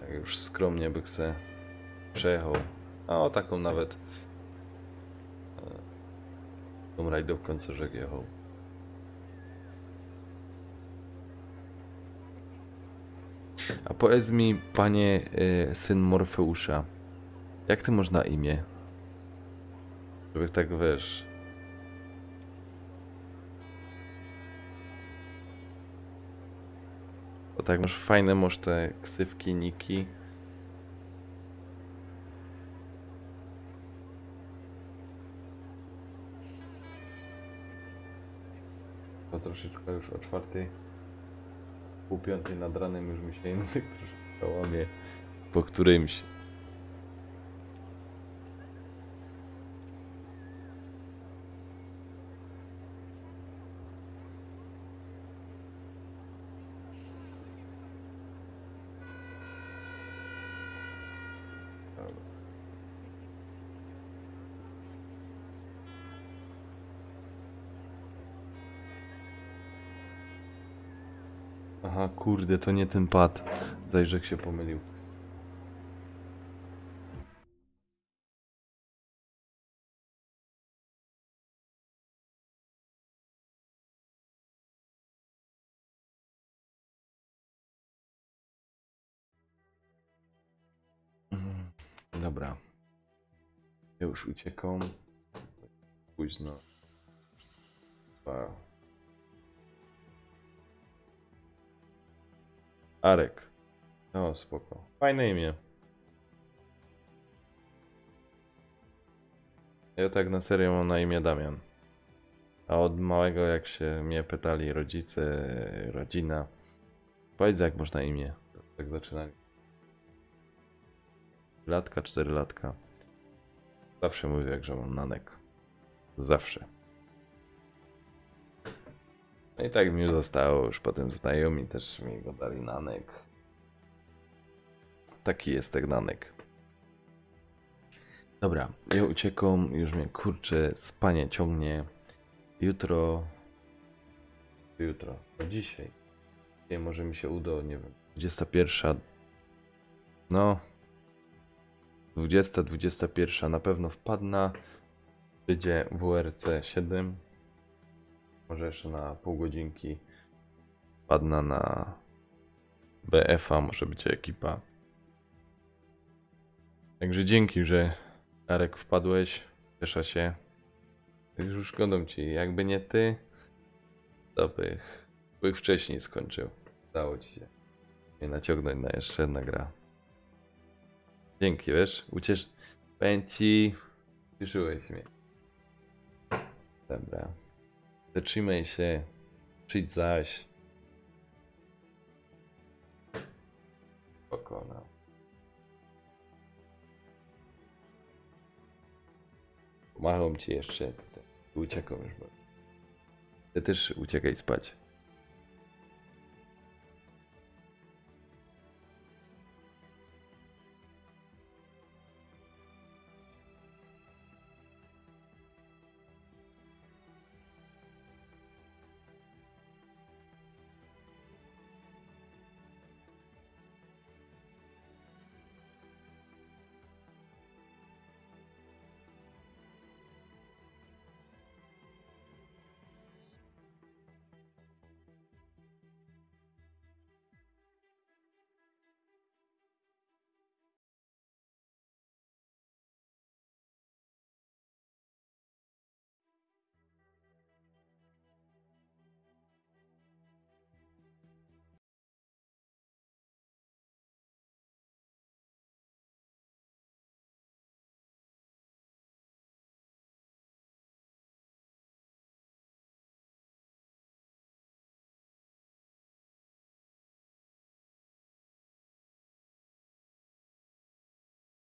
Tak już skromnie bych se przejechał. A o taką nawet tą rajdówką, co żeg jechał. A powiedz mi, panie syn Morfeusza, jak ty masz na imię? Żeby tak, wiesz... Bo tak masz fajne, masz te ksywki, niki. To troszeczkę już o 4:00, pół 5:00 nad ranem już mi się język troszeczkę łamie po którymś. Aha, kurde, to nie ten pad. Zajrzek się pomylił. Dobra. Ja już uciekam. Późno. Wow. Arek. O, spoko. Fajne imię. Ja tak na serio mam na imię Damian. A od małego, jak się mnie pytali rodzice, rodzina, powiedz, jak można imię. To tak zaczynali. 4 latka. Zawsze mówię, że mam Nanek. Zawsze. No i tak mi zostało, już potem znajomi też mi go dali Nanek. Taki jest ten Nanek. Dobra, ja uciekam, już mnie kurczę, spanie ciągnie. Jutro, to dzisiaj. Dzisiaj może mi się uda, nie wiem, 21. No, 21 na pewno wpadna. Będzie WRC 7. Może jeszcze na pół godzinki wpadna na BF-a, może będzie ekipa. Także dzięki, że Arek wpadłeś. Cieszę się. Już szkodą ci, jakby nie ty, to bych wcześniej skończył. Udało ci się mnie naciągnąć na jeszcze jedna gra. Dzięki, wiesz? Powiem ci, cieszyłeś mnie. Dobra. Zatrzymaj się. Przyjdź zaś. Spokojno. Pomacham ci jeszcze. Uciekam już. Ty też uciekaj spać.